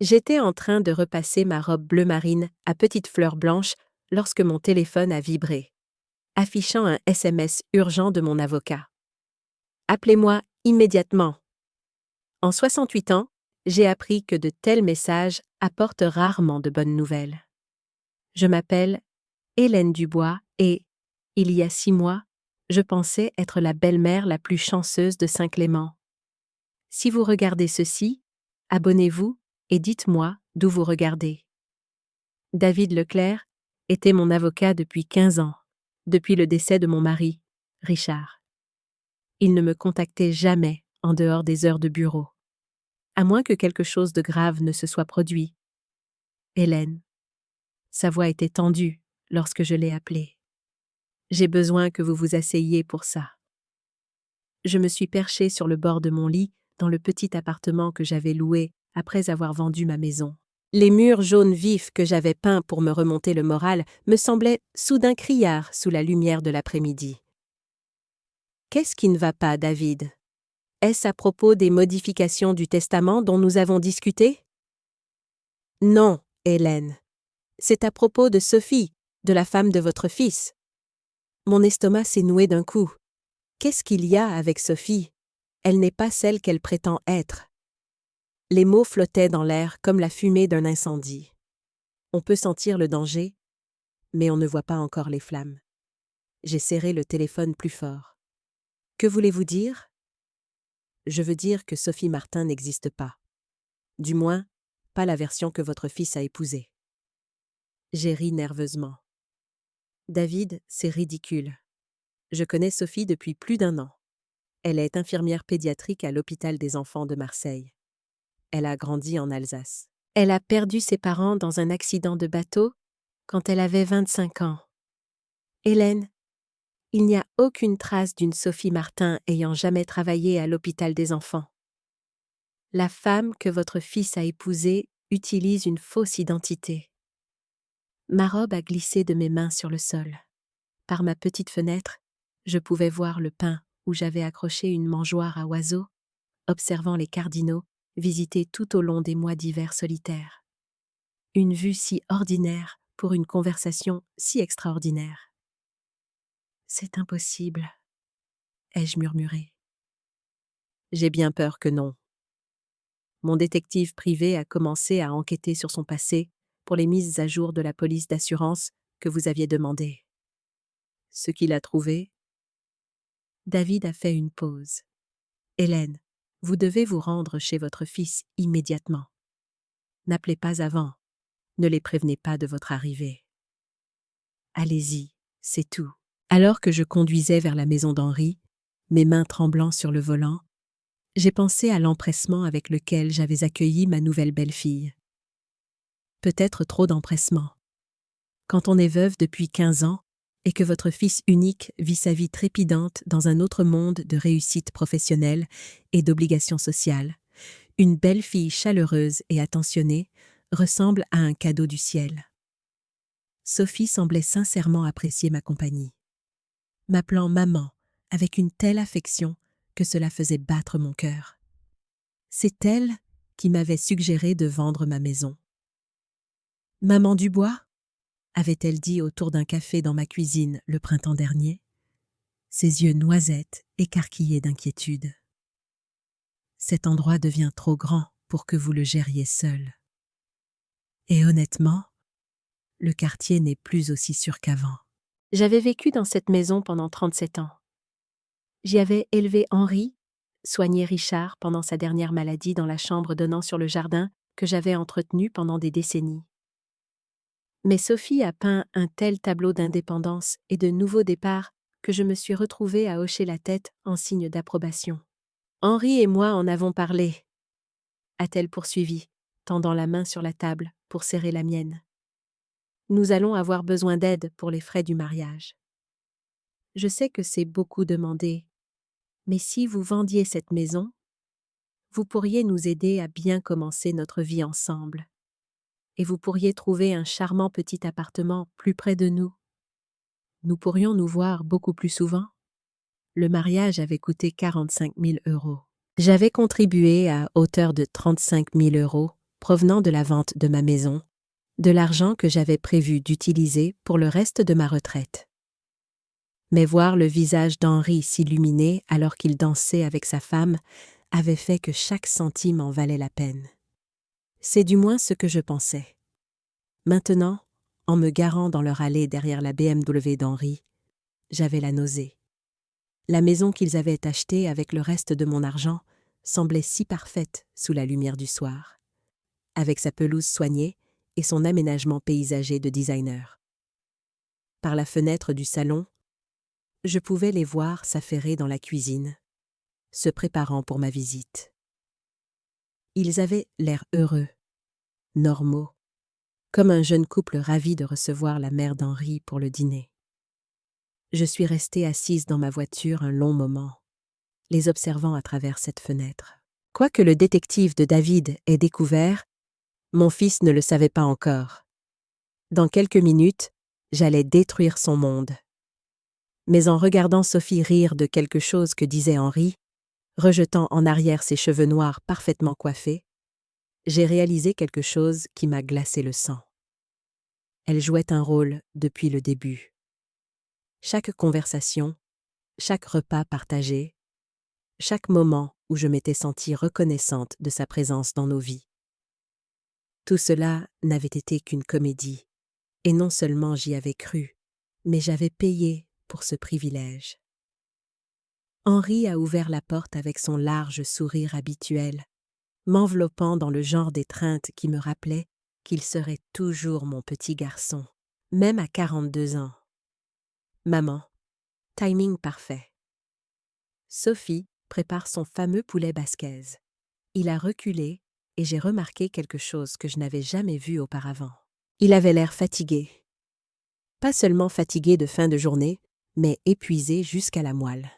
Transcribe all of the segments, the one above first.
J'étais en train de repasser ma robe bleu marine à petites fleurs blanches lorsque mon téléphone a vibré, affichant un SMS urgent de mon avocat. Appelez-moi immédiatement. En 68 ans, j'ai appris que de tels messages apportent rarement de bonnes nouvelles. Je m'appelle Hélène Dubois et, il y a 6 mois, je pensais être la belle-mère la plus chanceuse de Saint-Clément. Si vous regardez ceci, abonnez-vous et dites-moi d'où vous regardez. David Leclerc était mon avocat depuis 15 ans, depuis le décès de mon mari, Richard. Il ne me contactait jamais en dehors des heures de bureau, à moins que quelque chose de grave ne se soit produit. Hélène. Sa voix était tendue lorsque je l'ai appelée. J'ai besoin que vous vous asseyiez pour ça. Je me suis perchée sur le bord de mon lit dans le petit appartement que j'avais loué après avoir vendu ma maison. Les murs jaunes vifs que j'avais peints pour me remonter le moral me semblaient soudain criards sous la lumière de l'après-midi. Qu'est-ce qui ne va pas, David? Est-ce à propos des modifications du testament dont nous avons discuté? Non, Hélène. C'est à propos de Sophie, de la femme de votre fils. Mon estomac s'est noué d'un coup. Qu'est-ce qu'il y a avec Sophie? Elle n'est pas celle qu'elle prétend être. Les mots flottaient dans l'air comme la fumée d'un incendie. On peut sentir le danger, mais on ne voit pas encore les flammes. J'ai serré le téléphone plus fort. Que voulez-vous dire? Je veux dire que Sophie Martin n'existe pas. Du moins, pas la version que votre fils a épousée. J'ai ri nerveusement. David, c'est ridicule. Je connais Sophie depuis plus d'1 an. Elle est infirmière pédiatrique à l'hôpital des enfants de Marseille. Elle a grandi en Alsace. Elle a perdu ses parents dans un accident de bateau quand elle avait 25 ans. Hélène, il n'y a aucune trace d'une Sophie Martin ayant jamais travaillé à l'hôpital des enfants. La femme que votre fils a épousée utilise une fausse identité. Ma robe a glissé de mes mains sur le sol. Par ma petite fenêtre, je pouvais voir le pin où j'avais accroché une mangeoire à oiseaux, observant les cardinaux visités tout au long des mois d'hiver solitaires. Une vue si ordinaire pour une conversation si extraordinaire. C'est impossible, ai-je murmuré. J'ai bien peur que non. Mon détective privé a commencé à enquêter sur son passé pour les mises à jour de la police d'assurance que vous aviez demandées. Ce qu'il a trouvé? David a fait une pause. Hélène, vous devez vous rendre chez votre fils immédiatement. N'appelez pas avant. Ne les prévenez pas de votre arrivée. Allez-y, c'est tout. Alors que je conduisais vers la maison d'Henri, mes mains tremblant sur le volant, j'ai pensé à l'empressement avec lequel j'avais accueilli ma nouvelle belle-fille. Peut-être trop d'empressement. Quand on est veuve depuis 15 ans et que votre fils unique vit sa vie trépidante dans un autre monde de réussite professionnelle et d'obligations sociales, une belle-fille chaleureuse et attentionnée ressemble à un cadeau du ciel. Sophie semblait sincèrement apprécier ma compagnie, m'appelant maman avec une telle affection que cela faisait battre mon cœur. C'est elle qui m'avait suggéré de vendre ma maison. « Maman Dubois ?» avait-elle dit autour d'un café dans ma cuisine le printemps dernier, ses yeux noisettes écarquillés d'inquiétude. « Cet endroit devient trop grand pour que vous le gériez seul. Et honnêtement, le quartier n'est plus aussi sûr qu'avant. » J'avais vécu dans cette maison pendant 37 ans. J'y avais élevé Henri, soigné Richard pendant sa dernière maladie dans la chambre donnant sur le jardin que j'avais entretenu pendant des décennies. Mais Sophie a peint un tel tableau d'indépendance et de nouveau départ que je me suis retrouvée à hocher la tête en signe d'approbation. « Henri et moi en avons parlé, » a-t-elle poursuivi, tendant la main sur la table pour serrer la mienne. « Nous allons avoir besoin d'aide pour les frais du mariage. Je sais que c'est beaucoup demandé, mais si vous vendiez cette maison, vous pourriez nous aider à bien commencer notre vie ensemble. Et vous pourriez trouver un charmant petit appartement plus près de nous. Nous pourrions nous voir beaucoup plus souvent. » Le mariage avait coûté 45 000 €. J'avais contribué à hauteur de 35 000 € provenant de la vente de ma maison, de l'argent que j'avais prévu d'utiliser pour le reste de ma retraite. Mais voir le visage d'Henri s'illuminer alors qu'il dansait avec sa femme avait fait que chaque centime en valait la peine. C'est du moins ce que je pensais. Maintenant, en me garant dans leur allée derrière la BMW d'Henri, j'avais la nausée. La maison qu'ils avaient achetée avec le reste de mon argent semblait si parfaite sous la lumière du soir, avec sa pelouse soignée et son aménagement paysager de designer. Par la fenêtre du salon, je pouvais les voir s'affairer dans la cuisine, se préparant pour ma visite. Ils avaient l'air heureux, normaux, comme un jeune couple ravi de recevoir la mère d'Henri pour le dîner. Je suis restée assise dans ma voiture un long moment, les observant à travers cette fenêtre. Quoique le détective de David ait découvert, mon fils ne le savait pas encore. Dans quelques minutes, j'allais détruire son monde. Mais en regardant Sophie rire de quelque chose que disait Henri, rejetant en arrière ses cheveux noirs parfaitement coiffés, j'ai réalisé quelque chose qui m'a glacé le sang. Elle jouait un rôle depuis le début. Chaque conversation, chaque repas partagé, chaque moment où je m'étais sentie reconnaissante de sa présence dans nos vies. Tout cela n'avait été qu'une comédie, et non seulement j'y avais cru, mais j'avais payé pour ce privilège. Henri a ouvert la porte avec son large sourire habituel, m'enveloppant dans le genre d'étreinte qui me rappelait qu'il serait toujours mon petit garçon, même à 42 ans. Maman, timing parfait. Sophie prépare son fameux poulet basquez. Il a reculé et j'ai remarqué quelque chose que je n'avais jamais vu auparavant. Il avait l'air fatigué. Pas seulement fatigué de fin de journée, mais épuisé jusqu'à la moelle.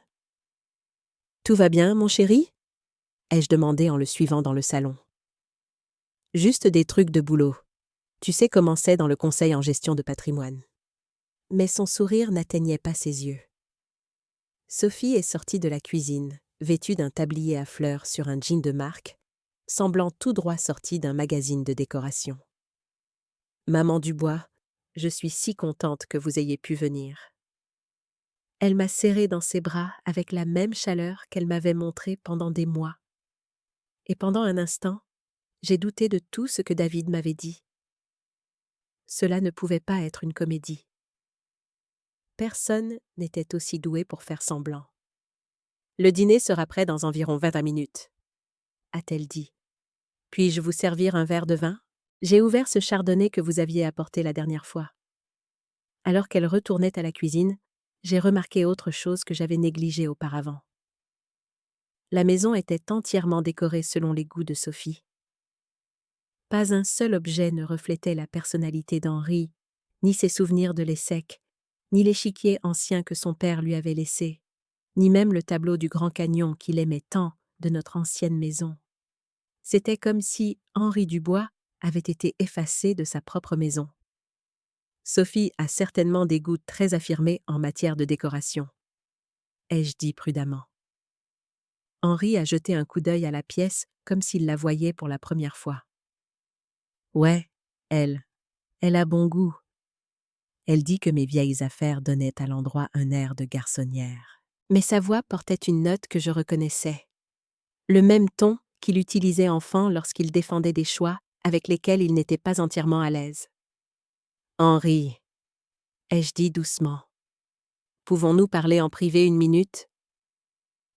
« Tout va bien, mon chéri ?» ai-je demandé en le suivant dans le salon. « Juste des trucs de boulot. Tu sais comment c'est dans le conseil en gestion de patrimoine. » Mais son sourire n'atteignait pas ses yeux. Sophie est sortie de la cuisine, vêtue d'un tablier à fleurs sur un jean de marque, semblant tout droit sorti d'un magazine de décoration. « Maman Dubois, je suis si contente que vous ayez pu venir. » Elle m'a serrée dans ses bras avec la même chaleur qu'elle m'avait montrée pendant des mois. Et pendant un instant, j'ai douté de tout ce que David m'avait dit. Cela ne pouvait pas être une comédie. Personne n'était aussi doué pour faire semblant. « Le dîner sera prêt dans environ 20 minutes, » a-t-elle dit. « Puis-je vous servir un verre de vin? J'ai ouvert ce chardonnay que vous aviez apporté la dernière fois. » Alors qu'elle retournait à la cuisine, j'ai remarqué autre chose que j'avais négligé auparavant. La maison était entièrement décorée selon les goûts de Sophie. Pas un seul objet ne reflétait la personnalité d'Henri, ni ses souvenirs de l'Essec, ni l'échiquier ancien que son père lui avait laissé, ni même le tableau du Grand Canyon qu'il aimait tant de notre ancienne maison. C'était comme si Henri Dubois avait été effacé de sa propre maison. Sophie a certainement des goûts très affirmés en matière de décoration, ai-je dit prudemment. Henri a jeté un coup d'œil à la pièce comme s'il la voyait pour la première fois. Ouais, elle a bon goût. Elle dit que mes vieilles affaires donnaient à l'endroit un air de garçonnière. Mais sa voix portait une note que je reconnaissais. Le même ton qu'il utilisait enfant lorsqu'il défendait des choix avec lesquels il n'était pas entièrement à l'aise. Henri, ai-je dit doucement. Pouvons-nous parler en privé 1 minute?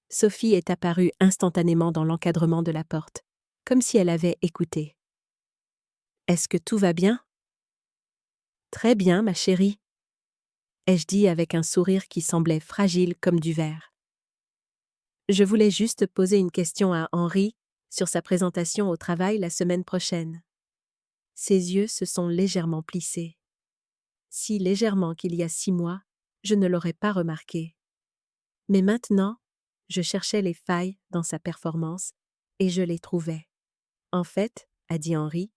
Sophie est apparue instantanément dans l'encadrement de la porte, comme si elle avait écouté. Est-ce que tout va bien? Très bien, ma chérie, ai-je dit avec un sourire qui semblait fragile comme du verre. Je voulais juste poser une question à Henri sur sa présentation au travail la semaine prochaine. Ses yeux se sont légèrement plissés. Si légèrement qu'il y a 6 mois, je ne l'aurais pas remarqué. Mais maintenant, je cherchais les failles dans sa performance et je les trouvais. En fait, a dit Henri,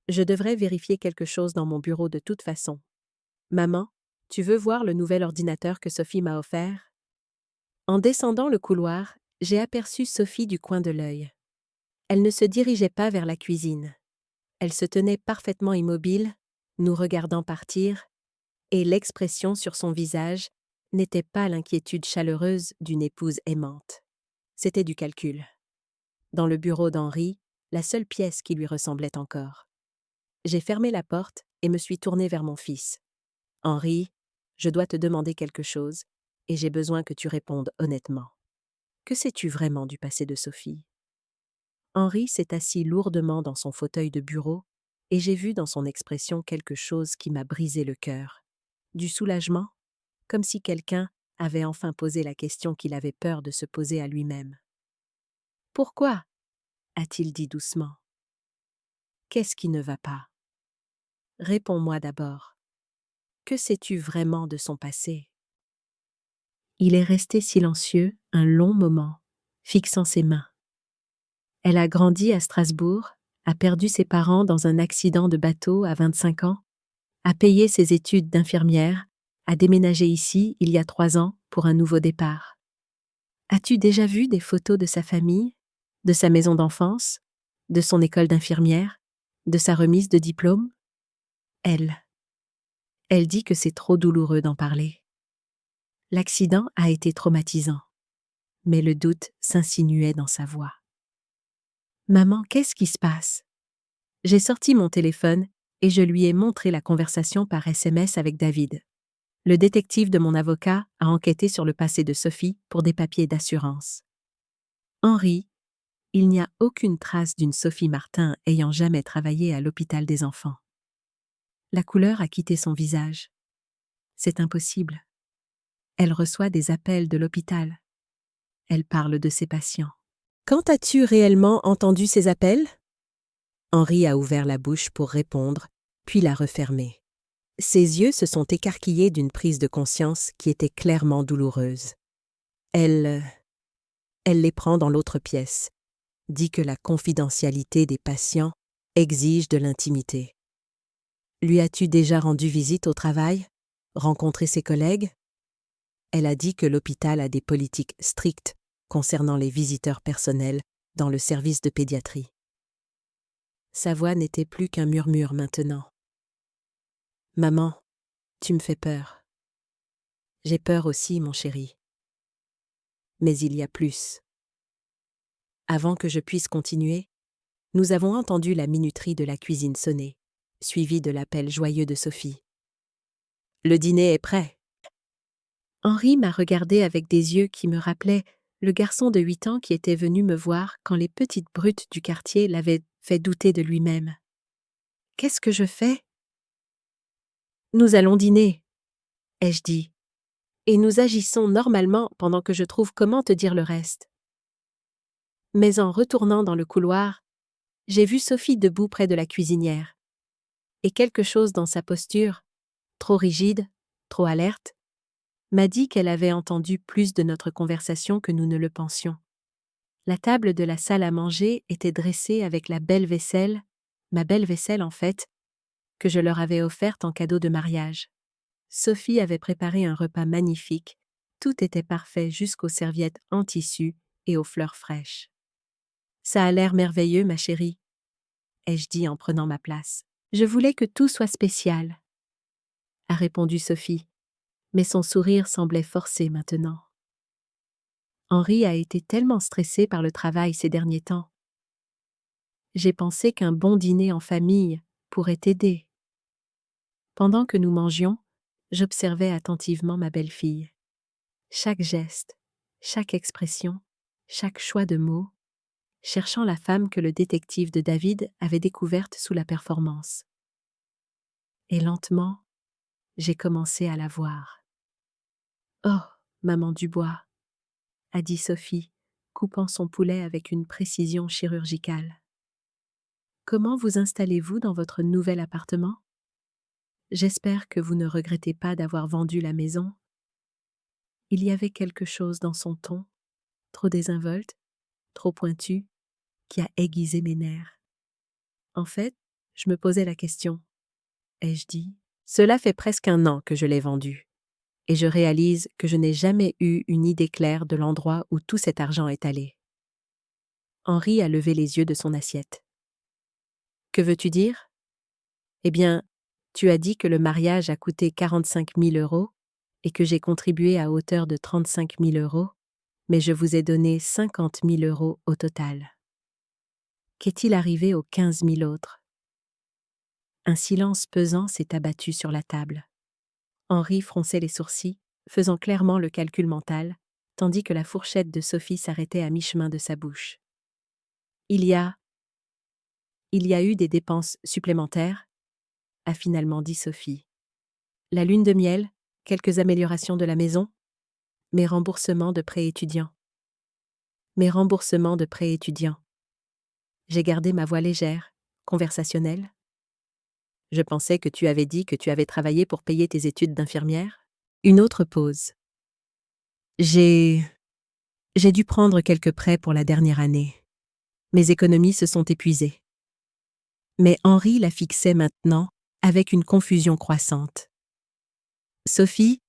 je devrais vérifier quelque chose dans mon bureau de toute façon. Maman, tu veux voir le nouvel ordinateur que Sophie m'a offert? En descendant le couloir, j'ai aperçu Sophie du coin de l'œil. Elle ne se dirigeait pas vers la cuisine. Elle se tenait parfaitement immobile, nous regardant partir, et l'expression sur son visage n'était pas l'inquiétude chaleureuse d'une épouse aimante. C'était du calcul. Dans le bureau d'Henri, la seule pièce qui lui ressemblait encore. J'ai fermé la porte et me suis tournée vers mon fils. « Henri, je dois te demander quelque chose, et j'ai besoin que tu répondes honnêtement. Que sais-tu vraiment du passé de Sophie ?» Henri s'est assis lourdement dans son fauteuil de bureau, et j'ai vu dans son expression quelque chose qui m'a brisé le cœur. Du soulagement, comme si quelqu'un avait enfin posé la question qu'il avait peur de se poser à lui-même. « Pourquoi ?» a-t-il dit doucement. « Qu'est-ce qui ne va pas ? Réponds-moi d'abord. Que sais-tu vraiment de son passé ?» Il est resté silencieux un long moment, fixant ses mains. Elle a grandi à Strasbourg, a perdu ses parents dans un accident de bateau à 25 ans, a payé ses études d'infirmière, a déménagé ici il y a 3 ans pour un nouveau départ. As-tu déjà vu des photos de sa famille, de sa maison d'enfance, de son école d'infirmière, de sa remise de diplôme ? Elle dit que c'est trop douloureux d'en parler. L'accident a été traumatisant, mais le doute s'insinuait dans sa voix. « Maman, qu'est-ce qui se passe ?» J'ai sorti mon téléphone et je lui ai montré la conversation par SMS avec David. Le détective de mon avocat a enquêté sur le passé de Sophie pour des papiers d'assurance. Henri, il n'y a aucune trace d'une Sophie Martin ayant jamais travaillé à l'hôpital des enfants. La couleur a quitté son visage. C'est impossible. Elle reçoit des appels de l'hôpital. Elle parle de ses patients. Quand as-tu réellement entendu ces appels ? Henri a ouvert la bouche pour répondre, puis l'a refermée. Ses yeux se sont écarquillés d'une prise de conscience qui était clairement douloureuse. Elle les prend dans l'autre pièce, dit que la confidentialité des patients exige de l'intimité. Lui as-tu déjà rendu visite au travail, rencontré ses collègues ? Elle a dit que l'hôpital a des politiques strictes concernant les visiteurs personnels dans le service de pédiatrie. Sa voix n'était plus qu'un murmure maintenant. « Maman, tu me fais peur. J'ai peur aussi, mon chéri. Mais il y a plus. » Avant que je puisse continuer, nous avons entendu la minuterie de la cuisine sonner, suivie de l'appel joyeux de Sophie. « Le dîner est prêt. » Henri m'a regardé avec des yeux qui me rappelaient le garçon de 8 ans qui était venu me voir quand les petites brutes du quartier l'avaient fait douter de lui-même. « Qu'est-ce que je fais ? » « Nous allons dîner, » ai-je dit, « et nous agissons normalement pendant que je trouve comment te dire le reste. » Mais en retournant dans le couloir, j'ai vu Sophie debout près de la cuisinière. Et quelque chose dans sa posture, trop rigide, trop alerte, m'a dit qu'elle avait entendu plus de notre conversation que nous ne le pensions. La table de la salle à manger était dressée avec la belle vaisselle, ma belle vaisselle en fait, que je leur avais offerte en cadeau de mariage. Sophie avait préparé un repas magnifique, tout était parfait jusqu'aux serviettes en tissu et aux fleurs fraîches. « Ça a l'air merveilleux, ma chérie, » ai-je dit en prenant ma place. « Je voulais que tout soit spécial, » a répondu Sophie, mais son sourire semblait forcé maintenant. Henri a été tellement stressé par le travail ces derniers temps. J'ai pensé qu'un bon dîner en famille pourrait t'aider. Pendant que nous mangions, j'observais attentivement ma belle-fille. Chaque geste, chaque expression, chaque choix de mots, cherchant la femme que le détective de David avait découverte sous la performance. Et lentement, j'ai commencé à la voir. « Oh, maman Dubois !» a dit Sophie, coupant son poulet avec une précision chirurgicale. « Comment vous installez-vous dans votre nouvel appartement ? J'espère que vous ne regrettez pas d'avoir vendu la maison. » Il y avait quelque chose dans son ton, trop désinvolte, trop pointu, qui a aiguisé mes nerfs. En fait, je me posais la question. Ai-je dit ? Cela fait presque 1 an que je l'ai vendu, et je réalise que je n'ai jamais eu une idée claire de l'endroit où tout cet argent est allé. Henri a levé les yeux de son assiette. « Que veux-tu dire? Eh bien, tu as dit que le mariage a coûté 45 000 € et que j'ai contribué à hauteur de 35 000 €, mais je vous ai donné 50 000 € au total. Qu'est-il arrivé aux 15 000 autres? Un silence pesant s'est abattu sur la table. Henri fronçait les sourcils, faisant clairement le calcul mental, tandis que la fourchette de Sophie s'arrêtait à mi-chemin de sa bouche. Il y a eu des dépenses supplémentaires, a finalement dit Sophie. La lune de miel, quelques améliorations de la maison, mes remboursements de prêts étudiants. Mes remboursements de prêts étudiants. J'ai gardé ma voix légère, conversationnelle. Je pensais que tu avais dit que tu avais travaillé pour payer tes études d'infirmière. Une autre pause. J'ai dû prendre quelques prêts pour la dernière année. Mes économies se sont épuisées. Mais Henri la fixait maintenant avec une confusion croissante. Sophie,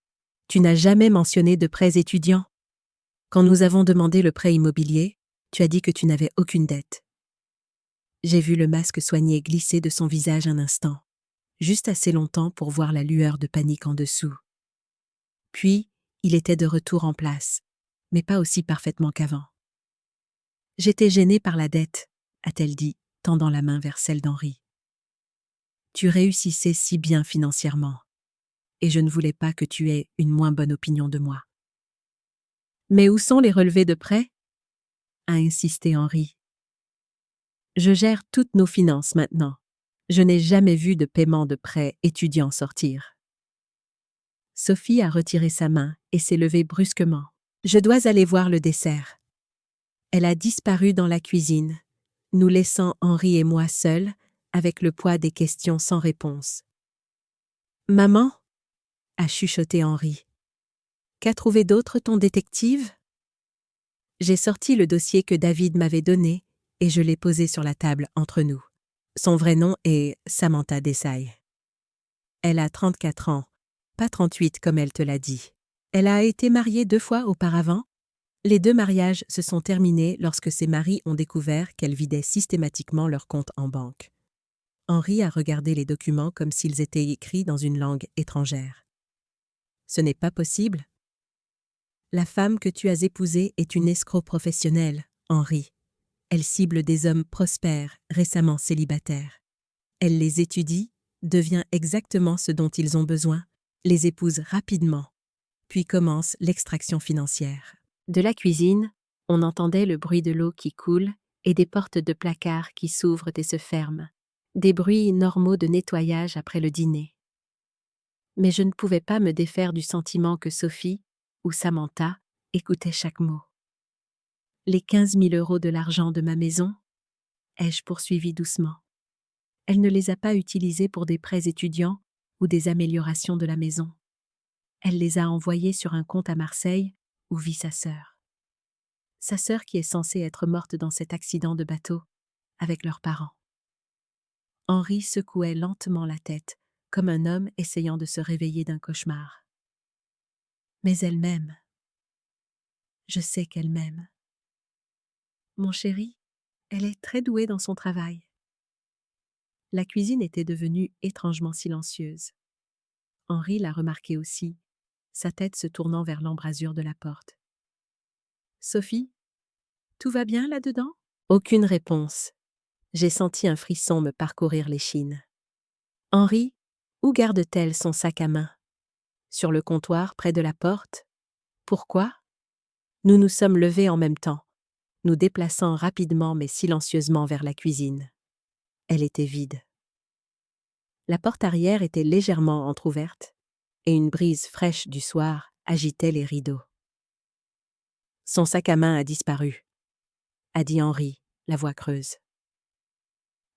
tu n'as jamais mentionné de prêts étudiants. Quand nous avons demandé le prêt immobilier, tu as dit que tu n'avais aucune dette. J'ai vu le masque soigné glisser de son visage un instant, juste assez longtemps pour voir la lueur de panique en dessous. Puis, il était de retour en place, mais pas aussi parfaitement qu'avant. J'étais gênée par la dette, a-t-elle dit, tendant la main vers celle d'Henri. Tu réussissais si bien financièrement, et je ne voulais pas que tu aies une moins bonne opinion de moi. Mais où sont les relevés de prêt? A insisté Henri. Je gère toutes nos finances maintenant. Je n'ai jamais vu de paiement de prêt étudiant sortir. Sophie a retiré sa main et s'est levée brusquement. Je dois aller voir le dessert. Elle a disparu dans la cuisine, nous laissant Henri et moi seuls, avec le poids des questions sans réponse. Maman? A chuchoté Henri. Qu'a trouvé d'autre ton détective? J'ai sorti le dossier que David m'avait donné et je l'ai posé sur la table entre nous. Son vrai nom est Samantha Desai. Elle a 34 ans, pas 38 comme elle te l'a dit. Elle a été mariée 2 fois auparavant. Les 2 mariages se sont terminés lorsque ses maris ont découvert qu'elle vidait systématiquement leur compte en banque. Henri a regardé les documents comme s'ils étaient écrits dans une langue étrangère. Ce n'est pas possible. La femme que tu as épousée est une escroc professionnelle, Henri. Elle cible des hommes prospères, récemment célibataires. Elle les étudie, devient exactement ce dont ils ont besoin, les épouse rapidement, puis commence l'extraction financière. De la cuisine, on entendait le bruit de l'eau qui coule et des portes de placard qui s'ouvrent et se ferment, des bruits normaux de nettoyage après le dîner. Mais je ne pouvais pas me défaire du sentiment que Sophie, ou Samantha, écoutaient chaque mot. Les 15 000 € de l'argent de ma maison, ai-je poursuivi doucement. Elle ne les a pas utilisés pour des prêts étudiants ou des améliorations de la maison. Elle les a envoyés sur un compte à Marseille où vit sa sœur. Sa sœur qui est censée être morte dans cet accident de bateau, avec leurs parents. Henri secouait lentement la tête, comme un homme essayant de se réveiller d'un cauchemar. Mais elle m'aime. Je sais qu'elle m'aime. Mon chéri, elle est très douée dans son travail. La cuisine était devenue étrangement silencieuse. Henri l'a remarqué aussi, sa tête se tournant vers l'embrasure de la porte. Sophie, tout va bien là-dedans? Aucune réponse. J'ai senti un frisson me parcourir l'échine. Henri, où garde-t-elle son sac à main? Sur le comptoir près de la porte? Pourquoi? Nous nous sommes levés en même temps, nous déplaçant rapidement mais silencieusement vers la cuisine. Elle était vide. La porte arrière était légèrement entr'ouverte, et une brise fraîche du soir agitait les rideaux. Son sac à main a disparu, a dit Henri, la voix creuse.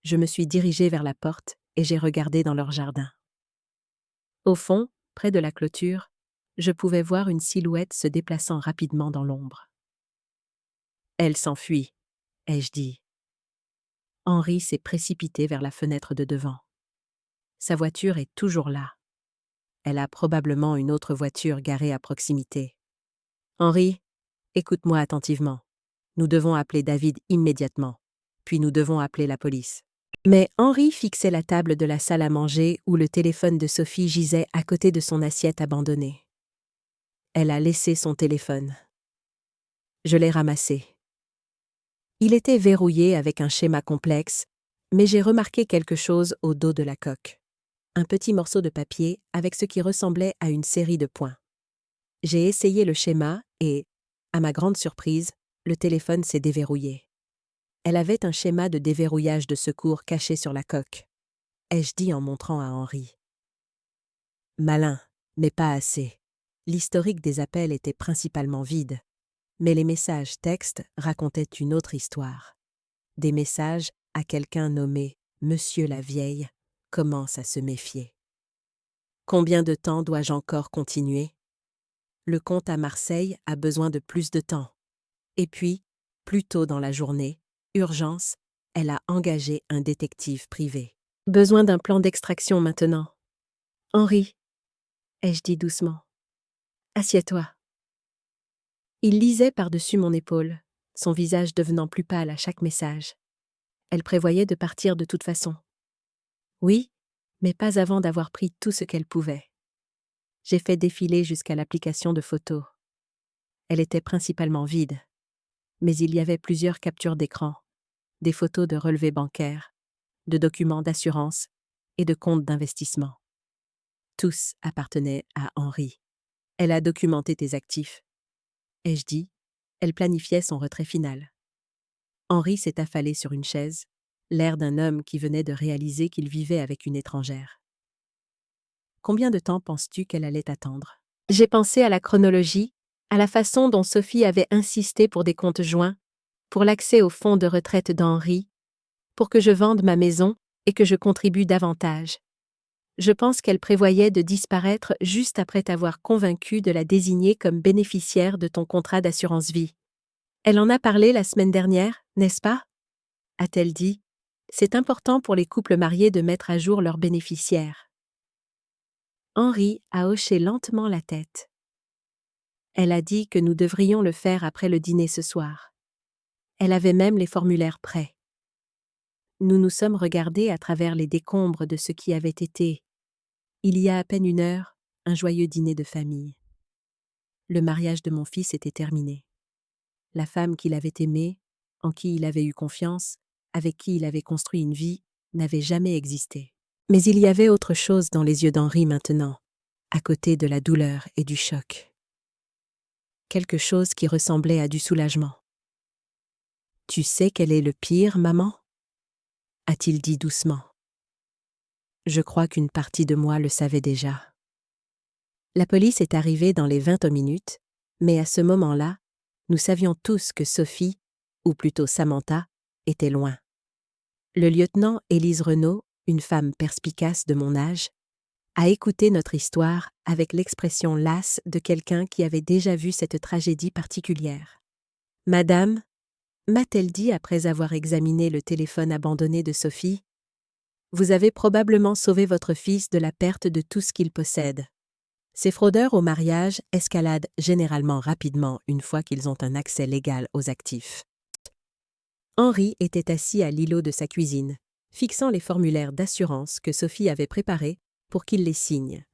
Je me suis dirigée vers la porte et j'ai regardé dans leur jardin. Au fond, près de la clôture, je pouvais voir une silhouette se déplaçant rapidement dans l'ombre. Elle s'enfuit, ai-je dit. Henri s'est précipité vers la fenêtre de devant. Sa voiture est toujours là. Elle a probablement une autre voiture garée à proximité. Henri, écoute-moi attentivement. Nous devons appeler David immédiatement, puis nous devons appeler la police. Mais Henri fixait la table de la salle à manger où le téléphone de Sophie gisait à côté de son assiette abandonnée. Elle a laissé son téléphone. Je l'ai ramassé. Il était verrouillé avec un schéma complexe, mais j'ai remarqué quelque chose au dos de la coque. Un petit morceau de papier avec ce qui ressemblait à une série de points. J'ai essayé le schéma et, à ma grande surprise, le téléphone s'est déverrouillé. Elle avait un schéma de déverrouillage de secours caché sur la coque, ai-je dit en montrant à Henri. Malin, mais pas assez. L'historique des appels était principalement vide, mais les messages textes racontaient une autre histoire. Des messages à quelqu'un nommé Monsieur la Vieille commence à se méfier. Combien de temps dois-je encore continuer? Le compte à Marseille a besoin de plus de temps. Et puis, plus tôt dans la journée, urgence, elle a engagé un détective privé. Besoin d'un plan d'extraction maintenant. Henri, ai-je dit doucement. Assieds-toi. Il lisait par-dessus mon épaule, son visage devenant plus pâle à chaque message. Elle prévoyait de partir de toute façon. Oui, mais pas avant d'avoir pris tout ce qu'elle pouvait. J'ai fait défiler jusqu'à l'application de photos. Elle était principalement vide, mais il y avait plusieurs captures d'écran, des photos de relevés bancaires, de documents d'assurance et de comptes d'investissement. Tous appartenaient à Henri. Elle a documenté tes actifs. Ai-je dit, elle planifiait son retrait final. Henri s'est affalé sur une chaise, l'air d'un homme qui venait de réaliser qu'il vivait avec une étrangère. Combien de temps penses-tu qu'elle allait attendre? J'ai pensé à la chronologie, à la façon dont Sophie avait insisté pour des comptes joints, pour l'accès au fonds de retraite d'Henri, pour que je vende ma maison et que je contribue davantage. Je pense qu'elle prévoyait de disparaître juste après t'avoir convaincu de la désigner comme bénéficiaire de ton contrat d'assurance vie. Elle en a parlé la semaine dernière, n'est-ce pas? A-t-elle dit. C'est important pour les couples mariés de mettre à jour leurs bénéficiaires. Henri a hoché lentement la tête. Elle a dit que nous devrions le faire après le dîner ce soir. Elle avait même les formulaires prêts. Nous nous sommes regardés à travers les décombres de ce qui avait été, il y a à peine une heure, un joyeux dîner de famille. Le mariage de mon fils était terminé. La femme qu'il avait aimée, en qui il avait eu confiance, avec qui il avait construit une vie, n'avait jamais existé. Mais il y avait autre chose dans les yeux d'Henri maintenant, à côté de la douleur et du choc. Quelque chose qui ressemblait à du soulagement. « Tu sais quel est le pire, maman ?» a-t-il dit doucement. Je crois qu'une partie de moi le savait déjà. La police est arrivée dans les 20 minutes, mais à ce moment-là, nous savions tous que Sophie, ou plutôt Samantha, était loin. Le lieutenant Élise Renaud, une femme perspicace de mon âge, a écouté notre histoire avec l'expression lasse de quelqu'un qui avait déjà vu cette tragédie particulière. « Madame » m'a-t-elle dit après avoir examiné le téléphone abandonné de Sophie, « vous avez probablement sauvé votre fils de la perte de tout ce qu'il possède. Ces fraudeurs au mariage escaladent généralement rapidement une fois qu'ils ont un accès légal aux actifs. » Henri était assis à l'îlot de sa cuisine, fixant les formulaires d'assurance que Sophie avait préparés pour qu'il les signe.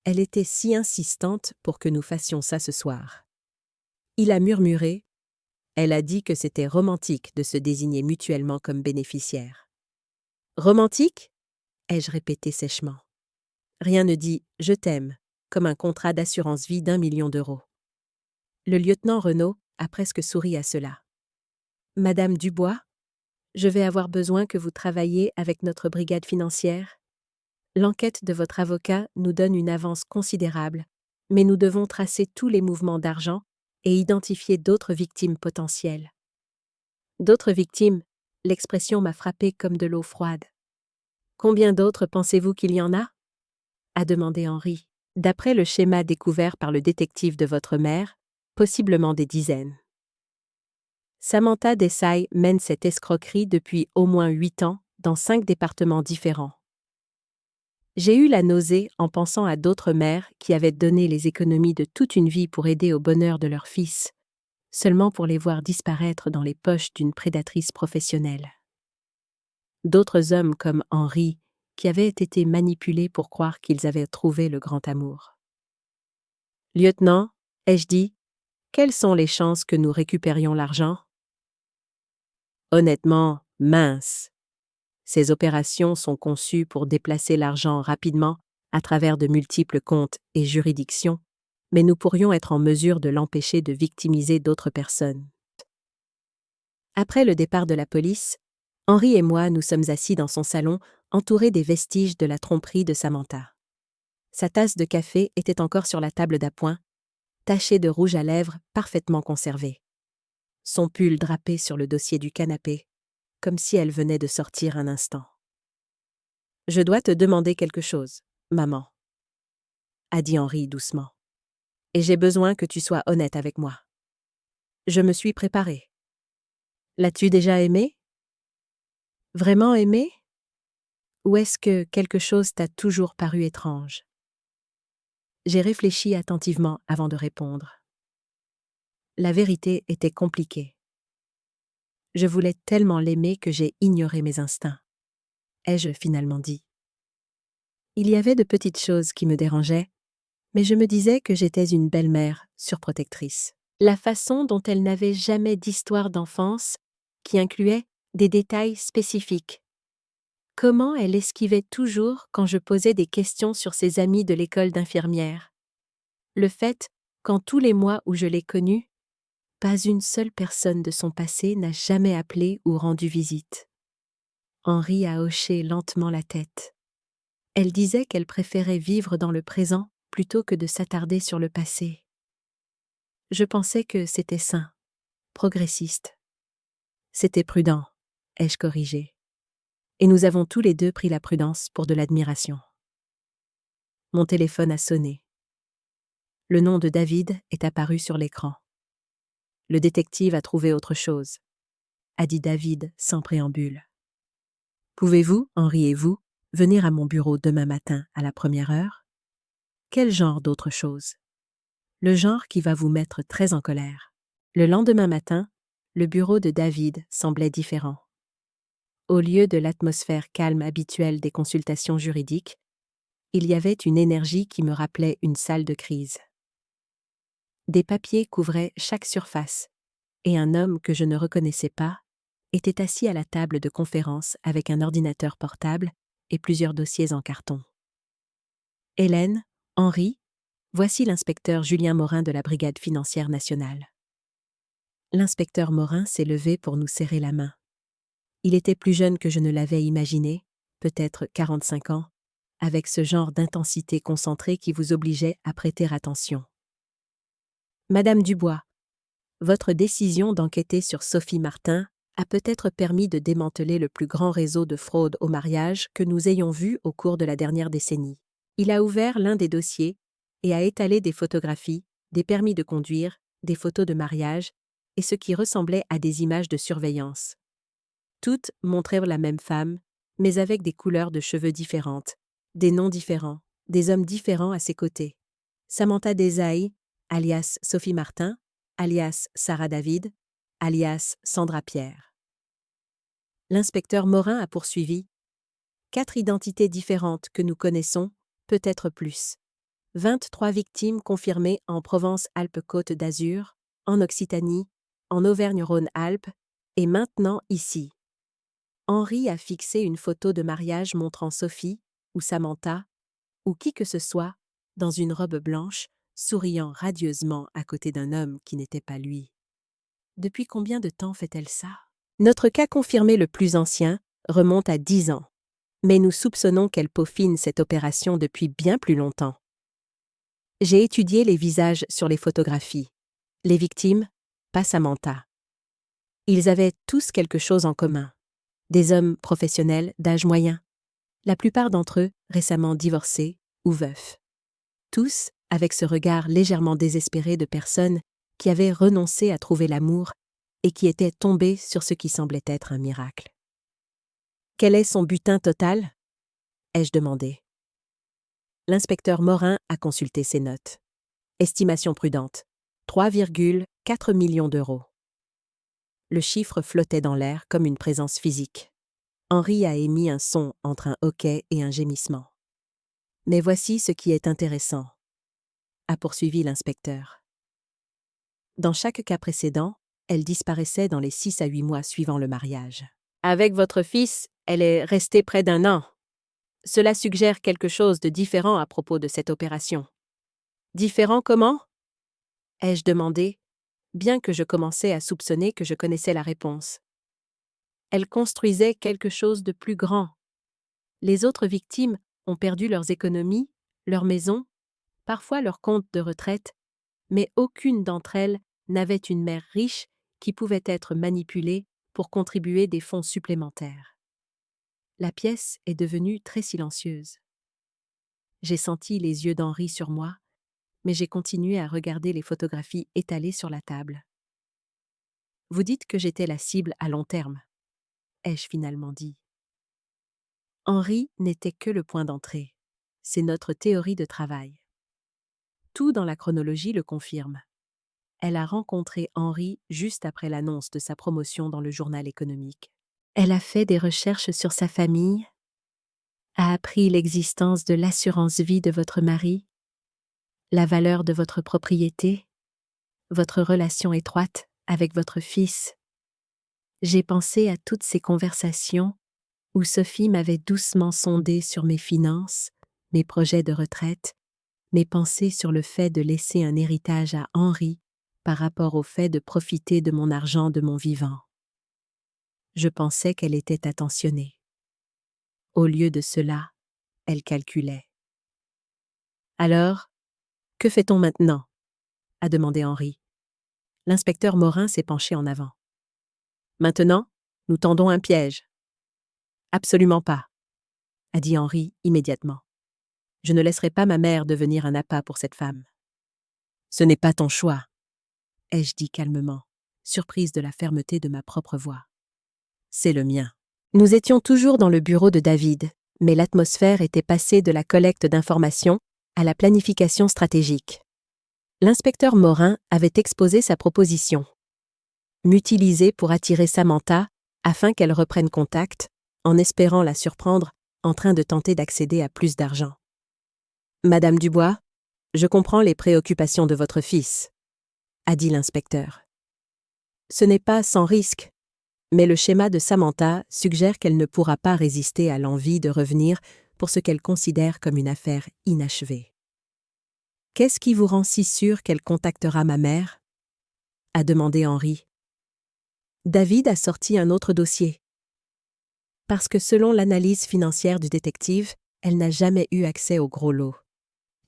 Elle était si insistante pour que nous fassions ça ce soir. Il a murmuré. Elle a dit que c'était romantique de se désigner mutuellement comme bénéficiaires. Romantique? Ai-je répété sèchement. Rien ne dit « je t'aime » comme un contrat d'assurance vie d'1 million d'euros. Le lieutenant Renaud a presque souri à cela. Madame Dubois, je vais avoir besoin que vous travailliez avec notre brigade financière. L'enquête de votre avocat nous donne une avance considérable, mais nous devons tracer tous les mouvements d'argent et identifier d'autres victimes potentielles. D'autres victimes, l'expression m'a frappée comme de l'eau froide. Combien d'autres pensez-vous qu'il y en a? A demandé Henri. D'après le schéma découvert par le détective de votre mère, possiblement des dizaines. Samantha Desai mène cette escroquerie depuis au moins 8 ans dans 5 départements différents. J'ai eu la nausée en pensant à d'autres mères qui avaient donné les économies de toute une vie pour aider au bonheur de leur fils, seulement pour les voir disparaître dans les poches d'une prédatrice professionnelle. D'autres hommes comme Henri, qui avaient été manipulés pour croire qu'ils avaient trouvé le grand amour. Lieutenant, ai-je dit, quelles sont les chances que nous récupérions l'argent? Honnêtement, mince. Ces opérations sont conçues pour déplacer l'argent rapidement à travers de multiples comptes et juridictions, mais nous pourrions être en mesure de l'empêcher de victimiser d'autres personnes. Après le départ de la police, Henri et moi nous sommes assis dans son salon, entourés des vestiges de la tromperie de Samantha. Sa tasse de café était encore sur la table d'appoint, tachée de rouge à lèvres parfaitement conservé. Son pull drapé sur le dossier du canapé, comme si elle venait de sortir un instant. « Je dois te demander quelque chose, maman, » a dit Henri doucement. « Et j'ai besoin que tu sois honnête avec moi. Je me suis préparée. L'as-tu déjà aimé? Vraiment aimé? Ou est-ce que quelque chose t'a toujours paru étrange? » J'ai réfléchi attentivement avant de répondre. La vérité était compliquée. Je voulais tellement l'aimer que j'ai ignoré mes instincts, ai-je finalement dit. Il y avait de petites choses qui me dérangeaient, mais je me disais que j'étais une belle-mère surprotectrice. La façon dont elle n'avait jamais d'histoire d'enfance, qui incluait des détails spécifiques. Comment elle esquivait toujours quand je posais des questions sur ses amis de l'école d'infirmière. Le fait qu'en tous les mois où je l'ai connue, pas une seule personne de son passé n'a jamais appelé ou rendu visite. Henri a hoché lentement la tête. Elle disait qu'elle préférait vivre dans le présent plutôt que de s'attarder sur le passé. Je pensais que c'était sain, progressiste. C'était prudent, ai-je corrigé. Et nous avons tous les deux pris la prudence pour de l'admiration. Mon téléphone a sonné. Le nom de David est apparu sur l'écran. Le détective a trouvé autre chose, a dit David sans préambule. Pouvez-vous, Henri et vous, venir à mon bureau demain matin à la 1e heure? Quel genre d'autre chose? Le genre qui va vous mettre très en colère. Le lendemain matin, le bureau de David semblait différent. Au lieu de l'atmosphère calme habituelle des consultations juridiques, il y avait une énergie qui me rappelait une salle de crise. Des papiers couvraient chaque surface, et un homme que je ne reconnaissais pas était assis à la table de conférence avec un ordinateur portable et plusieurs dossiers en carton. Hélène, Henri, voici l'inspecteur Julien Morin de la Brigade financière nationale. L'inspecteur Morin s'est levé pour nous serrer la main. Il était plus jeune que je ne l'avais imaginé, peut-être 45 ans, avec ce genre d'intensité concentrée qui vous obligeait à prêter attention. Madame Dubois, votre décision d'enquêter sur Sophie Martin a peut-être permis de démanteler le plus grand réseau de fraude au mariage que nous ayons vu au cours de la dernière décennie. Il a ouvert l'un des dossiers et a étalé des photographies, des permis de conduire, des photos de mariage et ce qui ressemblait à des images de surveillance. Toutes montraient la même femme, mais avec des couleurs de cheveux différentes, des noms différents, des hommes différents à ses côtés. Samantha Desailly, alias Sophie Martin, alias Sarah David, alias Sandra Pierre. L'inspecteur Morin a poursuivi. 4 identités différentes que nous connaissons, peut-être plus. 23 victimes confirmées en Provence-Alpes-Côte d'Azur, en Occitanie, en Auvergne-Rhône-Alpes et maintenant ici. Henri a fixé une photo de mariage montrant Sophie, ou Samantha, ou qui que ce soit, dans une robe blanche, souriant radieusement à côté d'un homme qui n'était pas lui. Depuis combien de temps fait-elle ça? Notre cas confirmé le plus ancien remonte à 10 ans, mais nous soupçonnons qu'elle peaufine cette opération depuis bien plus longtemps. J'ai étudié les visages sur les photographies. Les victimes, pas Samantha. Ils avaient tous quelque chose en commun. Des hommes professionnels d'âge moyen. La plupart d'entre eux récemment divorcés ou veufs. Tous avec ce regard légèrement désespéré de personnes qui avaient renoncé à trouver l'amour et qui étaient tombées sur ce qui semblait être un miracle. Quel est son butin total? Ai-je demandé. L'inspecteur Morin a consulté ses notes. Estimation prudente. 3,4 millions d'euros. Le chiffre flottait dans l'air comme une présence physique. Henri a émis un son entre un hoquet et un gémissement. Mais voici ce qui est intéressant, a poursuivi l'inspecteur. Dans chaque cas précédent, elle disparaissait dans les 6 à 8 mois suivant le mariage. Avec votre fils, elle est restée près d'1 an. Cela suggère quelque chose de différent à propos de cette opération. Différent comment? Ai-je demandé, bien que je commençais à soupçonner que je connaissais la réponse. Elle construisait quelque chose de plus grand. Les autres victimes ont perdu leurs économies, leurs maisons, parfois leurs comptes de retraite, mais aucune d'entre elles n'avait une mère riche qui pouvait être manipulée pour contribuer des fonds supplémentaires. La pièce est devenue très silencieuse. J'ai senti les yeux d'Henri sur moi, mais j'ai continué à regarder les photographies étalées sur la table. Vous dites que j'étais la cible à long terme, ai-je finalement dit. Henri n'était que le point d'entrée. C'est notre théorie de travail. Tout dans la chronologie le confirme. Elle a rencontré Henri juste après l'annonce de sa promotion dans le journal économique. Elle a fait des recherches sur sa famille, a appris l'existence de l'assurance vie de votre mari, la valeur de votre propriété, votre relation étroite avec votre fils. J'ai pensé à toutes ces conversations où Sophie m'avait doucement sondé sur mes finances, mes projets de retraite, mes pensées sur le fait de laisser un héritage à Henri par rapport au fait de profiter de mon argent de mon vivant. Je pensais qu'elle était attentionnée. Au lieu de cela, elle calculait. Alors, que fait-on maintenant? A demandé Henri. L'inspecteur Morin s'est penché en avant. Maintenant, nous tendons un piège. Absolument pas, a dit Henri immédiatement. Je ne laisserai pas ma mère devenir un appât pour cette femme. Ce n'est pas ton choix, ai-je dit calmement, surprise de la fermeté de ma propre voix. C'est le mien. Nous étions toujours dans le bureau de David, mais l'atmosphère était passée de la collecte d'informations à la planification stratégique. L'inspecteur Morin avait exposé sa proposition. M'utiliser pour attirer Samantha afin qu'elle reprenne contact, en espérant la surprendre en train de tenter d'accéder à plus d'argent. Madame Dubois, je comprends les préoccupations de votre fils, a dit l'inspecteur. Ce n'est pas sans risque, mais le schéma de Samantha suggère qu'elle ne pourra pas résister à l'envie de revenir pour ce qu'elle considère comme une affaire inachevée. Qu'est-ce qui vous rend si sûr qu'elle contactera ma mère? A demandé Henri. David a sorti un autre dossier. Parce que selon l'analyse financière du détective, elle n'a jamais eu accès au gros lot.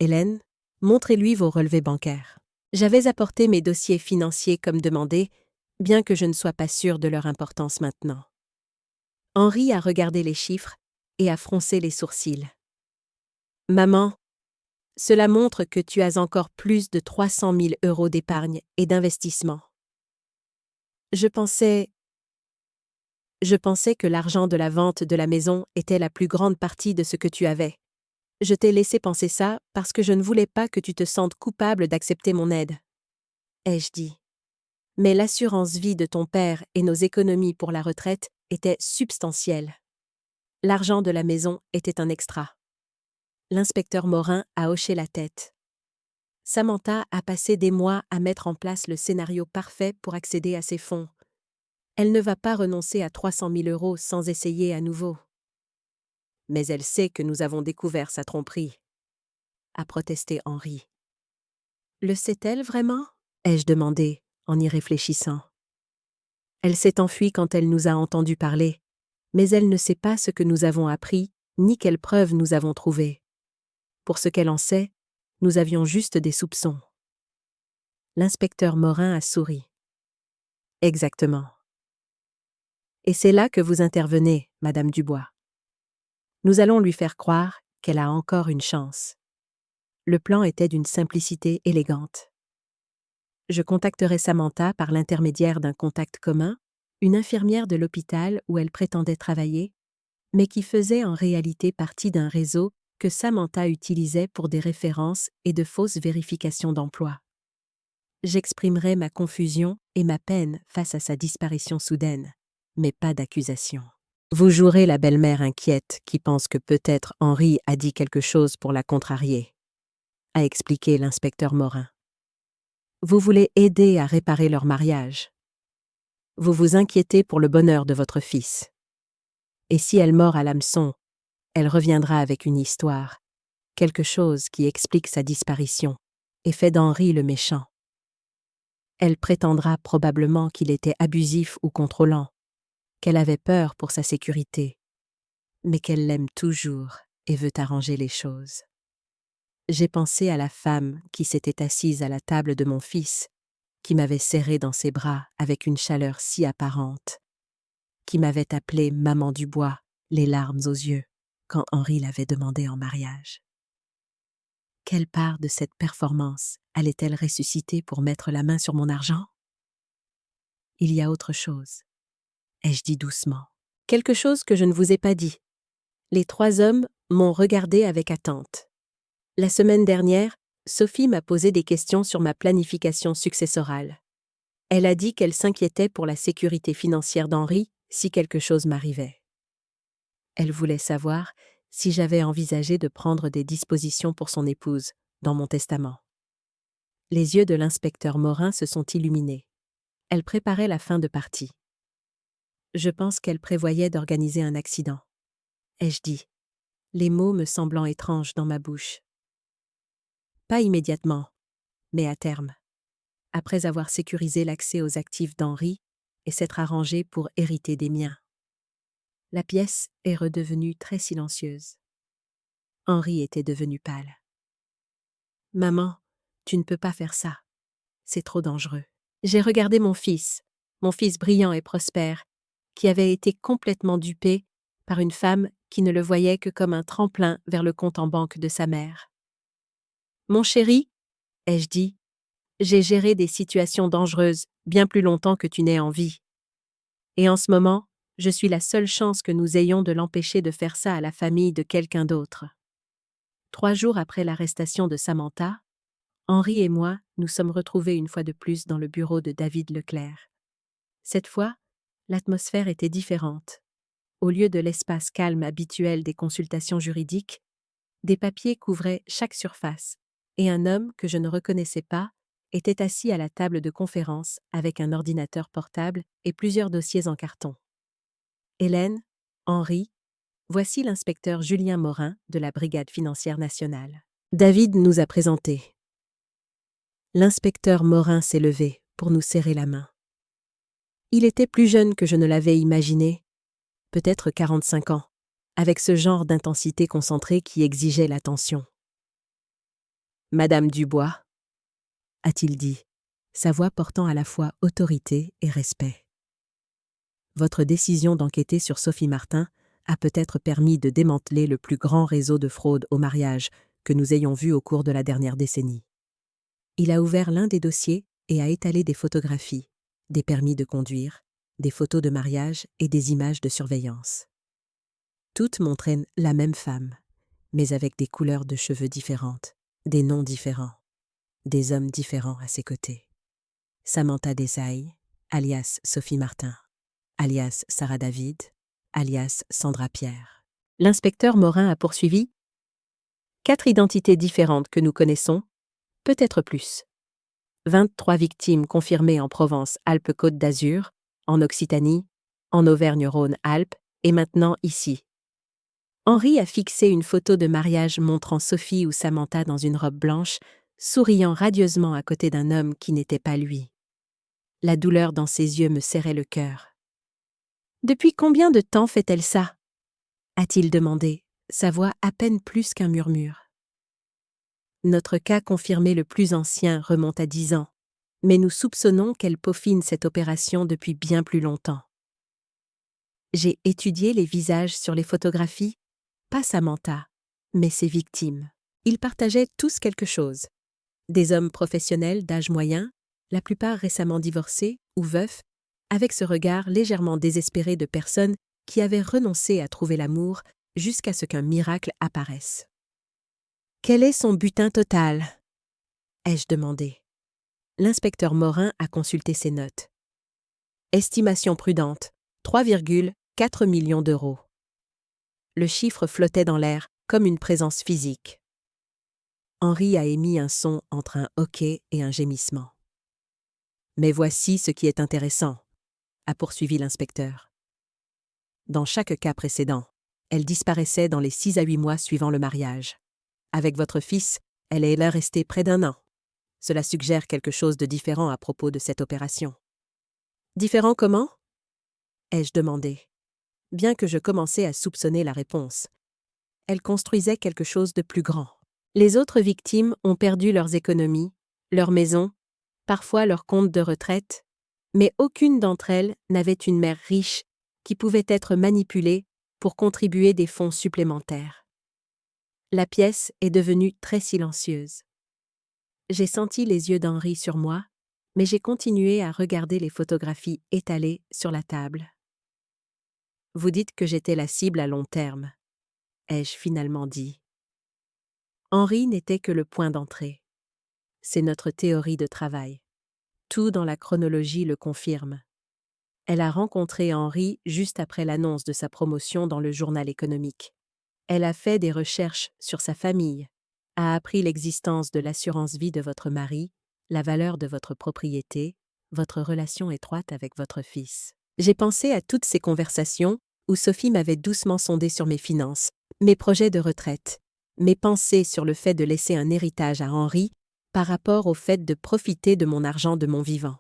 Hélène, montrez-lui vos relevés bancaires. J'avais apporté mes dossiers financiers comme demandé, bien que je ne sois pas sûre de leur importance maintenant. Henri a regardé les chiffres et a froncé les sourcils. Maman, cela montre que tu as encore plus de 300 000 € d'épargne et d'investissement. Je pensais que l'argent de la vente de la maison était la plus grande partie de ce que tu avais. Je t'ai laissé penser ça parce que je ne voulais pas que tu te sentes coupable d'accepter mon aide, ai-je dit. Mais l'assurance vie de ton père et nos économies pour la retraite étaient substantielles. L'argent de la maison était un extra. L'inspecteur Morin a hoché la tête. Samantha a passé des mois à mettre en place le scénario parfait pour accéder à ces fonds. Elle ne va pas renoncer à 300 000 € sans essayer à nouveau. Mais elle sait que nous avons découvert sa tromperie, a protesté Henri. Le sait-elle vraiment? Ai-je demandé, en y réfléchissant. Elle s'est enfuie quand elle nous a entendus parler, mais elle ne sait pas ce que nous avons appris, ni quelles preuves nous avons trouvées. Pour ce qu'elle en sait, nous avions juste des soupçons. L'inspecteur Morin a souri. Exactement. Et c'est là que vous intervenez, Madame Dubois. Nous allons lui faire croire qu'elle a encore une chance. Le plan était d'une simplicité élégante. Je contacterai Samantha par l'intermédiaire d'un contact commun, une infirmière de l'hôpital où elle prétendait travailler, mais qui faisait en réalité partie d'un réseau que Samantha utilisait pour des références et de fausses vérifications d'emploi. J'exprimerai ma confusion et ma peine face à sa disparition soudaine, mais pas d'accusation. Vous jouerez la belle-mère inquiète qui pense que peut-être Henri a dit quelque chose pour la contrarier, a expliqué l'inspecteur Morin. Vous voulez aider à réparer leur mariage. Vous vous inquiétez pour le bonheur de votre fils. Et si elle mord à l'hameçon, elle reviendra avec une histoire, quelque chose qui explique sa disparition, et fait d'Henri le méchant. Elle prétendra probablement qu'il était abusif ou contrôlant, qu'elle avait peur pour sa sécurité, mais qu'elle l'aime toujours et veut arranger les choses. J'ai pensé à la femme qui s'était assise à la table de mon fils, qui m'avait serré dans ses bras avec une chaleur si apparente, qui m'avait appelé Maman Dubois, les larmes aux yeux, quand Henri l'avait demandée en mariage. Quelle part de cette performance allait-elle ressusciter pour mettre la main sur mon argent? Il y a autre chose, ai-je dit doucement. Quelque chose que je ne vous ai pas dit. Les 3 hommes m'ont regardé avec attente. La semaine dernière, Sophie m'a posé des questions sur ma planification successorale. Elle a dit qu'elle s'inquiétait pour la sécurité financière d'Henri si quelque chose m'arrivait. Elle voulait savoir si j'avais envisagé de prendre des dispositions pour son épouse, dans mon testament. Les yeux de l'inspecteur Morin se sont illuminés. Elle préparait la fin de partie. Je pense qu'elle prévoyait d'organiser un accident, ai-je dit, les mots me semblant étranges dans ma bouche. Pas immédiatement, mais à terme, après avoir sécurisé l'accès aux actifs d'Henri et s'être arrangée pour hériter des miens. La pièce est redevenue très silencieuse. Henri était devenu pâle. « Maman, tu ne peux pas faire ça. C'est trop dangereux. » J'ai regardé mon fils brillant et prospère, qui avait été complètement dupé par une femme qui ne le voyait que comme un tremplin vers le compte en banque de sa mère. « Mon chéri, ai-je dit, j'ai géré des situations dangereuses bien plus longtemps que tu n'es en vie. Et en ce moment, je suis la seule chance que nous ayons de l'empêcher de faire ça à la famille de quelqu'un d'autre. » 3 jours après l'arrestation de Samantha, Henri et moi nous sommes retrouvés une fois de plus dans le bureau de David Leclerc. Cette fois, l'atmosphère était différente. Au lieu de l'espace calme habituel des consultations juridiques, des papiers couvraient chaque surface, et un homme que je ne reconnaissais pas était assis à la table de conférence avec un ordinateur portable et plusieurs dossiers en carton. Hélène, Henri, voici l'inspecteur Julien Morin de la Brigade financière nationale. David nous a présentés. L'inspecteur Morin s'est levé pour nous serrer la main. Il était plus jeune que je ne l'avais imaginé, peut-être 45 ans, avec ce genre d'intensité concentrée qui exigeait l'attention. « Madame Dubois » a-t-il dit, sa voix portant à la fois autorité et respect. « Votre décision d'enquêter sur Sophie Martin a peut-être permis de démanteler le plus grand réseau de fraude au mariage que nous ayons vu au cours de la dernière décennie. » Il a ouvert l'un des dossiers et a étalé des photographies, des permis de conduire, des photos de mariage et des images de surveillance. Toutes montraient la même femme, mais avec des couleurs de cheveux différentes, des noms différents, des hommes différents à ses côtés. Samantha Desai, alias Sophie Martin, alias Sarah David, alias Sandra Pierre. L'inspecteur Morin a poursuivi. 4 identités différentes que nous connaissons, peut-être plus. 23 victimes confirmées en Provence-Alpes-Côte d'Azur, en Occitanie, en Auvergne-Rhône-Alpes et maintenant ici. Henri a fixé une photo de mariage montrant Sophie ou Samantha dans une robe blanche, souriant radieusement à côté d'un homme qui n'était pas lui. La douleur dans ses yeux me serrait le cœur. « Depuis combien de temps fait-elle ça ?» a-t-il demandé, sa voix à peine plus qu'un murmure. Notre cas confirmé le plus ancien remonte à 10 ans, mais nous soupçonnons qu'elle peaufine cette opération depuis bien plus longtemps. J'ai étudié les visages sur les photographies, pas Samantha, mais ses victimes. Ils partageaient tous quelque chose. Des hommes professionnels d'âge moyen, la plupart récemment divorcés ou veufs, avec ce regard légèrement désespéré de personnes qui avaient renoncé à trouver l'amour jusqu'à ce qu'un miracle apparaisse. « Quel est son butin total ?» ai-je demandé. L'inspecteur Morin a consulté ses notes. Estimation prudente, 3,4 4 millions d'euros. Le chiffre flottait dans l'air, comme une présence physique. Henri a émis un son entre un hoquet et un gémissement. « Mais voici ce qui est intéressant », a poursuivi l'inspecteur. Dans chaque cas précédent, elle disparaissait dans les 6 à 8 mois suivant le mariage. Avec votre fils, elle est là restée près d'1 an. Cela suggère quelque chose de différent à propos de cette opération. Différent comment ? Ai-je demandé, bien que je commençais à soupçonner la réponse. Elle construisait quelque chose de plus grand. Les autres victimes ont perdu leurs économies, leurs maisons, parfois leurs comptes de retraite, mais aucune d'entre elles n'avait une mère riche qui pouvait être manipulée pour contribuer des fonds supplémentaires. La pièce est devenue très silencieuse. J'ai senti les yeux d'Henri sur moi, mais j'ai continué à regarder les photographies étalées sur la table. Vous dites que j'étais la cible à long terme, ai-je finalement dit. Henri n'était que le point d'entrée. C'est notre théorie de travail. Tout dans la chronologie le confirme. Elle a rencontré Henri juste après l'annonce de sa promotion dans le journal économique. Elle a fait des recherches sur sa famille, a appris l'existence de l'assurance vie de votre mari, la valeur de votre propriété, votre relation étroite avec votre fils. J'ai pensé à toutes ces conversations où Sophie m'avait doucement sondé sur mes finances, mes projets de retraite, mes pensées sur le fait de laisser un héritage à Henri par rapport au fait de profiter de mon argent de mon vivant.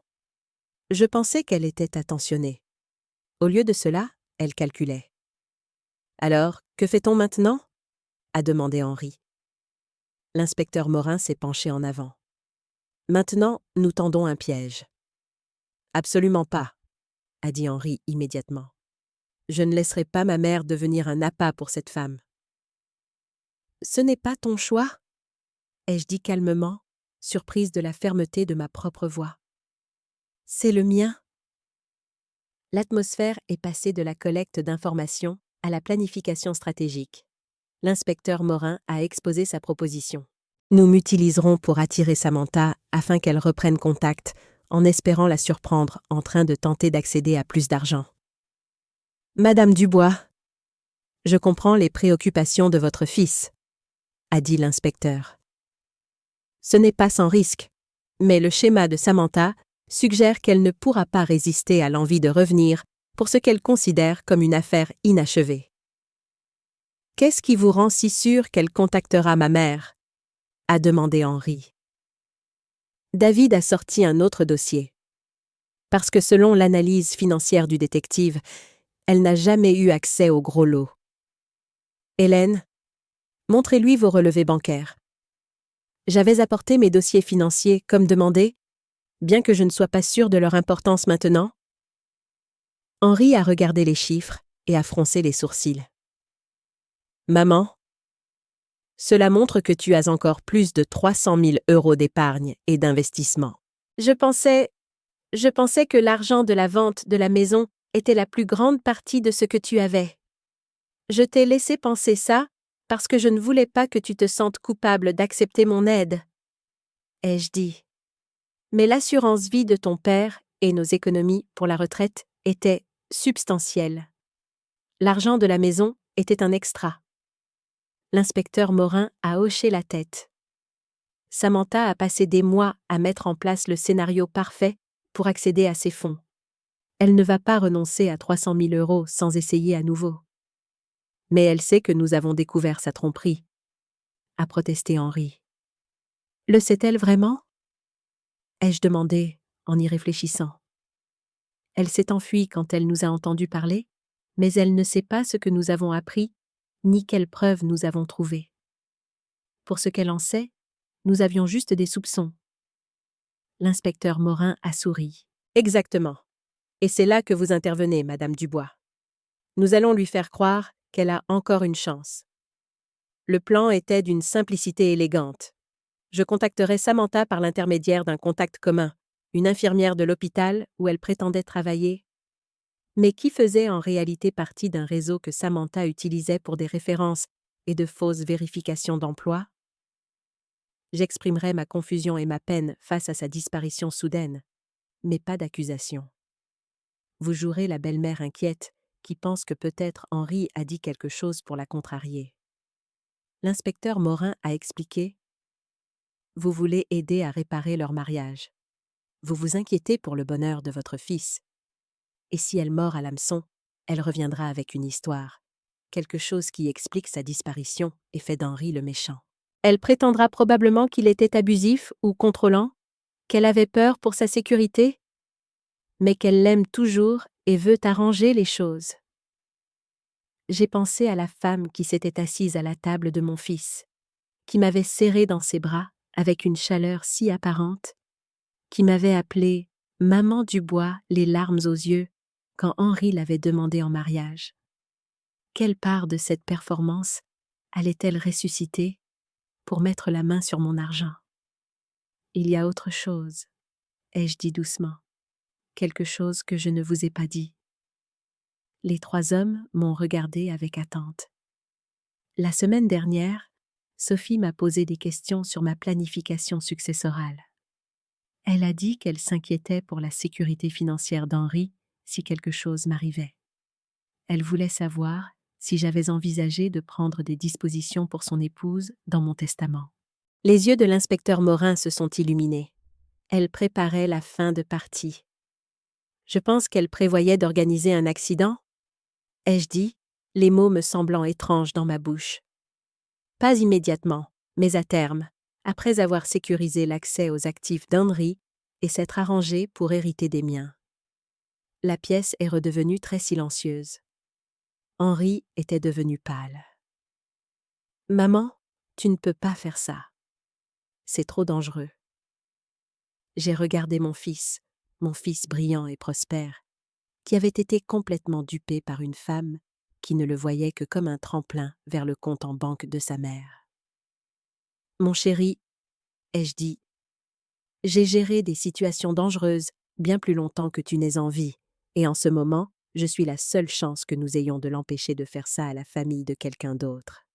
Je pensais qu'elle était attentionnée. Au lieu de cela, elle calculait. « Alors, que fait-on maintenant » a demandé Henri. L'inspecteur Morin s'est penché en avant. « Maintenant, nous tendons un piège. »« Absolument pas » a dit Henri immédiatement. « Je ne laisserai pas ma mère devenir un appât pour cette femme. »« Ce n'est pas ton choix » ai-je dit calmement, surprise de la fermeté de ma propre voix. « C'est le mien. » L'atmosphère est passée de la collecte d'informations à la planification stratégique. L'inspecteur Morin a exposé sa proposition. Nous m'utiliserons pour attirer Samantha afin qu'elle reprenne contact, en espérant la surprendre en train de tenter d'accéder à plus d'argent. Madame Dubois, je comprends les préoccupations de votre fils, a dit l'inspecteur. Ce n'est pas sans risque, mais le schéma de Samantha suggère qu'elle ne pourra pas résister à l'envie de revenir pour ce qu'elle considère comme une affaire inachevée. Qu'est-ce qui vous rend si sûr qu'elle contactera ma mère ? A demandé Henri. David a sorti un autre dossier. Parce que selon l'analyse financière du détective, elle n'a jamais eu accès au gros lot. Hélène, montrez-lui vos relevés bancaires. J'avais apporté mes dossiers financiers comme demandé, bien que je ne sois pas sûre de leur importance maintenant. Henri a regardé les chiffres et a froncé les sourcils. Maman, cela montre que tu as encore plus de 300 000 € d'épargne et d'investissement. Je pensais que l'argent de la vente de la maison était la plus grande partie de ce que tu avais. Je t'ai laissé penser ça parce que je ne voulais pas que tu te sentes coupable d'accepter mon aide, ai-je dit. Mais l'assurance vie de ton père et nos économies pour la retraite étaient substantielles. L'argent de la maison était un extra. L'inspecteur Morin a hoché la tête. Samantha a passé des mois à mettre en place le scénario parfait pour accéder à ces fonds. Elle ne va pas renoncer à 300 000 € sans essayer à nouveau. Mais elle sait que nous avons découvert sa tromperie, a protesté Henri. Le sait-elle vraiment ? Ai-je demandé, en y réfléchissant. Elle s'est enfuie quand elle nous a entendus parler, mais elle ne sait pas ce que nous avons appris, ni quelles preuves nous avons trouvées. Pour ce qu'elle en sait, nous avions juste des soupçons. L'inspecteur Morin a souri. Exactement. Et c'est là que vous intervenez, Madame Dubois. Nous allons lui faire croire qu'elle a encore une chance. Le plan était d'une simplicité élégante. Je contacterai Samantha par l'intermédiaire d'un contact commun, une infirmière de l'hôpital où elle prétendait travailler, mais qui faisait en réalité partie d'un réseau que Samantha utilisait pour des références et de fausses vérifications d'emploi. J'exprimerai ma confusion et ma peine face à sa disparition soudaine, mais pas d'accusation. Vous jouerez la belle-mère inquiète qui pense que peut-être Henri a dit quelque chose pour la contrarier. L'inspecteur Morin a expliqué: « Vous voulez aider à réparer leur mariage. Vous vous inquiétez pour le bonheur de votre fils. Et si elle mord à l'hameçon, elle reviendra avec une histoire, quelque chose qui explique sa disparition et fait d'Henri le méchant. Elle prétendra probablement qu'il était abusif ou contrôlant, qu'elle avait peur pour sa sécurité, mais qu'elle l'aime toujours et veut arranger les choses. » J'ai pensé à la femme qui s'était assise à la table de mon fils, qui m'avait serré dans ses bras avec une chaleur si apparente, qui m'avait appelée « Maman Dubois, les larmes aux yeux » quand Henri l'avait demandée en mariage. Quelle part de cette performance allait-elle ressusciter pour mettre la main sur mon argent? « Il y a autre chose, » ai-je dit doucement, « quelque chose que je ne vous ai pas dit. » Les 3 hommes m'ont regardé avec attente. La semaine dernière, Sophie m'a posé des questions sur ma planification successorale. Elle a dit qu'elle s'inquiétait pour la sécurité financière d'Henri si quelque chose m'arrivait. Elle voulait savoir si j'avais envisagé de prendre des dispositions pour son épouse dans mon testament. Les yeux de l'inspecteur Morin se sont illuminés. Elle préparait la fin de partie. Je pense qu'elle prévoyait d'organiser un accident, ai-je dit, les mots me semblant étranges dans ma bouche. Pas immédiatement, mais à terme, après avoir sécurisé l'accès aux actifs d'Henri et s'être arrangée pour hériter des miens. La pièce est redevenue très silencieuse. Henri était devenu pâle. « Maman, tu ne peux pas faire ça. C'est trop dangereux. » J'ai regardé mon fils brillant et prospère, qui avait été complètement dupé par une femme qui ne le voyait que comme un tremplin vers le compte en banque de sa mère. « Mon chéri, » ai-je dit, « j'ai géré des situations dangereuses bien plus longtemps que tu n'es en vie, et en ce moment, je suis la seule chance que nous ayons de l'empêcher de faire ça à la famille de quelqu'un d'autre. »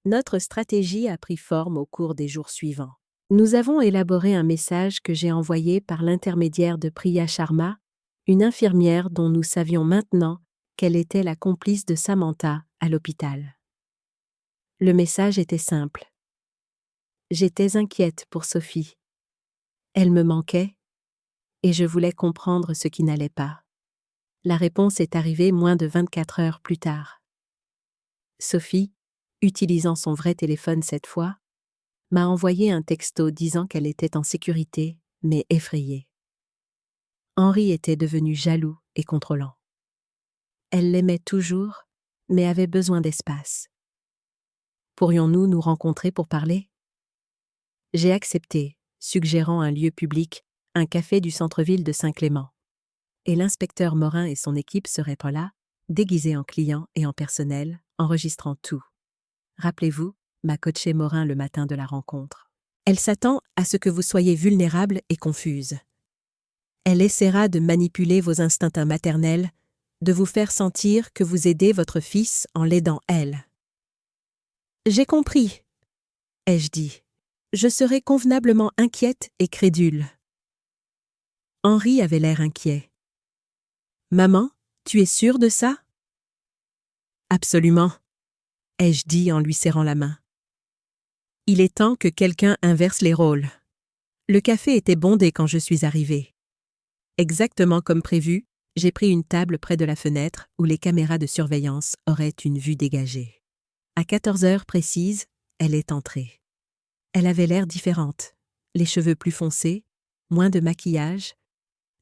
Notre stratégie a pris forme au cours des jours suivants. Nous avons élaboré un message que j'ai envoyé par l'intermédiaire de Priya Sharma, une infirmière dont nous savions maintenant qu'elle était la complice de Samantha à l'hôpital. Le message était simple. J'étais inquiète pour Sophie. Elle me manquait, et je voulais comprendre ce qui n'allait pas. La réponse est arrivée moins de 24 heures plus tard. Sophie, utilisant son vrai téléphone cette fois, m'a envoyé un texto disant qu'elle était en sécurité, mais effrayée. Henri était devenu jaloux et contrôlant. Elle l'aimait toujours, mais avait besoin d'espace. Pourrions-nous nous rencontrer pour parler? J'ai accepté, suggérant un lieu public, un café du centre-ville de Saint-Clément. Et l'inspecteur Morin et son équipe seraient là, déguisés en clients et en personnel, enregistrant tout. Rappelez-vous, m'a coaché Morin le matin de la rencontre. Elle s'attend à ce que vous soyez vulnérable et confuse. Elle essaiera de manipuler vos instincts maternels, de vous faire sentir que vous aidez votre fils en l'aidant elle. J'ai compris, ai-je dit. Je serai convenablement inquiète et crédule. Henri avait l'air inquiet. Maman, tu es sûre de ça? Absolument, ai-je dit en lui serrant la main. Il est temps que quelqu'un inverse les rôles. Le café était bondé quand je suis arrivée. Exactement comme prévu, j'ai pris une table près de la fenêtre où les caméras de surveillance auraient une vue dégagée. À 14 heures précises, elle est entrée. Elle avait l'air différente, les cheveux plus foncés, moins de maquillage,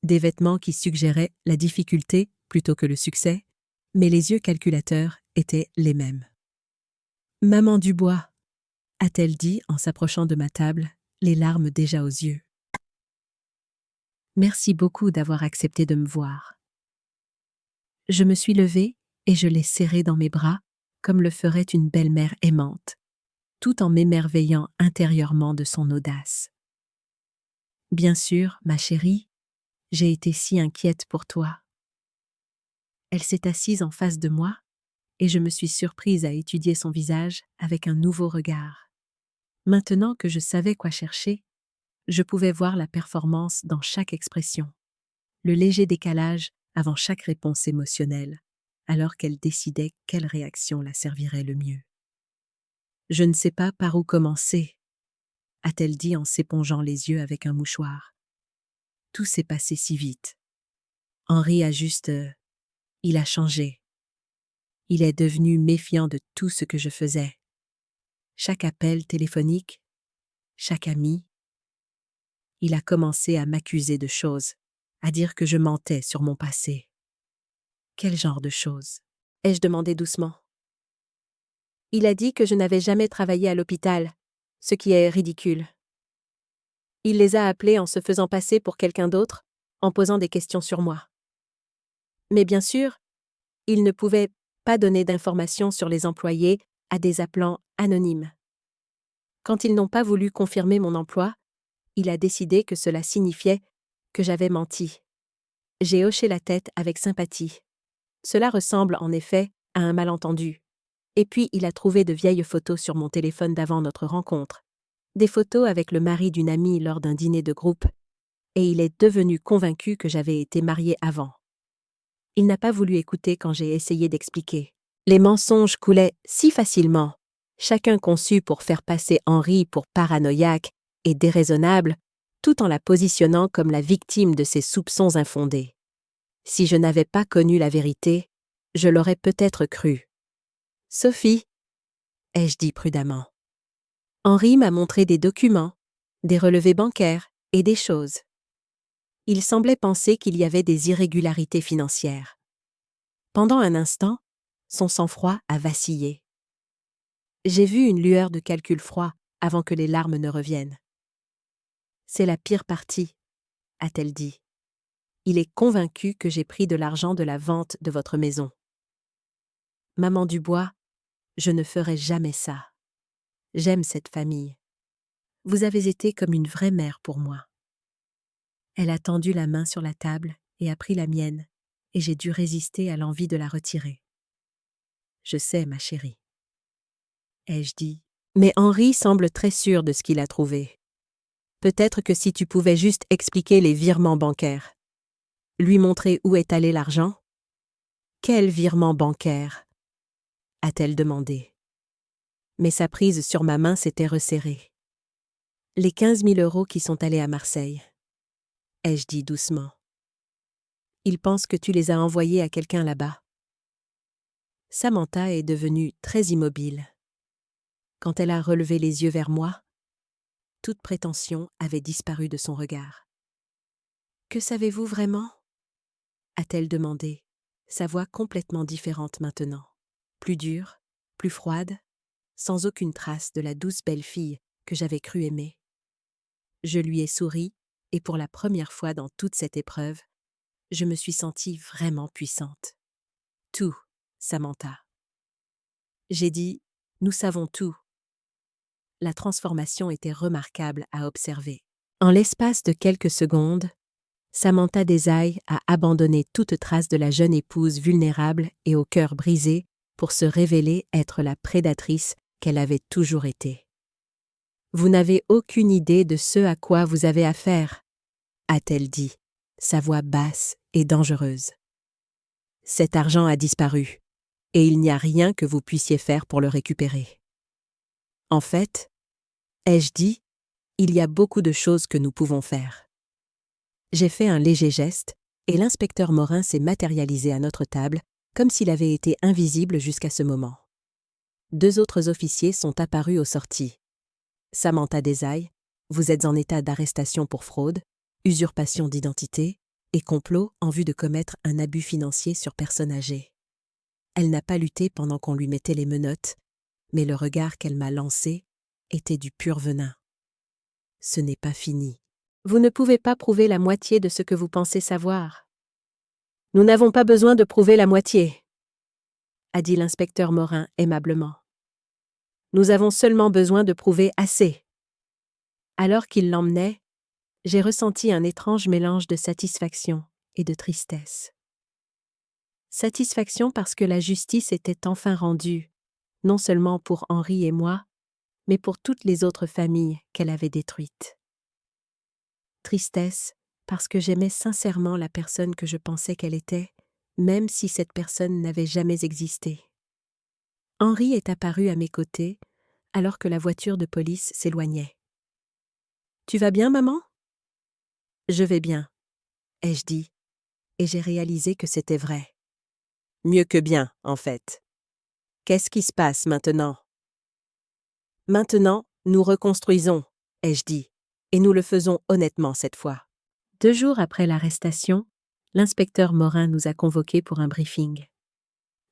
des vêtements qui suggéraient la difficulté plutôt que le succès, mais les yeux calculateurs étaient les mêmes. « Maman Dubois », a-t-elle dit en s'approchant de ma table, les larmes déjà aux yeux. « Merci beaucoup d'avoir accepté de me voir. » Je me suis levée et je l'ai serrée dans mes bras, comme le ferait une belle-mère aimante, tout en m'émerveillant intérieurement de son audace. « Bien sûr, ma chérie, j'ai été si inquiète pour toi. » Elle s'est assise en face de moi, et je me suis surprise à étudier son visage avec un nouveau regard. Maintenant que je savais quoi chercher, je pouvais voir la performance dans chaque expression, le léger décalage avant chaque réponse émotionnelle, alors qu'elle décidait quelle réaction la servirait le mieux. « Je ne sais pas par où commencer », a-t-elle dit en s'épongeant les yeux avec un mouchoir. Tout s'est passé si vite. Henri a juste... il a changé. Il est devenu méfiant de tout ce que je faisais. Chaque appel téléphonique, chaque ami. Il a commencé à m'accuser de choses, à dire que je mentais sur mon passé. Quel genre de choses? Ai-je demandé doucement. Il a dit que je n'avais jamais travaillé à l'hôpital, ce qui est ridicule. Il les a appelés en se faisant passer pour quelqu'un d'autre, en posant des questions sur moi. Mais bien sûr, il ne pouvait pas donner d'informations sur les employés à des appelants anonymes. Quand ils n'ont pas voulu confirmer mon emploi, il a décidé que cela signifiait que j'avais menti. J'ai hoché la tête avec sympathie. Cela ressemble en effet à un malentendu. Et puis il a trouvé de vieilles photos sur mon téléphone d'avant notre rencontre. Des photos avec le mari d'une amie lors d'un dîner de groupe, et il est devenu convaincu que j'avais été mariée avant. Il n'a pas voulu écouter quand j'ai essayé d'expliquer. Les mensonges coulaient si facilement, chacun conçu pour faire passer Henri pour paranoïaque et déraisonnable, tout en la positionnant comme la victime de ses soupçons infondés. Si je n'avais pas connu la vérité, je l'aurais peut-être cru. « Sophie » ai-je dit prudemment. Henri m'a montré des documents, des relevés bancaires et des choses. Il semblait penser qu'il y avait des irrégularités financières. Pendant un instant, son sang-froid a vacillé. J'ai vu une lueur de calcul froid avant que les larmes ne reviennent. « C'est la pire partie », a-t-elle dit. « Il est convaincu que j'ai pris de l'argent de la vente de votre maison. » Maman Dubois, je ne ferai jamais ça. J'aime cette famille. Vous avez été comme une vraie mère pour moi. Elle a tendu la main sur la table et a pris la mienne, et j'ai dû résister à l'envie de la retirer. « Je sais, ma chérie. » ai-je dit. Mais Henri semble très sûr de ce qu'il a trouvé. Peut-être que si tu pouvais juste expliquer les virements bancaires. Lui montrer où est allé l'argent? Quel virement bancaire? A-t-elle demandé. Mais sa prise sur ma main s'était resserrée. Les 15 000 € qui sont allés à Marseille. Ai-je dit doucement. Il pense que tu les as envoyés à quelqu'un là-bas. Samantha est devenue très immobile. Quand elle a relevé les yeux vers moi, toute prétention avait disparu de son regard. « Que savez-vous vraiment » a-t-elle demandé, sa voix complètement différente maintenant, plus dure, plus froide, sans aucune trace de la douce belle fille que j'avais cru aimer. Je lui ai souri, et pour la première fois dans toute cette épreuve, je me suis sentie vraiment puissante. « Tout, Samantha. » J'ai dit « Nous savons tout. » La transformation était remarquable à observer. En l'espace de quelques secondes, Samantha Desailles a abandonné toute trace de la jeune épouse vulnérable et au cœur brisé pour se révéler être la prédatrice qu'elle avait toujours été. « Vous n'avez aucune idée de ce à quoi vous avez affaire, » a-t-elle dit, sa voix basse et dangereuse. « Cet argent a disparu, et il n'y a rien que vous puissiez faire pour le récupérer. En fait, ai-je dit, il y a beaucoup de choses que nous pouvons faire. » J'ai fait un léger geste, et l'inspecteur Morin s'est matérialisé à notre table, comme s'il avait été invisible jusqu'à ce moment. 2 autres officiers sont apparus aux sorties. « Samantha Desailles, vous êtes en état d'arrestation pour fraude, usurpation d'identité et complot en vue de commettre un abus financier sur personne âgée. » Elle n'a pas lutté pendant qu'on lui mettait les menottes, mais le regard qu'elle m'a lancé était du pur venin. « Ce n'est pas fini. Vous ne pouvez pas prouver la moitié de ce que vous pensez savoir. »« Nous n'avons pas besoin de prouver la moitié, » a dit l'inspecteur Morin aimablement. « Nous avons seulement besoin de prouver assez. » Alors qu'il l'emmenait, j'ai ressenti un étrange mélange de satisfaction et de tristesse. Satisfaction parce que la justice était enfin rendue, non seulement pour Henri et moi, mais pour toutes les autres familles qu'elle avait détruites. Tristesse parce que j'aimais sincèrement la personne que je pensais qu'elle était même si cette personne n'avait jamais existé. Henri est apparu à mes côtés, alors que la voiture de police s'éloignait. « Tu vas bien, maman ?»« Je vais bien, » ai-je dit, et j'ai réalisé que c'était vrai. Mieux que bien, en fait. Qu'est-ce qui se passe maintenant? Maintenant, nous reconstruisons, ai-je dit, et nous le faisons honnêtement cette fois. 2 jours après l'arrestation, l'inspecteur Morin nous a convoqués pour un briefing.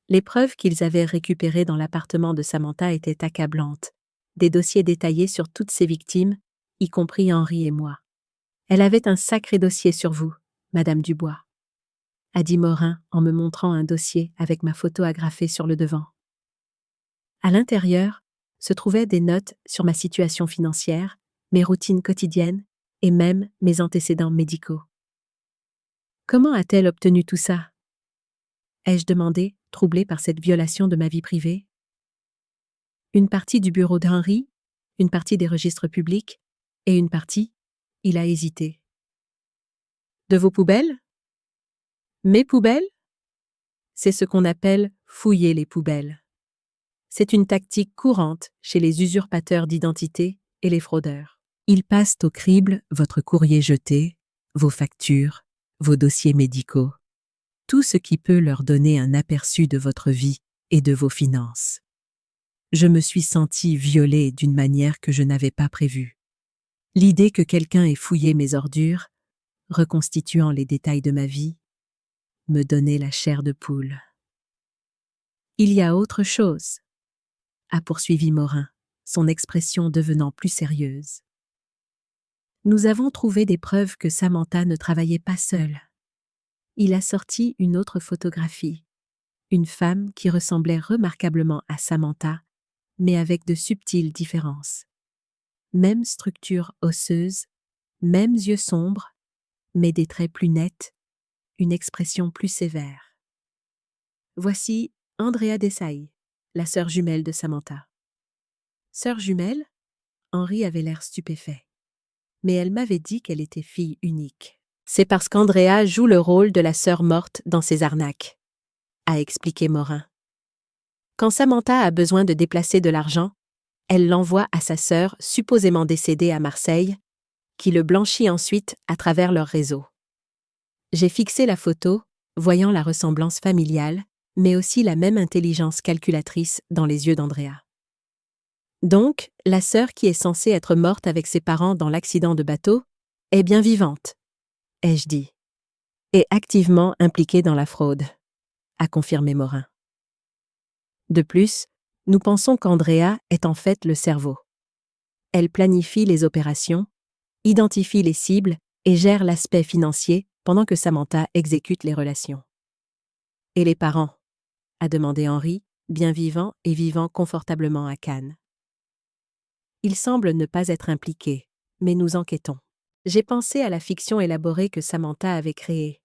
Les preuves qu'ils avaient récupérées dans l'appartement de Samantha étaient accablantes, des dossiers détaillés sur toutes ses victimes, y compris Henri et moi. « Elle avait un sacré dossier sur vous, Madame Dubois », a dit Morin en me montrant un dossier avec ma photo agrafée sur le devant. À l'intérieur se trouvaient des notes sur ma situation financière, mes routines quotidiennes et même mes antécédents médicaux. Comment a-t-elle obtenu tout ça? Ai-je demandé, troublé par cette violation de ma vie privée. Une partie du bureau d'Henri, une partie des registres publics, et une partie, il a hésité. De vos poubelles? Mes poubelles? C'est ce qu'on appelle fouiller les poubelles. C'est une tactique courante chez les usurpateurs d'identité et les fraudeurs. Ils passent au crible votre courrier jeté, vos factures, vos dossiers médicaux, tout ce qui peut leur donner un aperçu de votre vie et de vos finances. Je me suis sentie violée d'une manière que je n'avais pas prévue. L'idée que quelqu'un ait fouillé mes ordures, reconstituant les détails de ma vie, me donnait la chair de poule. « Il y a autre chose », a poursuivi Morin, son expression devenant plus sérieuse. Nous avons trouvé des preuves que Samantha ne travaillait pas seule. Il a sorti une autre photographie, une femme qui ressemblait remarquablement à Samantha, mais avec de subtiles différences. Même structure osseuse, mêmes yeux sombres, mais des traits plus nets, une expression plus sévère. Voici Andrea Desai, la sœur jumelle de Samantha. Sœur jumelle? Henri avait l'air stupéfait. Mais elle m'avait dit qu'elle était fille unique. C'est parce qu'Andrea joue le rôle de la sœur morte dans ses arnaques, a expliqué Morin. Quand Samantha a besoin de déplacer de l'argent, elle l'envoie à sa sœur supposément décédée à Marseille, qui le blanchit ensuite à travers leur réseau. J'ai fixé la photo, voyant la ressemblance familiale, mais aussi la même intelligence calculatrice dans les yeux d'Andrea. Donc, la sœur qui est censée être morte avec ses parents dans l'accident de bateau est bien vivante, ai-je dit, et activement impliquée dans la fraude, a confirmé Morin. De plus, nous pensons qu'Andrea est en fait le cerveau. Elle planifie les opérations, identifie les cibles et gère l'aspect financier pendant que Samantha exécute les relations. « Et les parents ?» a demandé Henri, bien vivant et vivant confortablement à Cannes. Il semble ne pas être impliqué, mais nous enquêtons. J'ai pensé à la fiction élaborée que Samantha avait créée.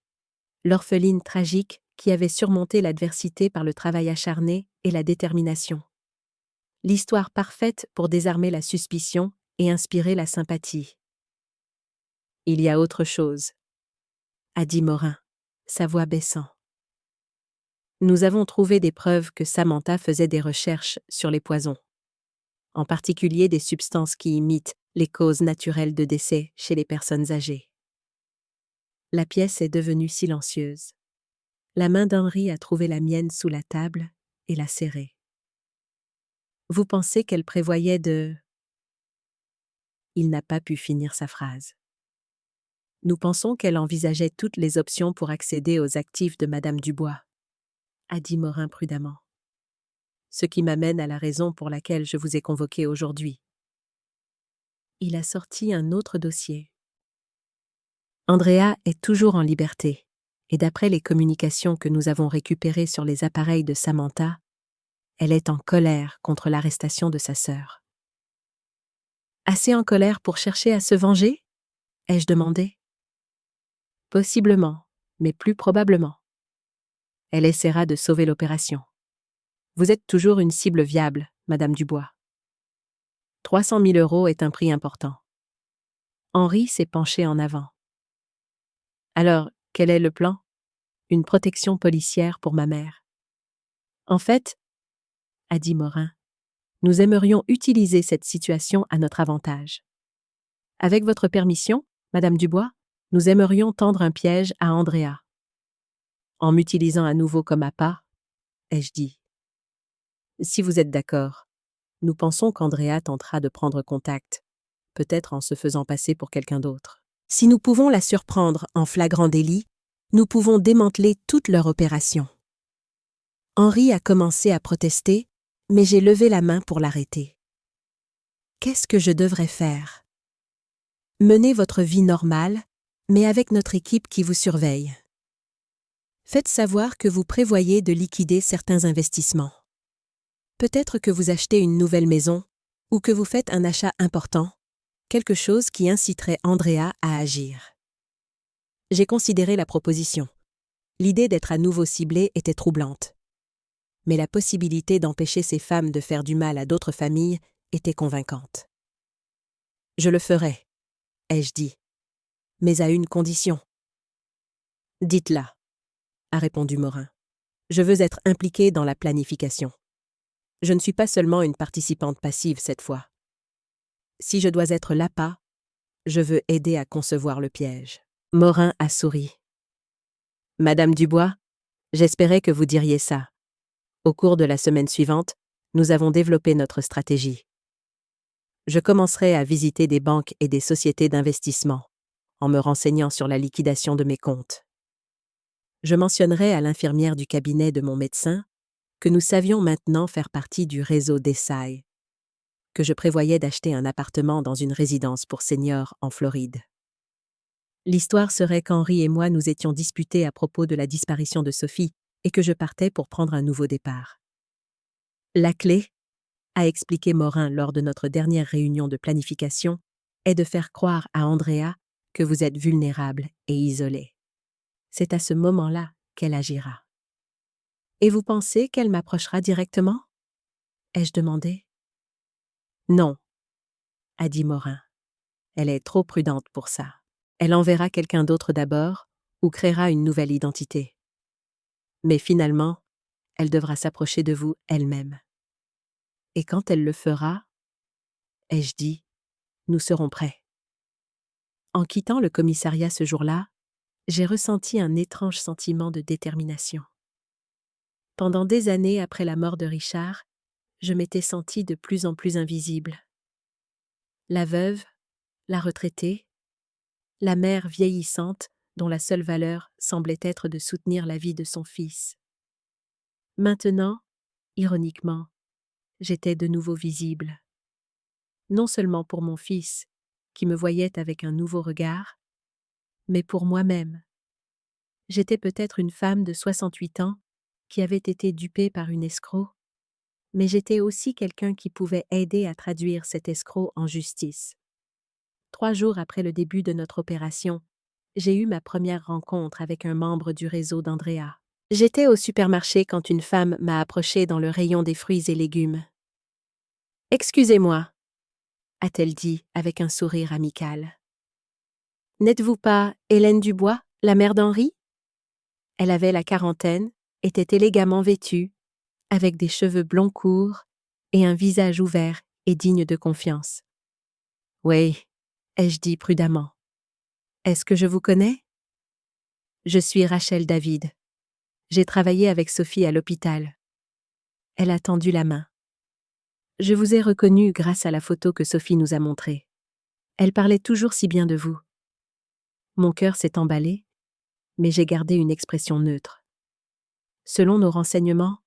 L'orpheline tragique qui avait surmonté l'adversité par le travail acharné et la détermination. L'histoire parfaite pour désarmer la suspicion et inspirer la sympathie. « Il y a autre chose », a dit Morin, sa voix baissant. Nous avons trouvé des preuves que Samantha faisait des recherches sur les poisons, en particulier des substances qui imitent les causes naturelles de décès chez les personnes âgées. La pièce est devenue silencieuse. La main d'Henri a trouvé la mienne sous la table et l'a serrée. Vous pensez qu'elle prévoyait de... Il n'a pas pu finir sa phrase. Nous pensons qu'elle envisageait toutes les options pour accéder aux actifs de Madame Dubois, a dit Morin prudemment. Ce qui m'amène à la raison pour laquelle je vous ai convoqué aujourd'hui. Il a sorti un autre dossier. Andrea est toujours en liberté, et d'après les communications que nous avons récupérées sur les appareils de Samantha, elle est en colère contre l'arrestation de sa sœur. Assez en colère pour chercher à se venger? Ai-je demandé. Possiblement, mais plus probablement. Elle essaiera de sauver l'opération. Vous êtes toujours une cible viable, Madame Dubois. 300 000 € est un prix important. Henri s'est penché en avant. Alors, quel est le plan? une protection policière pour ma mère. En fait, a dit Morin, nous aimerions utiliser cette situation à notre avantage. Avec votre permission, Madame Dubois, nous aimerions tendre un piège à Andrea. En m'utilisant à nouveau comme appât, ai-je dit. Si vous êtes d'accord, nous pensons qu'Andrea tentera de prendre contact, peut-être en se faisant passer pour quelqu'un d'autre. Si nous pouvons la surprendre en flagrant délit, nous pouvons démanteler toute leur opération. Henri a commencé à protester, mais j'ai levé la main pour l'arrêter. Qu'est-ce que je devrais faire? Menez votre vie normale, mais avec notre équipe qui vous surveille. Faites savoir que vous prévoyez de liquider certains investissements. Peut-être que vous achetez une nouvelle maison ou que vous faites un achat important, quelque chose qui inciterait Andrea à agir. J'ai considéré la proposition. L'idée d'être à nouveau ciblée était troublante. Mais la possibilité d'empêcher ces femmes de faire du mal à d'autres familles était convaincante. Je le ferai, ai-je dit, mais à une condition. Dites-la, a répondu Morin. Je veux être impliqué dans la planification. Je ne suis pas seulement une participante passive cette fois. Si je dois être l'appât, je veux aider à concevoir le piège. Morin a souri. Madame Dubois, j'espérais que vous diriez ça. Au cours de la semaine suivante, nous avons développé notre stratégie. Je commencerai à visiter des banques et des sociétés d'investissement, en me renseignant sur la liquidation de mes comptes. Je mentionnerai à l'infirmière du cabinet de mon médecin que nous savions maintenant faire partie du réseau Desai, que je prévoyais d'acheter un appartement dans une résidence pour seniors en Floride. L'histoire serait qu'Henri et moi nous étions disputés à propos de la disparition de Sophie et que je partais pour prendre un nouveau départ. La clé, a expliqué Morin lors de notre dernière réunion de planification, est de faire croire à Andrea que vous êtes vulnérable et isolé. C'est à ce moment-là qu'elle agira. Et vous pensez qu'elle m'approchera directement? Ai-je demandé. Non, a dit Morin. Elle est trop prudente pour ça. Elle enverra quelqu'un d'autre d'abord ou créera une nouvelle identité. Mais finalement, elle devra s'approcher de vous elle-même. Et quand elle le fera, ai-je dit, nous serons prêts. En quittant le commissariat ce jour-là, j'ai ressenti un étrange sentiment de détermination. Pendant des années après la mort de Richard, je m'étais sentie de plus en plus invisible. La veuve, la retraitée, la mère vieillissante dont la seule valeur semblait être de soutenir la vie de son fils. Maintenant, ironiquement, j'étais de nouveau visible. Non seulement pour mon fils, qui me voyait avec un nouveau regard, mais pour moi-même. J'étais peut-être une femme de 68 ans qui avait été dupée par une escroc, mais j'étais aussi quelqu'un qui pouvait aider à traduire cet escroc en justice. 3 jours après le début de notre opération, j'ai eu ma première rencontre avec un membre du réseau d'Andrea. J'étais au supermarché quand une femme m'a approchée dans le rayon des fruits et légumes. « Excusez-moi » a-t-elle dit avec un sourire amical. « N'êtes-vous pas Hélène Dubois, la mère d'Henri » Elle avait la quarantaine, était élégamment vêtue, avec des cheveux blonds courts et un visage ouvert et digne de confiance. « Oui, » ai-je dit prudemment. « Est-ce que je vous connais ?»« Je suis Rachel David. J'ai travaillé avec Sophie à l'hôpital. » Elle a tendu la main. « Je vous ai reconnu grâce à la photo que Sophie nous a montrée. Elle parlait toujours si bien de vous. » Mon cœur s'est emballé, mais j'ai gardé une expression neutre. Selon nos renseignements,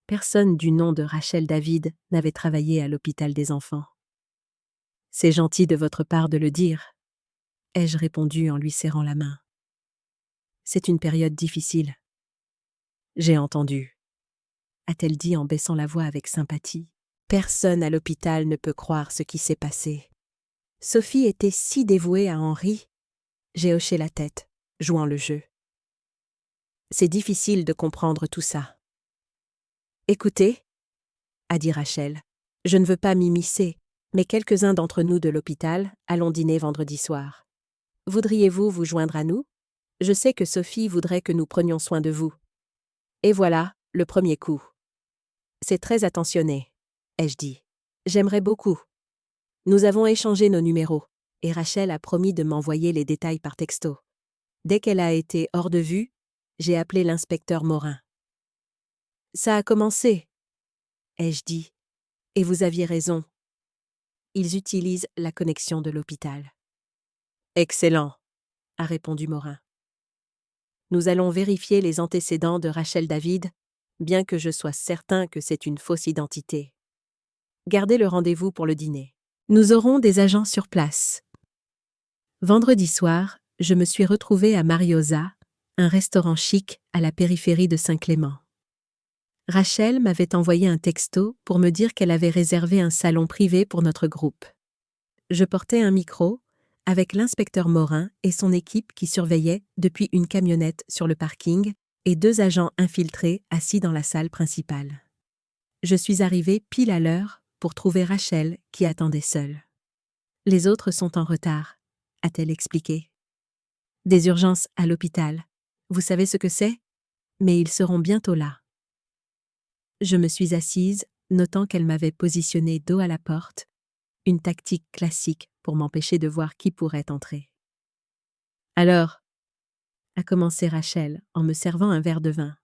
personne du nom de Rachel David n'avait travaillé à l'hôpital des enfants. « C'est gentil de votre part de le dire, » ai-je répondu en lui serrant la main. « C'est une période difficile. » « J'ai entendu, » a-t-elle dit en baissant la voix avec sympathie. Personne à l'hôpital ne peut croire ce qui s'est passé. Sophie était si dévouée à Henri. J'ai hoché la tête, jouant le jeu. C'est difficile de comprendre tout ça. « Écoutez, » a dit Rachel, « je ne veux pas m'immiscer, mais quelques-uns d'entre nous de l'hôpital allons dîner vendredi soir. Voudriez-vous vous joindre à nous? Je sais que Sophie voudrait que nous prenions soin de vous. Et voilà, le premier coup. C'est très attentionné, ai-je dit. J'aimerais beaucoup. Nous avons échangé nos numéros, et Rachel a promis de m'envoyer les détails par texto. Dès qu'elle a été hors de vue, j'ai appelé l'inspecteur Morin. Ça a commencé, ai-je dit. Et vous aviez raison. Ils utilisent la connexion de l'hôpital. Excellent, a répondu Morin. Nous allons vérifier les antécédents de Rachel David, bien que je sois certain que c'est une fausse identité. Gardez le rendez-vous pour le dîner. Nous aurons des agents sur place. Vendredi soir, je me suis retrouvée à Mariosa, un restaurant chic à la périphérie de Saint-Clément. Rachel m'avait envoyé un texto pour me dire qu'elle avait réservé un salon privé pour notre groupe. Je portais un micro, avec l'inspecteur Morin et son équipe qui surveillait depuis une camionnette sur le parking et 2 agents infiltrés assis dans la salle principale. Je suis arrivée pile à l'heure pour trouver Rachel qui attendait seule. Les autres sont en retard, a-t-elle expliqué. Des urgences à l'hôpital. Vous savez ce que c'est? Mais ils seront bientôt là. Je me suis assise, notant qu'elle m'avait positionné dos à la porte, une tactique classique pour m'empêcher de voir qui pourrait entrer. Alors, a commencé Rachel en me servant un verre de vin.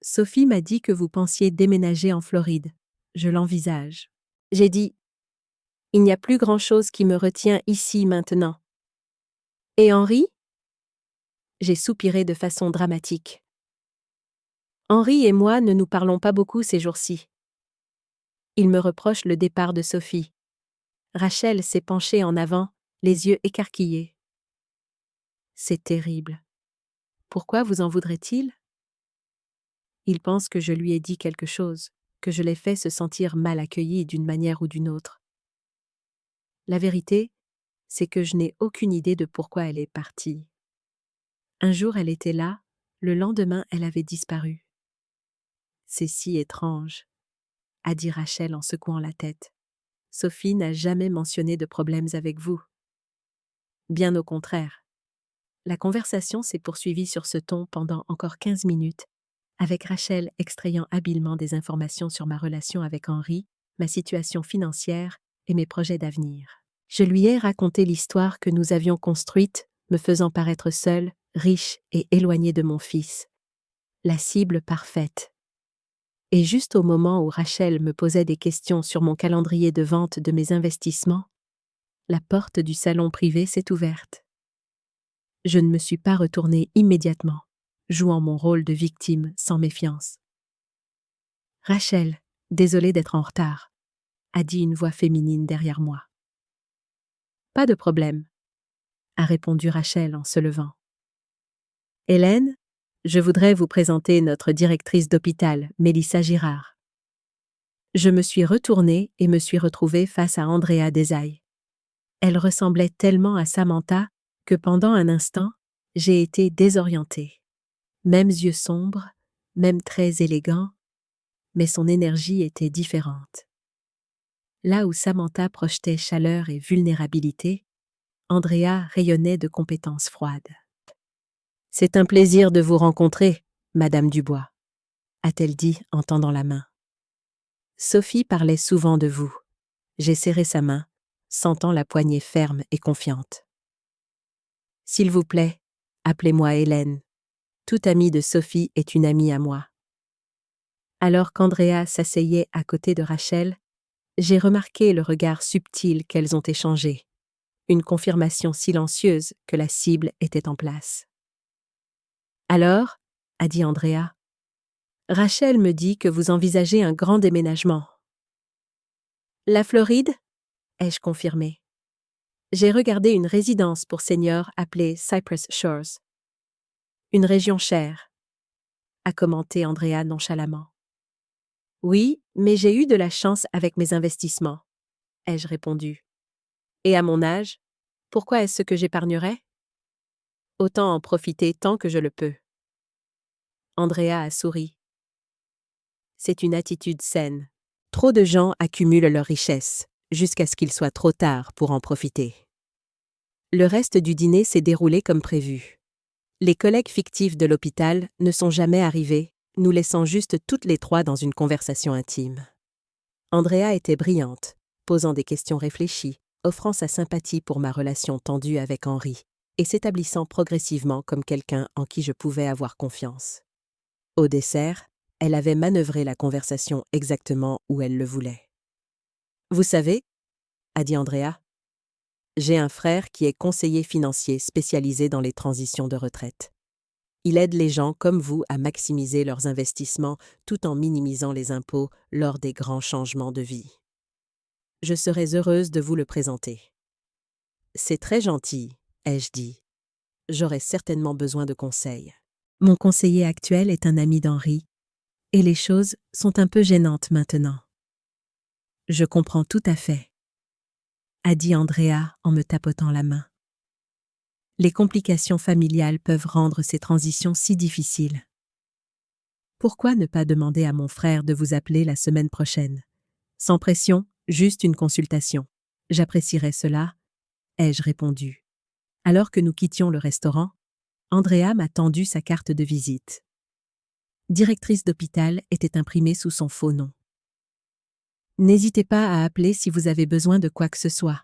Sophie m'a dit que vous pensiez déménager en Floride. Je l'envisage. J'ai dit, il n'y a plus grand-chose qui me retient ici maintenant. Et Henri? J'ai soupiré de façon dramatique. Henri et moi ne nous parlons pas beaucoup ces jours-ci. Il me reproche le départ de Sophie. Rachel s'est penchée en avant, les yeux écarquillés. C'est terrible. Pourquoi vous en voudrait-il? Il pense que je lui ai dit quelque chose, que je l'ai fait se sentir mal accueilli d'une manière ou d'une autre. La vérité, c'est que je n'ai aucune idée de pourquoi elle est partie. Un jour elle était là, le lendemain elle avait disparu. C'est si étrange, a dit Rachel en secouant la tête. Sophie n'a jamais mentionné de problèmes avec vous. Bien au contraire. La conversation s'est poursuivie sur ce ton pendant encore 15 minutes, avec Rachel extrayant habilement des informations sur ma relation avec Henri, ma situation financière et mes projets d'avenir. Je lui ai raconté l'histoire que nous avions construite, me faisant paraître seule, riche et éloignée de mon fils. La cible parfaite. Et juste au moment où Rachel me posait des questions sur mon calendrier de vente de mes investissements, la porte du salon privé s'est ouverte. Je ne me suis pas retournée immédiatement, jouant mon rôle de victime sans méfiance. « Rachel, désolée d'être en retard », a dit une voix féminine derrière moi. « Pas de problème », a répondu Rachel en se levant. « Hélène, je voudrais vous présenter notre directrice d'hôpital, Mélissa Girard. » Je me suis retournée et me suis retrouvée face à Andrea Desailles. Elle ressemblait tellement à Samantha que pendant un instant, j'ai été désorientée. Mêmes yeux sombres, même traits élégants, mais son énergie était différente. Là où Samantha projetait chaleur et vulnérabilité, Andrea rayonnait de compétences froides. « C'est un plaisir de vous rencontrer, Madame Dubois », a-t-elle dit en tendant la main. Sophie parlait souvent de vous. J'ai serré sa main, sentant la poignée ferme et confiante. « S'il vous plaît, appelez-moi Hélène. Toute amie de Sophie est une amie à moi. » Alors qu'Andrea s'asseyait à côté de Rachel, j'ai remarqué le regard subtil qu'elles ont échangé, une confirmation silencieuse que la cible était en place. « Alors, » a dit Andrea, « Rachel me dit que vous envisagez un grand déménagement. »« La Floride ?» ai-je confirmé. J'ai regardé une résidence pour seniors appelée Cypress Shores. Une région chère, a commenté Andrea nonchalamment. Oui, mais j'ai eu de la chance avec mes investissements, ai-je répondu. Et à mon âge, pourquoi est-ce que j'épargnerais? Autant en profiter tant que je le peux. Andrea a souri. C'est une attitude saine. Trop de gens accumulent leur richesse, jusqu'à ce qu'il soit trop tard pour en profiter. Le reste du dîner s'est déroulé comme prévu. Les collègues fictifs de l'hôpital ne sont jamais arrivés, nous laissant juste toutes les trois dans une conversation intime. Andrea était brillante, posant des questions réfléchies, offrant sa sympathie pour ma relation tendue avec Henri, et s'établissant progressivement comme quelqu'un en qui je pouvais avoir confiance. Au dessert, elle avait manœuvré la conversation exactement où elle le voulait. « Vous savez, » a dit Andrea, « j'ai un frère qui est conseiller financier spécialisé dans les transitions de retraite. Il aide les gens comme vous à maximiser leurs investissements tout en minimisant les impôts lors des grands changements de vie. Je serais heureuse de vous le présenter. » « C'est très gentil, » ai-je dit. « J'aurais certainement besoin de conseils. » Mon conseiller actuel est un ami d'Henri, et les choses sont un peu gênantes maintenant. « Je comprends tout à fait, » a dit Andrea en me tapotant la main. Les complications familiales peuvent rendre ces transitions si difficiles. Pourquoi ne pas demander à mon frère de vous appeler la semaine prochaine? Sans pression, juste une consultation. J'apprécierais cela, ai-je répondu. Alors que nous quittions le restaurant, Andrea m'a tendu sa carte de visite. Directrice d'hôpital était imprimée sous son faux nom. « N'hésitez pas à appeler si vous avez besoin de quoi que ce soit, »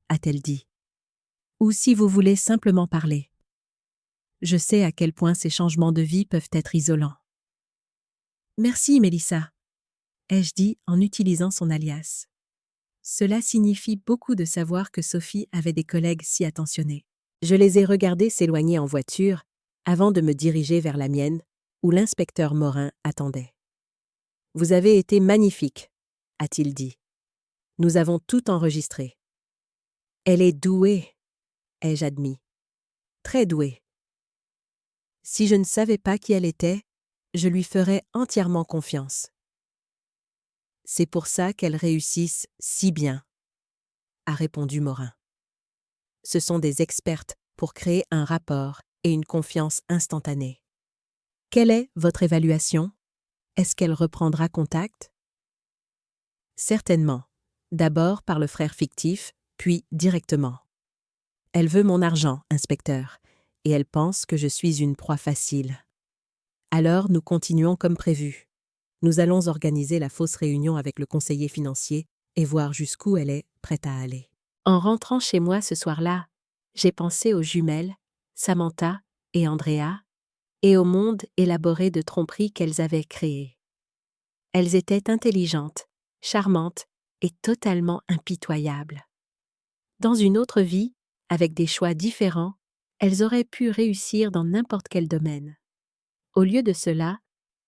a-t-elle dit. « Ou si vous voulez simplement parler. Je sais à quel point ces changements de vie peuvent être isolants. »« Merci, Mélissa, » ai-je dit en utilisant son alias. Cela signifie beaucoup de savoir que Sophie avait des collègues si attentionnés. Je les ai regardés s'éloigner en voiture avant de me diriger vers la mienne, où l'inspecteur Morin attendait. « Vous avez été magnifique, » a-t-il dit. « Nous avons tout enregistré. »« Elle est douée, » ai-je admis. « Très douée. Si je ne savais pas qui elle était, je lui ferais entièrement confiance. C'est pour ça qu'elles réussissent si bien, » a répondu Morin. « Ce sont des expertes pour créer un rapport et une confiance instantanée. Quelle est votre évaluation? Est-ce qu'elle reprendra contact? » Certainement. D'abord par le frère fictif, puis directement. Elle veut mon argent, inspecteur, et elle pense que je suis une proie facile. Alors nous continuons comme prévu. Nous allons organiser la fausse réunion avec le conseiller financier et voir jusqu'où elle est prête à aller. En rentrant chez moi ce soir-là, j'ai pensé aux jumelles, Samantha et Andrea, et au monde élaboré de tromperies qu'elles avaient créé. Elles étaient intelligentes, charmantes et totalement impitoyables. Dans une autre vie, avec des choix différents, elles auraient pu réussir dans n'importe quel domaine. Au lieu de cela,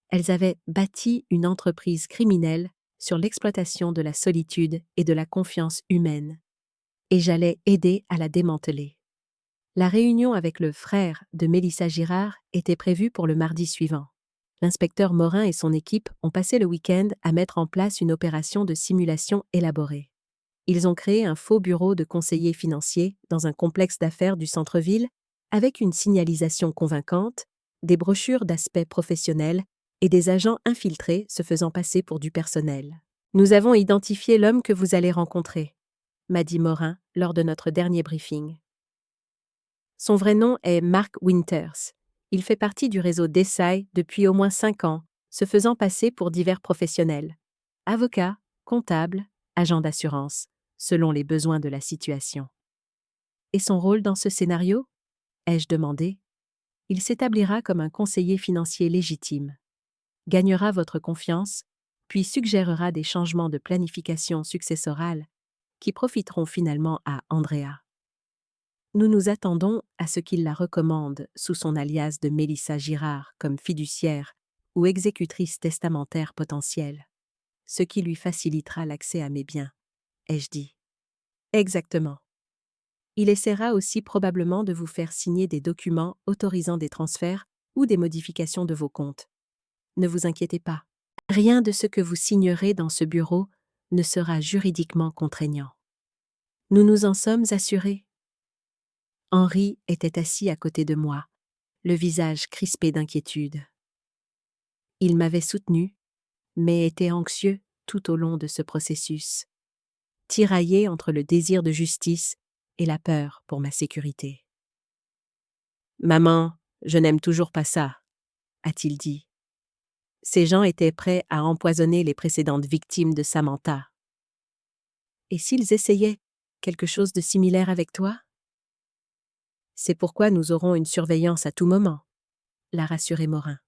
elles avaient bâti une entreprise criminelle sur l'exploitation de la solitude et de la confiance humaine, et j'allais aider à la démanteler. La réunion avec le frère de Mélissa Girard était prévue pour le mardi suivant. L'inspecteur Morin et son équipe ont passé le week-end à mettre en place une opération de simulation élaborée. Ils ont créé un faux bureau de conseiller financier dans un complexe d'affaires du centre-ville avec une signalisation convaincante, des brochures d'aspect professionnel et des agents infiltrés se faisant passer pour du personnel. « Nous avons identifié l'homme que vous allez rencontrer », m'a dit Morin lors de notre dernier briefing. Son vrai nom est Mark Winters. Il fait partie du réseau Desai depuis au moins 5 ans, se faisant passer pour divers professionnels. Avocat, comptable, agent d'assurance, selon les besoins de la situation. Et son rôle dans ce scénario? Ai-je demandé. Il s'établira comme un conseiller financier légitime, gagnera votre confiance, puis suggérera des changements de planification successorale qui profiteront finalement à Andrea. Nous nous attendons à ce qu'il la recommande sous son alias de Mélissa Girard comme fiduciaire ou exécutrice testamentaire potentielle, ce qui lui facilitera l'accès à mes biens, ai-je dit. Exactement. Il essaiera aussi probablement de vous faire signer des documents autorisant des transferts ou des modifications de vos comptes. Ne vous inquiétez pas. Rien de ce que vous signerez dans ce bureau ne sera juridiquement contraignant. Nous nous en sommes assurés. Henri était assis à côté de moi, le visage crispé d'inquiétude. Il m'avait soutenu, mais était anxieux tout au long de ce processus, tiraillé entre le désir de justice et la peur pour ma sécurité. « Maman, Je n'aime toujours pas ça, a-t-il dit. Ces gens étaient prêts à empoisonner les précédentes victimes de Samantha. Et s'ils essayaient quelque chose de similaire avec toi? C'est pourquoi nous aurons une surveillance à tout moment, l'a rassuré Morin.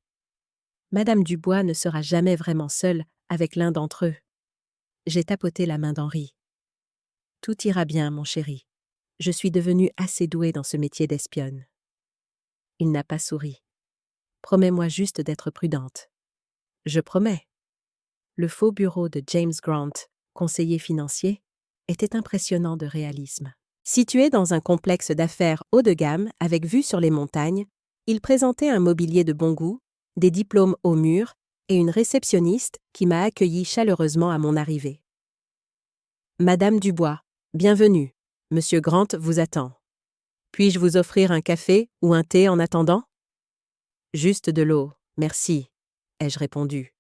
Madame Dubois ne sera jamais vraiment seule avec l'un d'entre eux. J'ai tapoté la main d'Henri. Tout ira bien, mon chéri. Je suis devenue assez douée dans ce métier d'espionne. Il n'a pas souri. Promets-moi juste d'être prudente. Je promets. Le faux bureau de James Grant, conseiller financier, était impressionnant de réalisme. Situé dans un complexe d'affaires haut de gamme avec vue sur les montagnes, il présentait un mobilier de bon goût, des diplômes au mur et une réceptionniste qui m'a accueilli chaleureusement à mon arrivée. Madame Dubois, bienvenue. Monsieur Grant vous attend. Puis-je vous offrir un café ou un thé en attendant? Juste de l'eau, merci, ai-je répondu,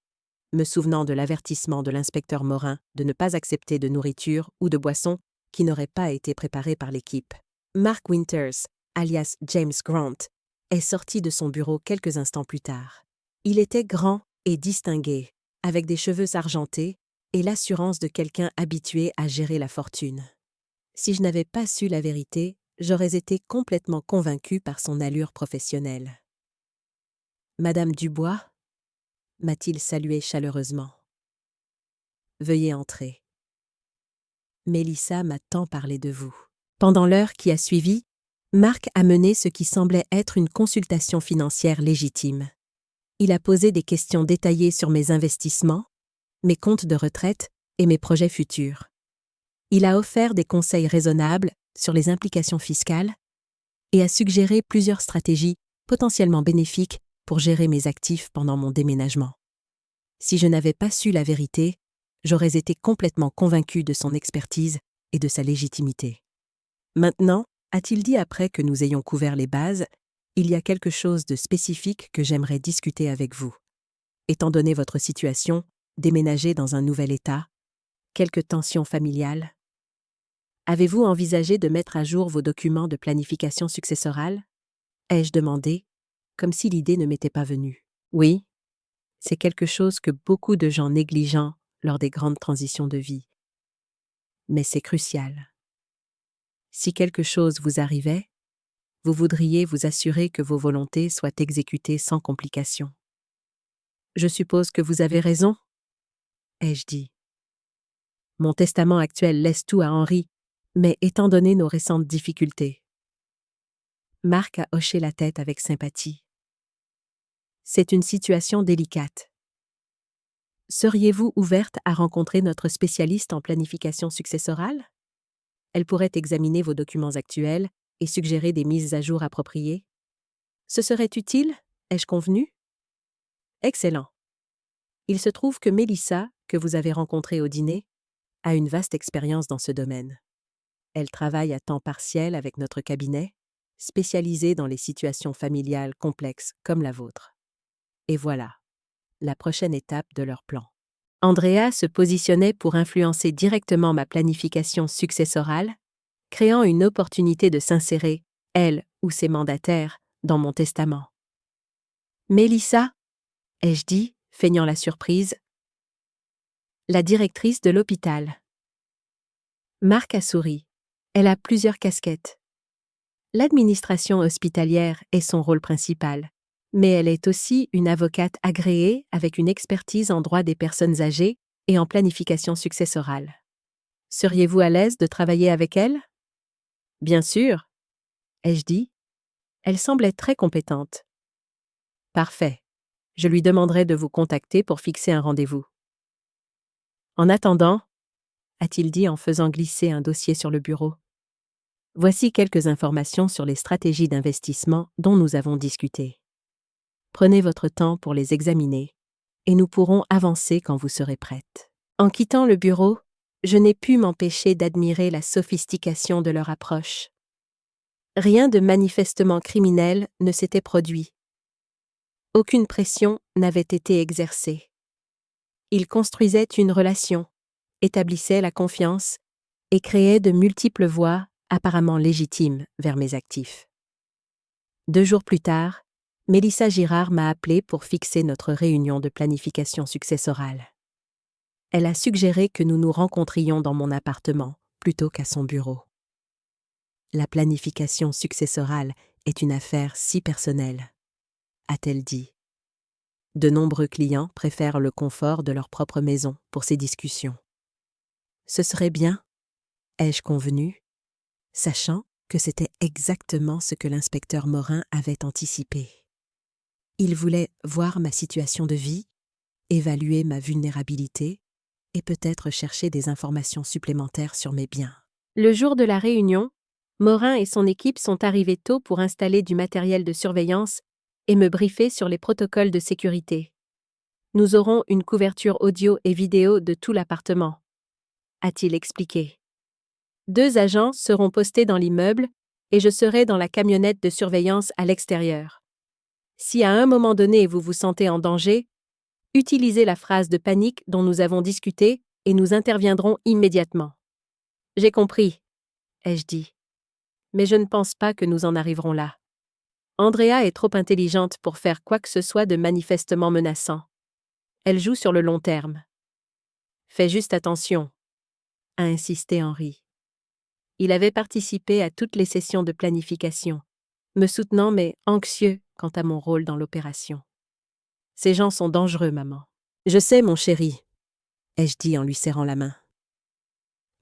me souvenant de l'avertissement de l'inspecteur Morin de ne pas accepter de nourriture ou de boisson qui n'aurait pas été préparée par l'équipe. Mark Winters, alias James Grant, est sorti de son bureau quelques instants plus tard. Il était grand et distingué, avec des cheveux argentés et l'assurance de quelqu'un habitué à gérer la fortune. Si je n'avais pas su la vérité, j'aurais été complètement convaincu par son allure professionnelle. « Madame Dubois » m'a-t-il salué chaleureusement. « Veuillez entrer. Mélissa m'a tant parlé de vous. » Pendant l'heure qui a suivi, Marc a mené ce qui semblait être une consultation financière légitime. Il a posé des questions détaillées sur mes investissements, mes comptes de retraite et mes projets futurs. Il a offert des conseils raisonnables sur les implications fiscales et a suggéré plusieurs stratégies potentiellement bénéfiques pour gérer mes actifs pendant mon déménagement. Si je n'avais pas su la vérité, j'aurais été complètement convaincu de son expertise et de sa légitimité. Maintenant, a-t-il dit après que nous ayons couvert les bases, il y a quelque chose de spécifique que j'aimerais discuter avec vous. Étant donné votre situation, déménager dans un nouvel État, quelques tensions familiales. Avez-vous envisagé de mettre à jour vos documents de planification successorale? Ai-je demandé, comme si l'idée ne m'était pas venue. Oui, c'est quelque chose que beaucoup de gens négligent lors des grandes transitions de vie. Mais c'est crucial. Si quelque chose vous arrivait, vous voudriez vous assurer que vos volontés soient exécutées sans complication. Je suppose que vous avez raison, ai-je dit. Mon testament actuel laisse tout à Henri, mais étant donné nos récentes difficultés. Marc a hoché la tête avec sympathie. C'est une situation délicate. Seriez-vous ouverte à rencontrer notre spécialiste en planification successorale? Elle pourrait examiner vos documents actuels et suggérer des mises à jour appropriées. Ce serait utile, ai-je convenu? Excellent. Il se trouve que Mélissa, que vous avez rencontrée au dîner, a une vaste expérience dans ce domaine. Elle travaille à temps partiel avec notre cabinet, spécialisé dans les situations familiales complexes comme la vôtre. Et voilà, la prochaine étape de leur plan. Andrea se positionnait pour influencer directement ma planification successorale, créant une opportunité de s'insérer, elle ou ses mandataires, dans mon testament. Mélissa, ai-je dit, feignant la surprise. La directrice de l'hôpital. Marc a souri. Elle a plusieurs casquettes. L'administration hospitalière est son rôle principal, mais elle est aussi une avocate agréée avec une expertise en droit des personnes âgées et en planification successorale. Seriez-vous à l'aise de travailler avec elle? Bien sûr, ai-je dit. Elle semblait très compétente. Parfait. Je lui demanderai de vous contacter pour fixer un rendez-vous. En attendant, a-t-il dit en faisant glisser un dossier sur le bureau. Voici quelques informations sur les stratégies d'investissement dont nous avons discuté. Prenez votre temps pour les examiner et nous pourrons avancer quand vous serez prête. En quittant le bureau, je n'ai pu m'empêcher d'admirer la sophistication de leur approche. Rien de manifestement criminel ne s'était produit. Aucune pression n'avait été exercée. Ils construisaient une relation, établissaient la confiance et créaient de multiples voies apparemment légitimes vers mes actifs. 2 jours plus tard, Mélissa Girard m'a appelé pour fixer notre réunion de planification successorale. Elle a suggéré que nous nous rencontrions dans mon appartement plutôt qu'à son bureau. La planification successorale est une affaire si personnelle, a-t-elle dit. De nombreux clients préfèrent le confort de leur propre maison pour ces discussions. Ce serait bien, ai-je convenu, sachant que c'était exactement ce que l'inspecteur Morin avait anticipé. Il voulait voir ma situation de vie, évaluer ma vulnérabilité et peut-être chercher des informations supplémentaires sur mes biens. Le jour de la réunion, Morin et son équipe sont arrivés tôt pour installer du matériel de surveillance et me briefer sur les protocoles de sécurité. Nous aurons une couverture audio et vidéo de tout l'appartement, a-t-il expliqué. 2 agents seront postés dans l'immeuble et je serai dans la camionnette de surveillance à l'extérieur. Si à un moment donné vous vous sentez en danger, utilisez la phrase de panique dont nous avons discuté et nous interviendrons immédiatement. J'ai compris, ai-je dit. Mais je ne pense pas que nous en arriverons là. Andrea est trop intelligente pour faire quoi que ce soit de manifestement menaçant. Elle joue sur le long terme. Fais juste attention, a insisté Henri. Il avait participé à toutes les sessions de planification, me soutenant mais anxieux quant à mon rôle dans l'opération. Ces gens sont dangereux, maman. Je sais, mon chéri, ai-je dit en lui serrant la main.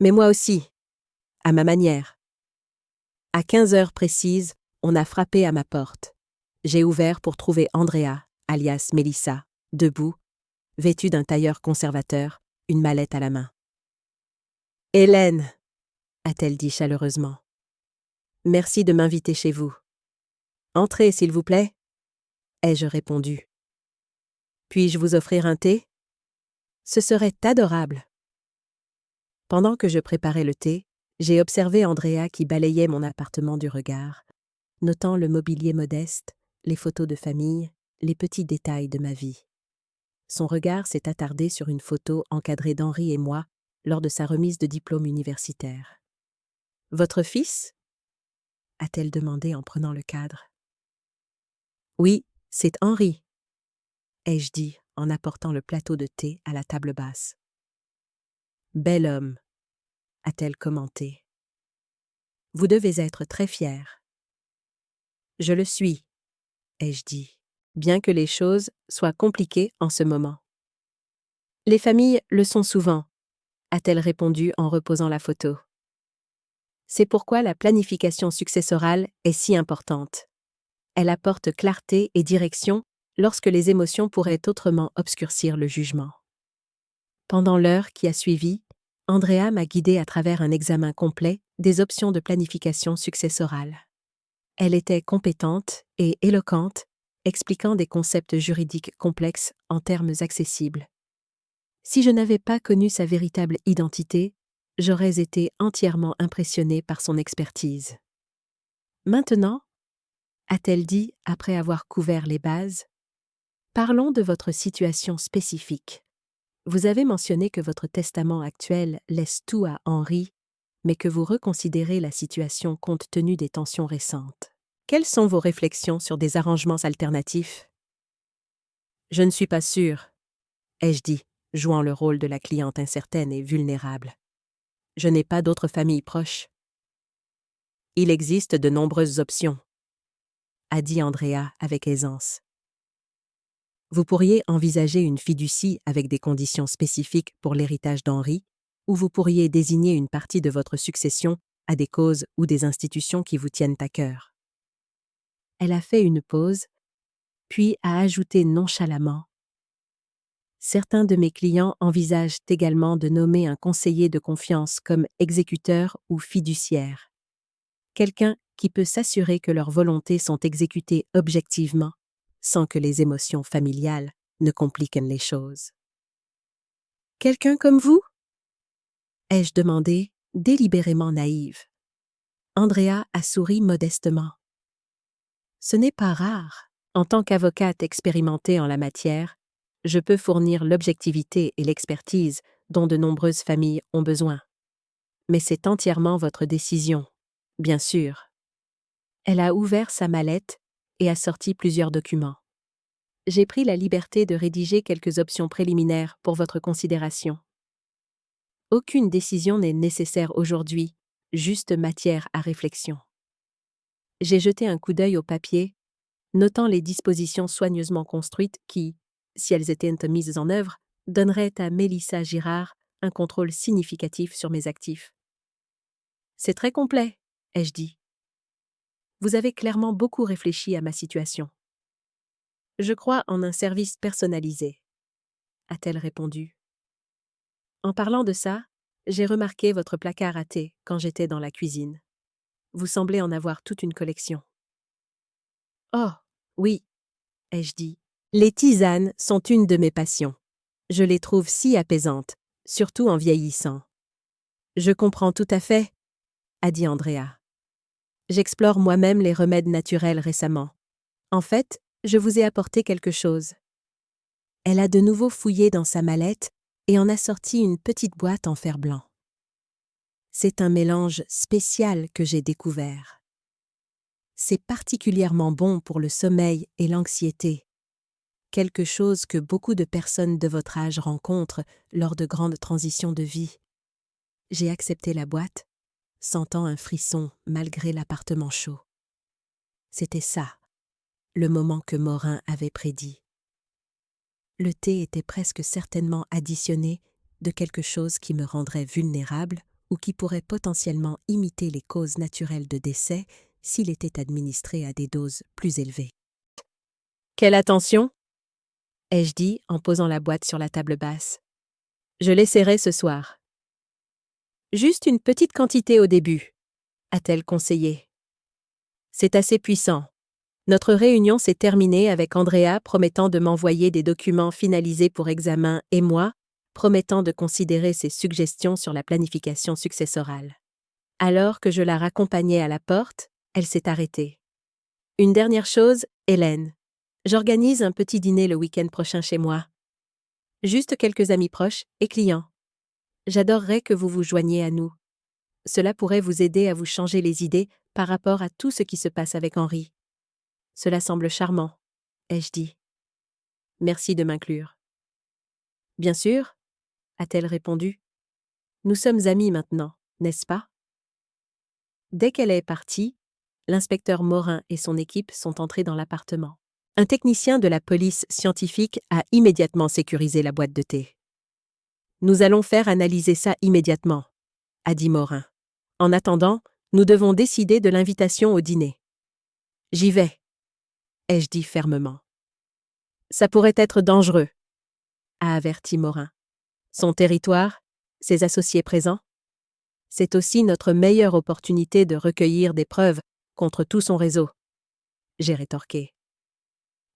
Mais moi aussi, à ma manière. À 15 heures précises, on a frappé à ma porte. J'ai ouvert pour trouver Andrea, alias Mélissa, debout, vêtue d'un tailleur conservateur, une mallette à la main. « Hélène !» a-t-elle dit chaleureusement. « Merci de m'inviter chez vous. »« Entrez, s'il vous plaît » ai-je répondu. « Puis-je vous offrir un thé ?»« Ce serait adorable. » Pendant que je préparais le thé, j'ai observé Andrea qui balayait mon appartement du regard, notant le mobilier modeste, les photos de famille, les petits détails de ma vie. Son regard s'est attardé sur une photo encadrée d'Henri et moi lors de sa remise de diplôme universitaire. « Votre fils ?» a-t-elle demandé en prenant le cadre. « Oui, c'est Henri », ai-je dit en apportant le plateau de thé à la table basse. « Bel homme », a-t-elle commenté. « Vous devez être très fier. »« Je le suis », ai-je dit, bien que les choses soient compliquées en ce moment. « Les familles le sont souvent », a-t-elle répondu en reposant la photo. C'est pourquoi la planification successorale est si importante. Elle apporte clarté et direction lorsque les émotions pourraient autrement obscurcir le jugement. Pendant l'heure qui a suivi, Andrea m'a guidée à travers un examen complet des options de planification successorale. Elle était compétente et éloquente, expliquant des concepts juridiques complexes en termes accessibles. Si je n'avais pas connu sa véritable identité, j'aurais été entièrement impressionnée par son expertise. Maintenant, a-t-elle dit après avoir couvert les bases, parlons de votre situation spécifique. Vous avez mentionné que votre testament actuel laisse tout à Henri, mais que vous reconsidérez la situation compte tenu des tensions récentes. Quelles sont vos réflexions sur des arrangements alternatifs? Je ne suis pas sûre, ai-je dit, jouant le rôle de la cliente incertaine et vulnérable. Je n'ai pas d'autres familles proches. Il existe de nombreuses options, a dit Andrea avec aisance. Vous pourriez envisager une fiducie avec des conditions spécifiques pour l'héritage d'Henri, ou vous pourriez désigner une partie de votre succession à des causes ou des institutions qui vous tiennent à cœur. Elle a fait une pause, puis a ajouté nonchalamment. Certains de mes clients envisagent également de nommer un conseiller de confiance comme exécuteur ou fiduciaire. Quelqu'un qui peut s'assurer que leurs volontés sont exécutées objectivement, sans que les émotions familiales ne compliquent les choses. « Quelqu'un comme vous ?» ai-je demandé, délibérément naïve. Andrea a souri modestement. Ce n'est pas rare. En tant qu'avocate expérimentée en la matière, je peux fournir l'objectivité et l'expertise dont de nombreuses familles ont besoin. Mais c'est entièrement votre décision, bien sûr. Elle a ouvert sa mallette et a sorti plusieurs documents. J'ai pris la liberté de rédiger quelques options préliminaires pour votre considération. Aucune décision n'est nécessaire aujourd'hui, juste matière à réflexion. J'ai jeté un coup d'œil au papier, notant les dispositions soigneusement construites qui, si elles étaient mises en œuvre, donneraient à Mélissa Girard un contrôle significatif sur mes actifs. C'est très complet, ai-je dit. Vous avez clairement beaucoup réfléchi à ma situation. Je crois en un service personnalisé, a-t-elle répondu. En parlant de ça, j'ai remarqué votre placard à thé quand j'étais dans la cuisine. Vous semblez en avoir toute une collection. Oh, oui, ai-je dit. Les tisanes sont une de mes passions. Je les trouve si apaisantes, surtout en vieillissant. Je comprends tout à fait, a dit Andrea. J'explore moi-même les remèdes naturels récemment. En fait, je vous ai apporté quelque chose. Elle a de nouveau fouillé dans sa mallette et en a sorti une petite boîte en fer blanc. C'est un mélange spécial que j'ai découvert. C'est particulièrement bon pour le sommeil et l'anxiété, quelque chose que beaucoup de personnes de votre âge rencontrent lors de grandes transitions de vie. J'ai accepté la boîte, sentant un frisson malgré l'appartement chaud. C'était ça, le moment que Morin avait prédit. Le thé était presque certainement additionné de quelque chose qui me rendrait vulnérable ou qui pourrait potentiellement imiter les causes naturelles de décès s'il était administré à des doses plus élevées. « Quelle attention !» ai-je dit en posant la boîte sur la table basse. « Je l'essaierai ce soir. »« Juste une petite quantité au début, » a-t-elle conseillé. « C'est assez puissant. Notre réunion s'est terminée avec Andrea promettant de m'envoyer des documents finalisés pour examen et moi promettant de considérer ses suggestions sur la planification successorale. Alors que je la raccompagnais à la porte, elle s'est arrêtée. « Une dernière chose, Hélène. J'organise un petit dîner le week-end prochain chez moi. Juste quelques amis proches et clients. J'adorerais que vous vous joigniez à nous. Cela pourrait vous aider à vous changer les idées par rapport à tout ce qui se passe avec Henri. Cela semble charmant, ai-je dit. Merci de m'inclure. Bien sûr, a-t-elle répondu. Nous sommes amis maintenant, n'est-ce pas? Dès qu'elle est partie, l'inspecteur Morin et son équipe sont entrés dans l'appartement. Un technicien de la police scientifique a immédiatement sécurisé la boîte de thé. Nous allons faire analyser ça immédiatement, a dit Morin. En attendant, nous devons décider de l'invitation au dîner. J'y vais, ai-je dit fermement. Ça pourrait être dangereux, a averti Morin. Son territoire, ses associés présents. C'est aussi notre meilleure opportunité de recueillir des preuves contre tout son réseau. J'ai rétorqué.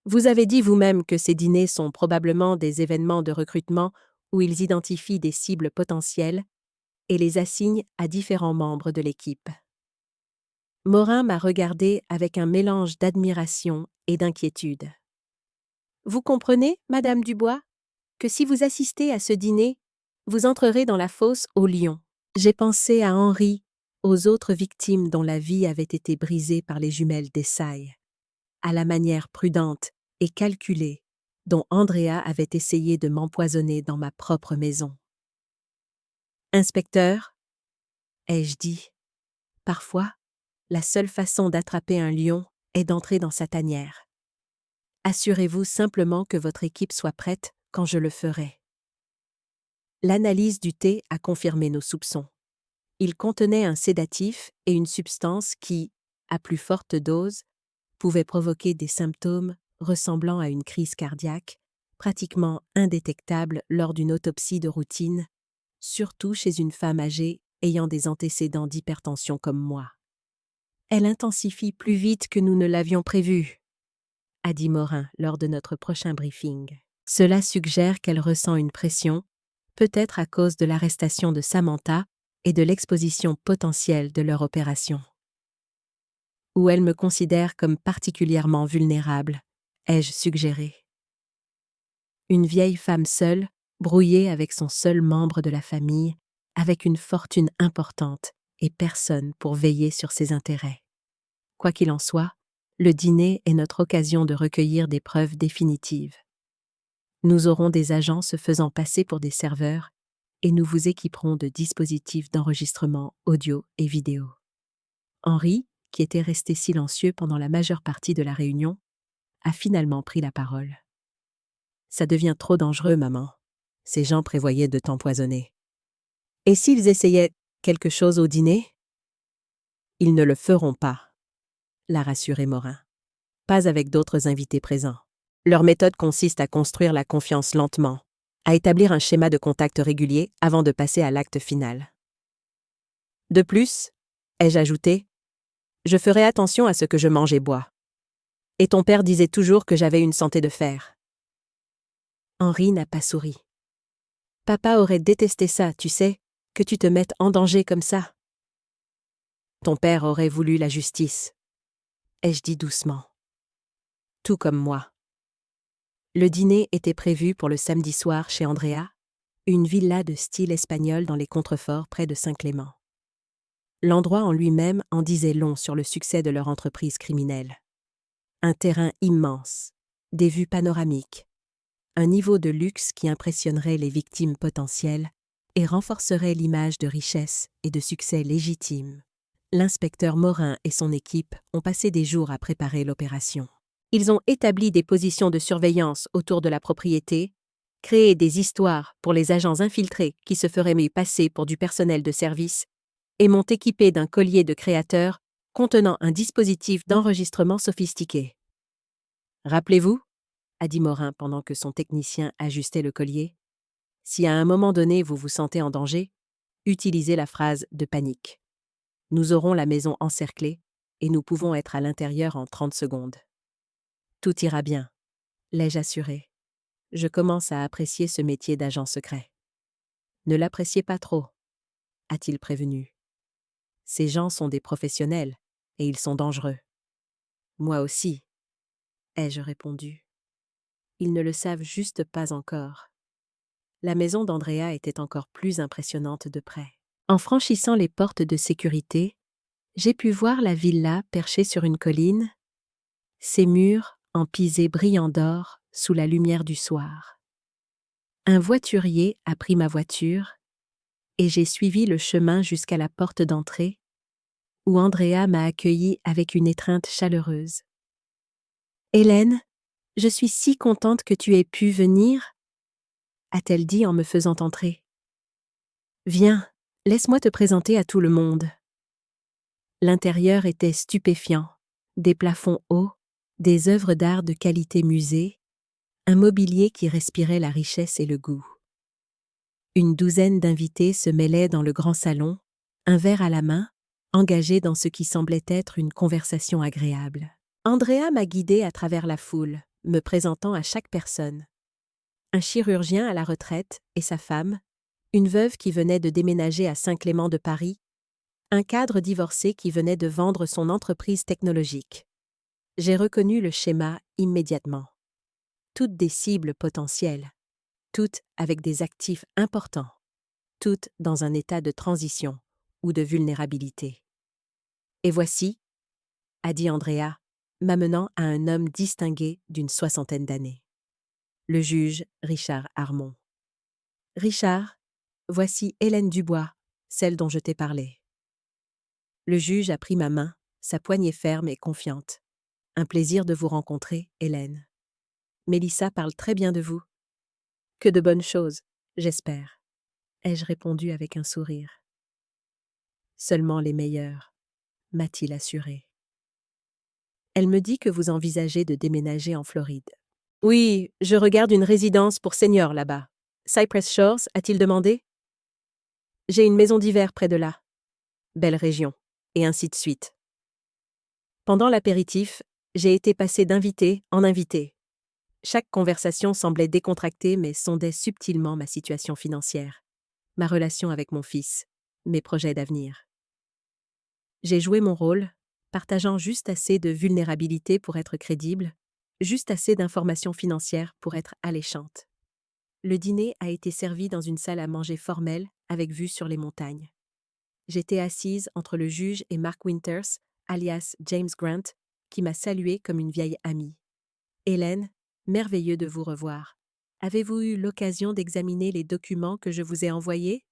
Vous avez dit vous-même que ces dîners sont probablement des événements de recrutement où ils identifient des cibles potentielles et les assignent à différents membres de l'équipe. Morin m'a regardé avec un mélange d'admiration et d'inquiétude. Vous comprenez, Madame Dubois, que si vous assistez à ce dîner, vous entrerez dans la fosse au lion. J'ai pensé à Henri, aux autres victimes dont la vie avait été brisée par les jumelles Desai, à la manière prudente et calculée dont Andrea avait essayé de m'empoisonner dans ma propre maison. Inspecteur, ai-je dit, parfois, la seule façon d'attraper un lion est d'entrer dans sa tanière. Assurez-vous simplement que votre équipe soit prête quand je le ferai. L'analyse du thé a confirmé nos soupçons. Il contenait un sédatif et une substance qui, à plus forte dose, pouvait provoquer des symptômes ressemblant à une crise cardiaque, pratiquement indétectable lors d'une autopsie de routine, surtout chez une femme âgée ayant des antécédents d'hypertension comme moi. Elle intensifie plus vite que nous ne l'avions prévu, a dit Morin lors de notre prochain briefing. Cela suggère qu'elle ressent une pression, peut-être à cause de l'arrestation de Samantha et de l'exposition potentielle de leur opération. Ou elle me considère comme particulièrement vulnérable, ai-je suggéré. Une vieille femme seule, brouillée avec son seul membre de la famille, avec une fortune importante et personne pour veiller sur ses intérêts. Quoi qu'il en soit, Le dîner est notre occasion de recueillir des preuves définitives. Nous aurons des agents se faisant passer pour des serveurs et nous vous équiperons de dispositifs d'enregistrement audio et vidéo. Henri, qui était resté silencieux pendant la majeure partie de la réunion, a finalement pris la parole. Ça devient trop dangereux, maman. Ces gens prévoyaient de t'empoisonner. Et s'ils essayaient quelque chose au dîner? Ils ne le feront pas, l'a rassuré Morin. Pas avec d'autres invités présents. Leur méthode consiste à construire la confiance lentement, à établir un schéma de contact régulier avant de passer à l'acte final. De plus, ai-je ajouté, je ferai attention à ce que je mange et bois. Et ton père disait toujours que j'avais une santé de fer. Henri n'a pas souri. Papa aurait détesté ça, tu sais, que tu te mettes en danger comme ça. Ton père aurait voulu la justice, ai-je dit doucement. Tout comme moi. Le dîner était prévu pour le samedi soir chez Andrea, une villa de style espagnol dans les contreforts près de Saint-Clément. L'endroit en lui-même en disait long sur le succès de leur entreprise criminelle. Un terrain immense, des vues panoramiques, un niveau de luxe qui impressionnerait les victimes potentielles et renforcerait l'image de richesse et de succès légitime. L'inspecteur Morin et son équipe ont passé des jours à préparer l'opération. Ils ont établi des positions de surveillance autour de la propriété, créé des histoires pour les agents infiltrés qui se feraient mieux passer pour du personnel de service et m'ont équipé d'un collier de créateur contenant un dispositif d'enregistrement sophistiqué. Rappelez-vous, a dit Morin pendant que son technicien ajustait le collier, si à un moment donné vous vous sentez en danger, utilisez la phrase de panique. Nous aurons la maison encerclée et nous pouvons être à l'intérieur en 30 secondes. Tout ira bien, l'ai-je assuré. Je commence à apprécier ce métier d'agent secret. Ne l'appréciez pas trop, a-t-il prévenu. Ces gens sont des professionnels et ils sont dangereux. Moi aussi, ai-je répondu. Ils ne le savent juste pas encore. La maison d'Andrea était encore plus impressionnante de près. En franchissant les portes de sécurité, j'ai pu voir la villa perchée sur une colline, ses murs empisés brillants d'or sous la lumière du soir. Un voiturier a pris ma voiture et j'ai suivi le chemin jusqu'à la porte d'entrée où Andrea m'a accueilli avec une étreinte chaleureuse. « Hélène, je suis si contente que tu aies pu venir, » a-t-elle dit en me faisant entrer. « Viens, laisse-moi te présenter à tout le monde. » L'intérieur était stupéfiant, des plafonds hauts, des œuvres d'art de qualité musée, un mobilier qui respirait la richesse et le goût. Une douzaine d'invités se mêlaient dans le grand salon, un verre à la main, engagés dans ce qui semblait être une conversation agréable. Andrea m'a guidée à travers la foule, me présentant à chaque personne. Un chirurgien à la retraite et sa femme, une veuve qui venait de déménager à Saint-Clément de Paris, un cadre divorcé qui venait de vendre son entreprise technologique. J'ai reconnu le schéma immédiatement. Toutes des cibles potentielles, toutes avec des actifs importants, toutes dans un état de transition ou de vulnérabilité. Et voici, a dit Andrea, m'amenant à un homme distingué d'une 60aine d'années. Le juge Richard Harmon. Richard, voici Hélène Dubois, celle dont je t'ai parlé. Le juge a pris ma main, sa poignée ferme et confiante. Un plaisir de vous rencontrer, Hélène. Mélissa parle très bien de vous. Que de bonnes choses, j'espère, ai-je répondu avec un sourire. Seulement les meilleures, m'a-t-il assuré. Elle me dit que vous envisagez de déménager en Floride. Oui, je regarde une résidence pour seniors là-bas. Cypress Shores, a-t-il demandé? J'ai une maison d'hiver près de là. Belle région, et ainsi de suite. Pendant l'apéritif, j'ai été passée d'invité en invité. Chaque conversation semblait décontractée mais sondait subtilement ma situation financière, ma relation avec mon fils, mes projets d'avenir. J'ai joué mon rôle, partageant juste assez de vulnérabilité pour être crédible, juste assez d'informations financières pour être alléchante. Le dîner a été servi dans une salle à manger formelle avec vue sur les montagnes. J'étais assise entre le juge et Mark Winters, alias James Grant, qui m'a saluée comme une vieille amie. Hélène, merveilleux de vous revoir. Avez-vous eu l'occasion d'examiner les documents que je vous ai envoyés?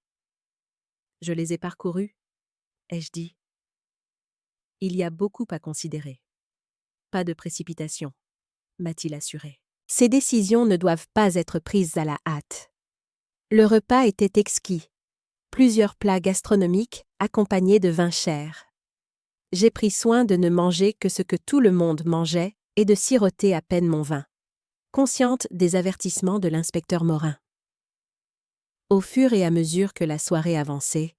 Je les ai parcourus, ai-je dit. Il y a beaucoup à considérer. Pas de précipitation, m'a-t-il assuré. Ces décisions ne doivent pas être prises à la hâte. Le repas était exquis. Plusieurs plats gastronomiques accompagnés de vin cher. J'ai pris soin de ne manger que ce que tout le monde mangeait et de siroter à peine mon vin, consciente des avertissements de l'inspecteur Morin. Au fur et à mesure que la soirée avançait,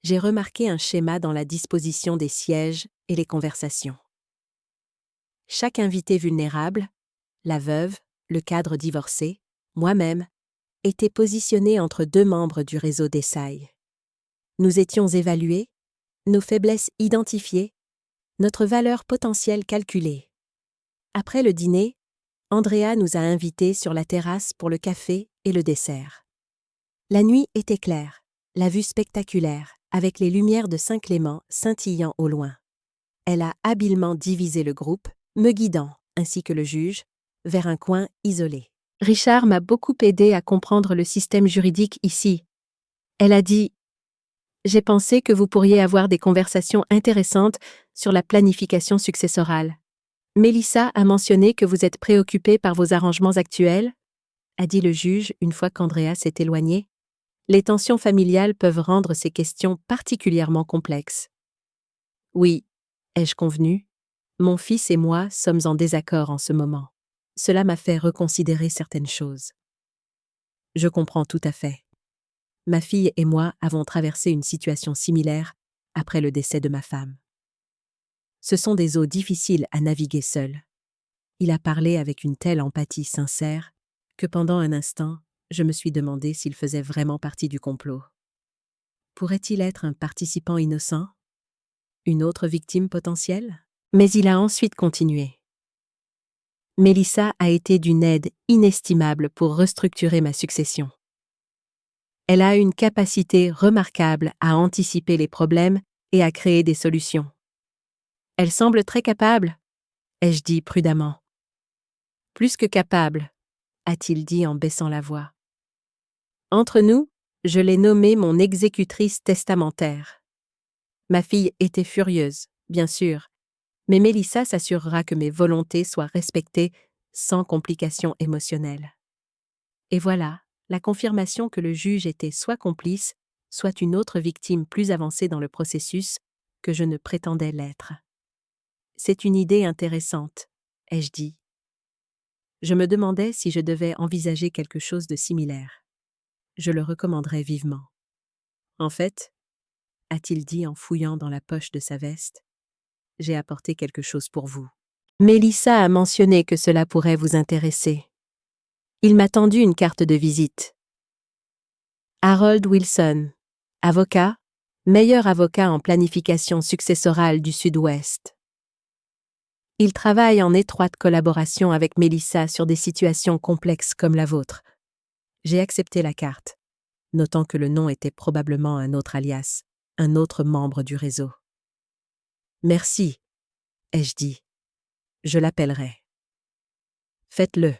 j'ai remarqué un schéma dans la disposition des sièges et les conversations. Chaque invité vulnérable, la veuve, le cadre divorcé, moi-même, était positionné entre deux membres du réseau d'Essailles. Nous étions évalués, nos faiblesses identifiées, notre valeur potentielle calculée. Après le dîner, Andrea nous a invités sur la terrasse pour le café et le dessert. La nuit était claire, la vue spectaculaire, avec les lumières de Saint-Clément scintillant au loin. Elle a habilement divisé le groupe, me guidant, ainsi que le juge, vers un coin isolé. Richard m'a beaucoup aidé à comprendre le système juridique ici. Elle a dit « J'ai pensé que vous pourriez avoir des conversations intéressantes sur la planification successorale. Mélissa a mentionné que vous êtes préoccupé par vos arrangements actuels ?» a dit le juge une fois qu'Andrea s'est éloigné. Les tensions familiales peuvent rendre ces questions particulièrement complexes. Oui, ai-je convenu, mon fils et moi sommes en désaccord en ce moment. Cela m'a fait reconsidérer certaines choses. Je comprends tout à fait. Ma fille et moi avons traversé une situation similaire après le décès de ma femme. Ce sont des eaux difficiles à naviguer seul. Il a parlé avec une telle empathie sincère que pendant un instant, je me suis demandé s'il faisait vraiment partie du complot. Pourrait-il être un participant innocent? Une autre victime potentielle? Mais il a ensuite continué. Mélissa a été d'une aide inestimable pour restructurer ma succession. Elle a une capacité remarquable à anticiper les problèmes et à créer des solutions. Elle semble très capable, ai-je dit prudemment. Plus que capable, a-t-il dit en baissant la voix. Entre nous, je l'ai nommée mon exécutrice testamentaire. Ma fille était furieuse, bien sûr, mais Mélissa s'assurera que mes volontés soient respectées sans complications émotionnelles. Et voilà, la confirmation que le juge était soit complice, soit une autre victime plus avancée dans le processus que je ne prétendais l'être. C'est une idée intéressante, ai-je dit. Je me demandais si je devais envisager quelque chose de similaire. Je le recommanderais vivement. En fait, a-t-il dit en fouillant dans la poche de sa veste, j'ai apporté quelque chose pour vous. Mélissa a mentionné que cela pourrait vous intéresser. Il m'a tendu une carte de visite. Harold Wilson, avocat, meilleur avocat en planification successorale du Sud-Ouest. Il travaille en étroite collaboration avec Mélissa sur des situations complexes comme la vôtre. J'ai accepté la carte, notant que le nom était probablement un autre alias, un autre membre du réseau. Merci, ai-je dit. Je l'appellerai. Faites-le,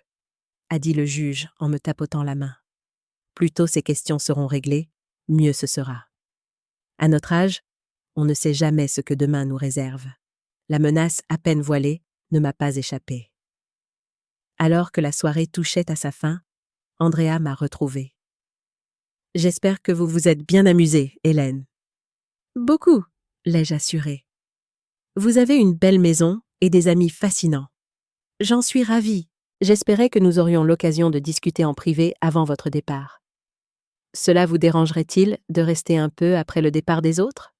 a dit le juge en me tapotant la main. Plus tôt ces questions seront réglées, mieux ce sera. À notre âge, on ne sait jamais ce que demain nous réserve. La menace à peine voilée ne m'a pas échappé. Alors que la soirée touchait à sa fin, Andrea m'a retrouvée. J'espère que vous vous êtes bien amusée, Hélène. Beaucoup, l'ai-je assuré. Vous avez une belle maison et des amis fascinants. J'en suis ravie. J'espérais que nous aurions l'occasion de discuter en privé avant votre départ. Cela vous dérangerait-il de rester un peu après le départ des autres?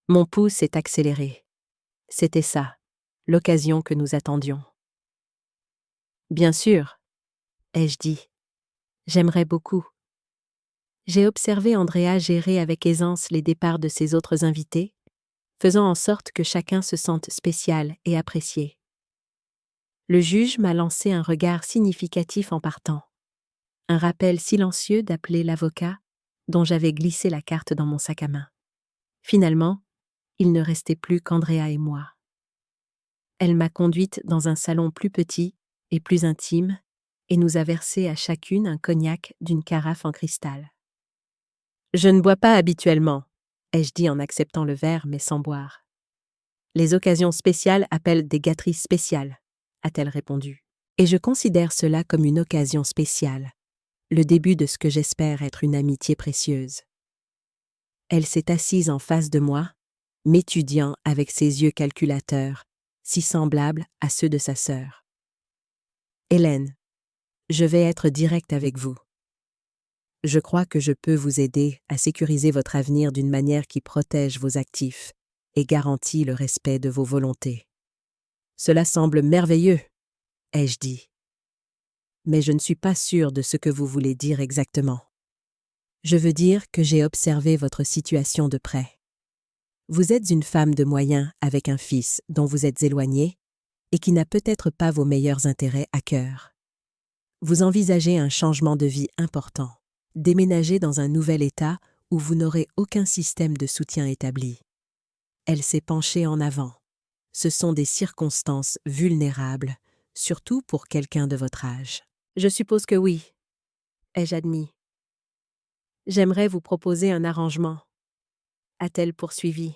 Mon pouls s'est accéléré. C'était ça, l'occasion que nous attendions. Bien sûr, ai-je dit. J'aimerais beaucoup. J'ai observé Andrea gérer avec aisance les départs de ses autres invités, faisant en sorte que chacun se sente spécial et apprécié. Le juge m'a lancé un regard significatif en partant. Un rappel silencieux d'appeler l'avocat dont j'avais glissé la carte dans mon sac à main. Finalement, il ne restait plus qu'Andrea et moi. Elle m'a conduite dans un salon plus petit et plus intime, et nous a versé à chacune un cognac d'une carafe en cristal. Je ne bois pas habituellement, ai-je dit en acceptant le verre mais sans boire. Les occasions spéciales appellent des gâteries spéciales, a-t-elle répondu. Et je considère cela comme une occasion spéciale, le début de ce que j'espère être une amitié précieuse. Elle s'est assise en face de moi, m'étudiant avec ses yeux calculateurs, si semblables à ceux de sa sœur. Hélène, je vais être directe avec vous. Je crois que je peux vous aider à sécuriser votre avenir d'une manière qui protège vos actifs et garantit le respect de vos volontés. Cela semble merveilleux, ai-je dit. Mais je ne suis pas sûre de ce que vous voulez dire exactement. Je veux dire que j'ai observé votre situation de près. Vous êtes une femme de moyens avec un fils dont vous êtes éloignée et qui n'a peut-être pas vos meilleurs intérêts à cœur. Vous envisagez un changement de vie important, déménager dans un nouvel État où vous n'aurez aucun système de soutien établi. Elle s'est penchée en avant. Ce sont des circonstances vulnérables, surtout pour quelqu'un de votre âge. Je suppose que oui, ai-je admis. J'aimerais vous proposer un arrangement, a-t-elle poursuivi.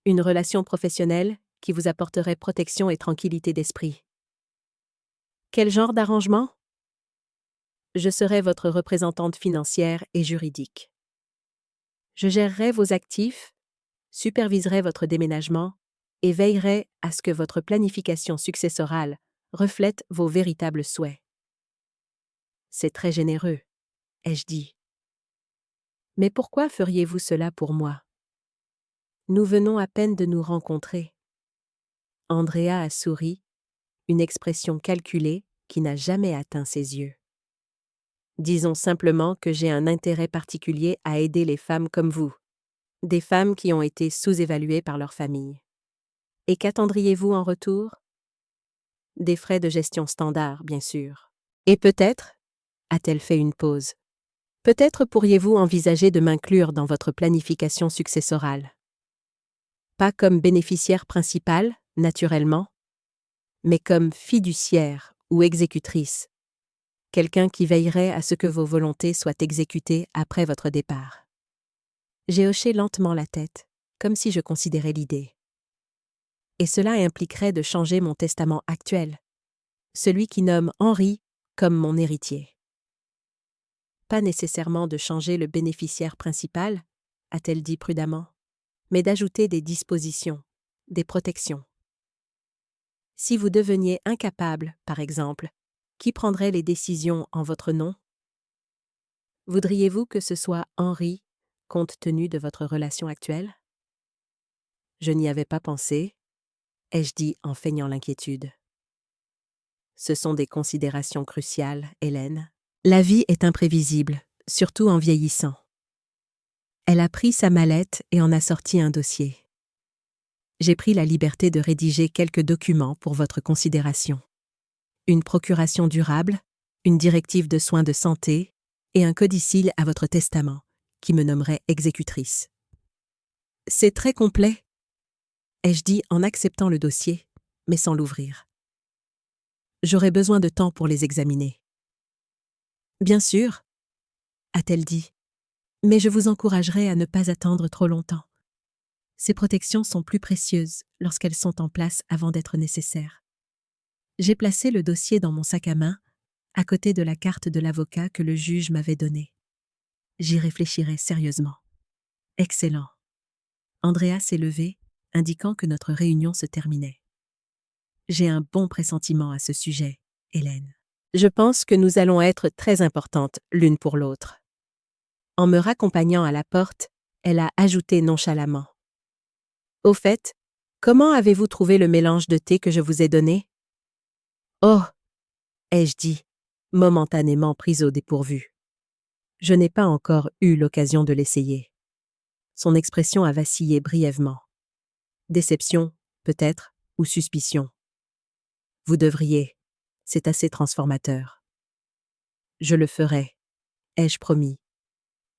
Une relation professionnelle qui vous apporterait protection et tranquillité d'esprit. Quel genre d'arrangement? Je serai votre représentante financière et juridique. Je gérerai vos actifs, superviserai votre déménagement et veillerai à ce que votre planification successorale reflète vos véritables souhaits. C'est très généreux, ai-je dit. Mais pourquoi feriez-vous cela pour moi? Nous venons à peine de nous rencontrer. Andrea a souri, une expression calculée qui n'a jamais atteint ses yeux. Disons simplement que j'ai un intérêt particulier à aider les femmes comme vous, des femmes qui ont été sous-évaluées par leur famille. Et qu'attendriez-vous en retour? Des frais de gestion standards, bien sûr. Et peut-être, a-t-elle fait une pause, peut-être pourriez-vous envisager de m'inclure dans votre planification successorale. Pas comme bénéficiaire principale, naturellement, mais comme fiduciaire ou exécutrice, quelqu'un qui veillerait à ce que vos volontés soient exécutées après votre départ. J'ai hoché lentement la tête, comme si je considérais l'idée. Et cela impliquerait de changer mon testament actuel, celui qui nomme Henri comme mon héritier. Pas nécessairement de changer le bénéficiaire principal, a-t-elle dit prudemment, mais d'ajouter des dispositions, des protections. Si vous deveniez incapable, par exemple, qui prendrait les décisions en votre nom? Voudriez-vous que ce soit Henri, compte tenu de votre relation actuelle? Je n'y avais pas pensé, ai-je dit en feignant l'inquiétude. Ce sont des considérations cruciales, Hélène. La vie est imprévisible, surtout en vieillissant. Elle a pris sa mallette et en a sorti un dossier. J'ai pris la liberté de rédiger quelques documents pour votre considération. Une procuration durable, une directive de soins de santé et un codicille à votre testament, qui me nommerait exécutrice. C'est très complet, ai-je dit en acceptant le dossier, mais sans l'ouvrir. J'aurai besoin de temps pour les examiner. Bien sûr, a-t-elle dit, mais je vous encouragerai à ne pas attendre trop longtemps. Ces protections sont plus précieuses lorsqu'elles sont en place avant d'être nécessaires. J'ai placé le dossier dans mon sac à main, à côté de la carte de l'avocat que le juge m'avait donnée. J'y réfléchirai sérieusement. Excellent. Andrea s'est levée, indiquant que notre réunion se terminait. J'ai un bon pressentiment à ce sujet, Hélène. Je pense que nous allons être très importantes l'une pour l'autre. En me raccompagnant à la porte, elle a ajouté nonchalamment. Au fait, comment avez-vous trouvé le mélange de thé que je vous ai donné? Oh, ai-je dit, momentanément prise au dépourvu. Je n'ai pas encore eu l'occasion de l'essayer. Son expression a vacillé brièvement. Déception, peut-être, ou suspicion. Vous devriez. C'est assez transformateur. Je le ferai, ai-je promis,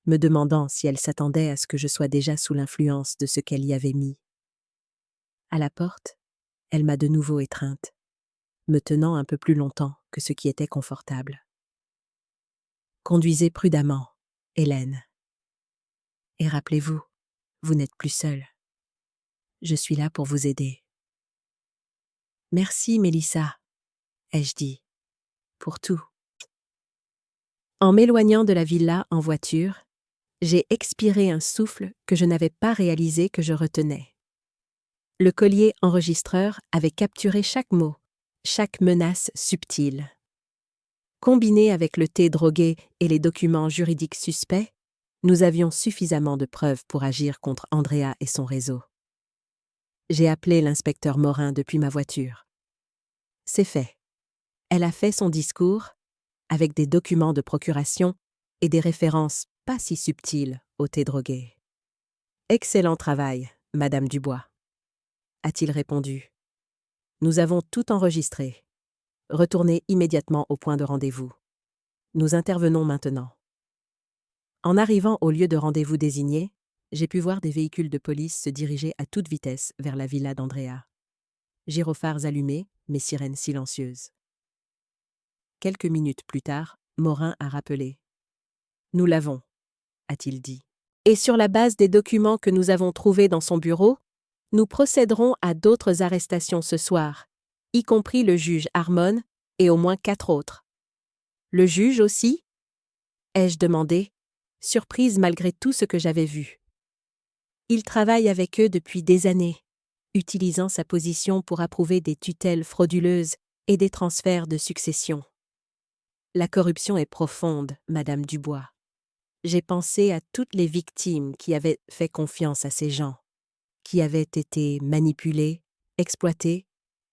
me demandant si elle s'attendait à ce que je sois déjà sous l'influence de ce qu'elle y avait mis. À la porte, Elle m'a de nouveau étreinte, me tenant un peu plus longtemps que ce qui était confortable. Conduisez prudemment, Hélène. Et rappelez-vous, vous n'êtes plus seule. Je suis là pour vous aider. Merci, Mélissa, ai-je dit, pour tout. En m'éloignant de la villa en voiture, j'ai expiré un souffle que je n'avais pas réalisé que je retenais. Le collier enregistreur avait capturé chaque mot, chaque menace subtile. Combiné avec le thé drogué et les documents juridiques suspects, nous avions suffisamment de preuves pour agir contre Andrea et son réseau. J'ai appelé l'inspecteur Morin depuis ma voiture. C'est fait. Elle a fait son discours, avec des documents de procuration et des références pas si subtiles au thé drogué. « Excellent travail, Madame Dubois », a-t-il répondu. « Nous avons tout enregistré. Retournez immédiatement au point de rendez-vous. Nous intervenons maintenant. » En arrivant au lieu de rendez-vous désigné, j'ai pu voir des véhicules de police se diriger à toute vitesse vers la villa d'Andrea. Gyrophares allumés, mais sirènes silencieuses. Quelques minutes plus tard, Morin a rappelé. « Nous l'avons », a-t-il dit. « Et sur la base des documents que nous avons trouvés dans son bureau, nous procéderons à d'autres arrestations ce soir, y compris le juge Harmon et au moins 4 autres. »« Le juge aussi ?» ai-je demandé, surprise malgré tout ce que j'avais vu. Il travaille avec eux depuis des années, utilisant sa position pour approuver des tutelles frauduleuses et des transferts de succession. La corruption est profonde, Madame Dubois. J'ai pensé à toutes les victimes qui avaient fait confiance à ces gens, qui avaient été manipulées, exploitées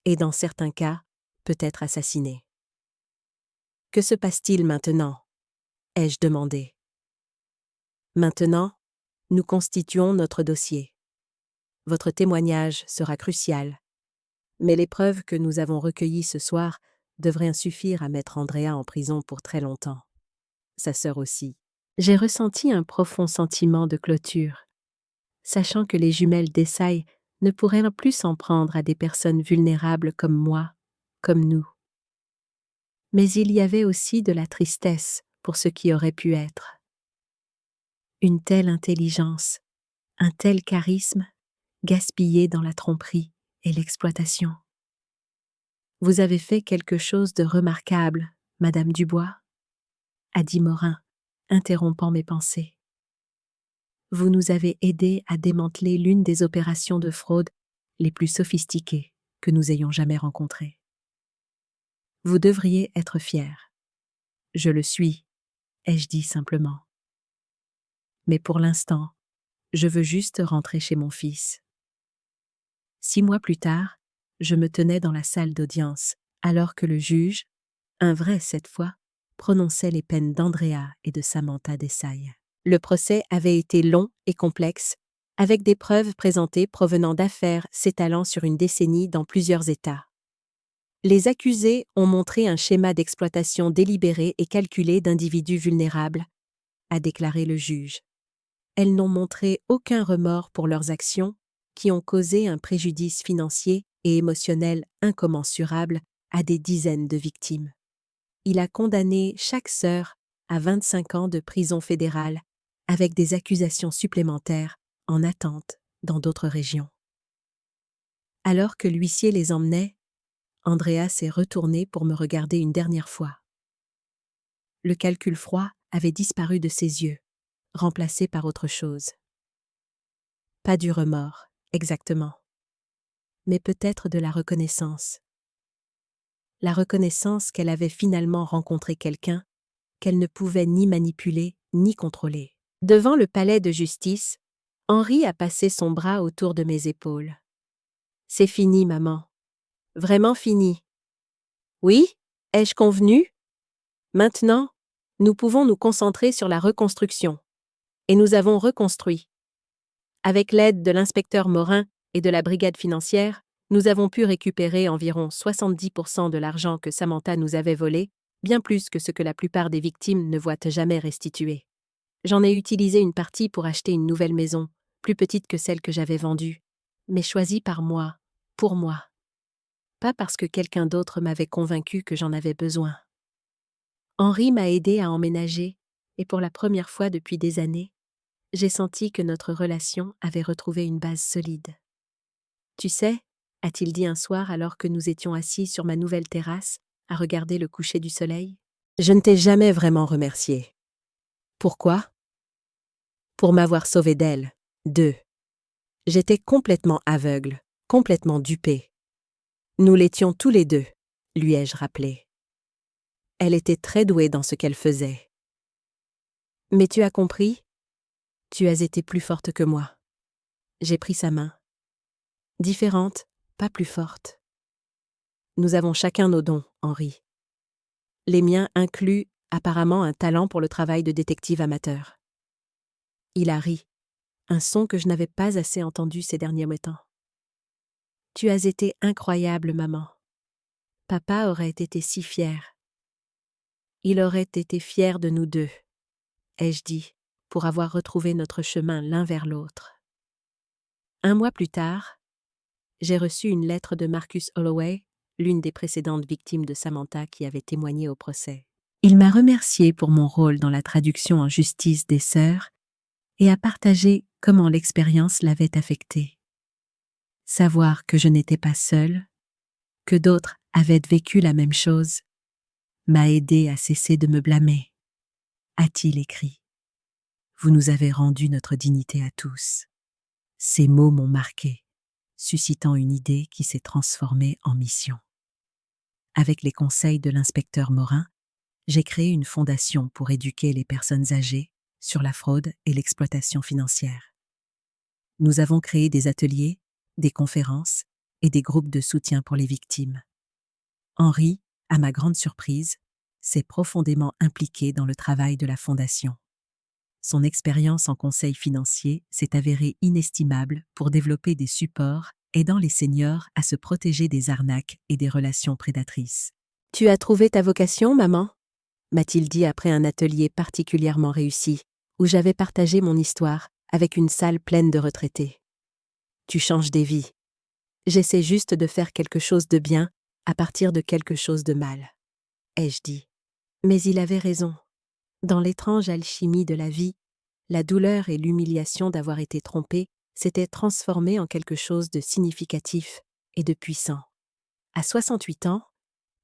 et, dans certains cas, peut-être assassinées. Que se passe-t-il maintenant ? Ai-je demandé. Maintenant, nous constituons notre dossier. Votre témoignage sera crucial, mais les preuves que nous avons recueillies ce soir devraient suffire à mettre Andrea en prison pour très longtemps. Sa sœur aussi. J'ai ressenti un profond sentiment de clôture, sachant que les jumelles Desai ne pourraient plus s'en prendre à des personnes vulnérables comme moi, comme nous. Mais il y avait aussi de la tristesse pour ce qui aurait pu être. Une telle intelligence, un tel charisme, gaspillés dans la tromperie et l'exploitation. Vous avez fait quelque chose de remarquable, Madame Dubois, a dit Morin, interrompant mes pensées. Vous nous avez aidés à démanteler l'une des opérations de fraude les plus sophistiquées que nous ayons jamais rencontrées. Vous devriez être fiers. Je le suis, ai-je dit simplement. Mais pour l'instant, je veux juste rentrer chez mon fils. 6 mois plus tard, je me tenais dans la salle d'audience, alors que le juge, un vrai cette fois, prononçait les peines d'Andrea et de Samantha Desai. Le procès avait été long et complexe, avec des preuves présentées provenant d'affaires s'étalant sur une décennie dans plusieurs États. Les accusés ont montré un schéma d'exploitation délibéré et calculé d'individus vulnérables, a déclaré le juge. Elles n'ont montré aucun remords pour leurs actions, qui ont causé un préjudice financier et émotionnel incommensurable à des dizaines de victimes. Il a condamné chaque sœur à 25 ans de prison fédérale, avec des accusations supplémentaires en attente dans d'autres régions. Alors que l'huissier les emmenait, Andrea s'est retournée pour me regarder une dernière fois. Le calcul froid avait disparu de ses yeux, remplacé par autre chose. Pas du remords, exactement, mais peut-être de la reconnaissance. La reconnaissance qu'elle avait finalement rencontré quelqu'un qu'elle ne pouvait ni manipuler ni contrôler. Devant le palais de justice, Henri a passé son bras autour de mes épaules. « C'est fini, maman. Vraiment fini. »« Oui, ai-je convenu ? Maintenant, nous pouvons nous concentrer sur la reconstruction. Et nous avons reconstruit. Avec l'aide de l'inspecteur Morin et de la brigade financière, nous avons pu récupérer environ 70% de l'argent que Samantha nous avait volé, bien plus que ce que la plupart des victimes ne voient jamais restituer. J'en ai utilisé une partie pour acheter une nouvelle maison, plus petite que celle que j'avais vendue, mais choisie par moi, pour moi. pas parce que quelqu'un d'autre m'avait convaincu que j'en avais besoin. Henri m'a aidé à emménager, et pour la première fois depuis des années, j'ai senti que notre relation avait retrouvé une base solide. Tu sais, a-t-il dit un soir alors que nous étions assis sur ma nouvelle terrasse à regarder le coucher du soleil, je ne t'ai jamais vraiment remercié. Pourquoi? Pour m'avoir sauvé d'elle. 2. J'étais complètement aveugle, complètement dupée. Nous l'étions tous les deux, lui ai-je rappelé. Elle était très douée dans ce qu'elle faisait. Mais tu as compris? Tu as été plus forte que moi. J'ai pris sa main. Différente, pas plus forte. Nous avons chacun nos dons, Henri. Les miens incluent apparemment un talent pour le travail de détective amateur. Il a ri, un son que je n'avais pas assez entendu ces derniers temps. Tu as été incroyable, maman. Papa aurait été si fier. Il aurait été fier de nous deux, ai-je dit, pour avoir retrouvé notre chemin l'un vers l'autre. 1 mois plus tard, j'ai reçu une lettre de Marcus Holloway, l'une des précédentes victimes de Samantha qui avait témoigné au procès. Il m'a remercié pour mon rôle dans la traduction en justice des sœurs et a partagé comment l'expérience l'avait affecté. Savoir que je n'étais pas seule, que d'autres avaient vécu la même chose, m'a aidé à cesser de me blâmer, a-t-il écrit. Vous nous avez rendu notre dignité à tous. Ces mots m'ont marqué, suscitant une idée qui s'est transformée en mission. Avec les conseils de l'inspecteur Morin, j'ai créé une fondation pour éduquer les personnes âgées sur la fraude et l'exploitation financière. Nous avons créé des ateliers, des conférences et des groupes de soutien pour les victimes. Henri, à ma grande surprise, s'est profondément impliqué dans le travail de la fondation. Son expérience en conseil financier s'est avérée inestimable pour développer des supports aidant les seniors à se protéger des arnaques et des relations prédatrices. « Tu as trouvé ta vocation, maman ?» m'a-t-il dit après un atelier particulièrement réussi, où j'avais partagé mon histoire avec une salle pleine de retraités. « Tu changes des vies. J'essaie juste de faire quelque chose de bien à partir de quelque chose de mal, » ai-je dit. Mais il avait raison. Dans l'étrange alchimie de la vie, la douleur et l'humiliation d'avoir été trompée s'étaient transformées en quelque chose de significatif et de puissant. À 68 ans,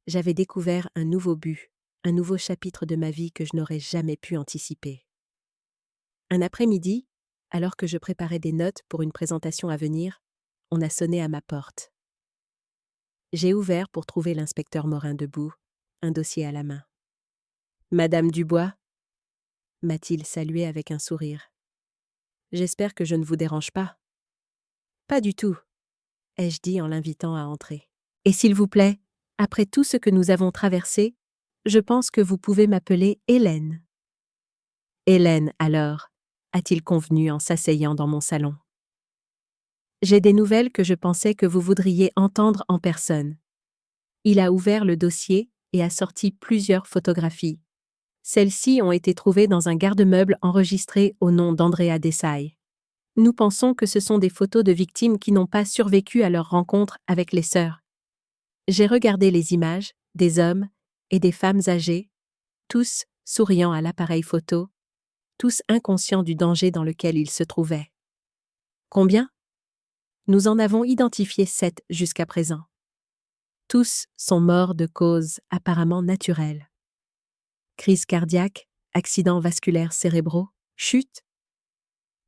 j'avais découvert un nouveau but, un nouveau chapitre de ma vie que je n'aurais jamais pu anticiper. Un après-midi, alors que je préparais des notes pour une présentation à venir, on a sonné à ma porte. J'ai ouvert pour trouver l'inspecteur Morin debout, un dossier à la main. « Madame Dubois ?» m'a-t-il salué avec un sourire. « J'espère que je ne vous dérange pas. »« Pas du tout, » ai-je dit en l'invitant à entrer. « Et s'il vous plaît, après tout ce que nous avons traversé, je pense que vous pouvez m'appeler Hélène. »« Hélène, alors, » a-t-il convenu en s'asseyant dans mon salon. « J'ai des nouvelles que je pensais que vous voudriez entendre en personne. » Il a ouvert le dossier et a sorti plusieurs photographies. Celles-ci ont été trouvées dans un garde-meuble enregistré au nom d'Andrea Desai. Nous pensons que ce sont des photos de victimes qui n'ont pas survécu à leur rencontre avec les sœurs. J'ai regardé les images, des hommes et des femmes âgées, tous souriant à l'appareil photo, tous inconscients du danger dans lequel ils se trouvaient. Combien? Nous en avons identifié 7 jusqu'à présent. Tous sont morts de causes apparemment naturelles. Crise cardiaque, accidents vasculaires cérébraux, chute.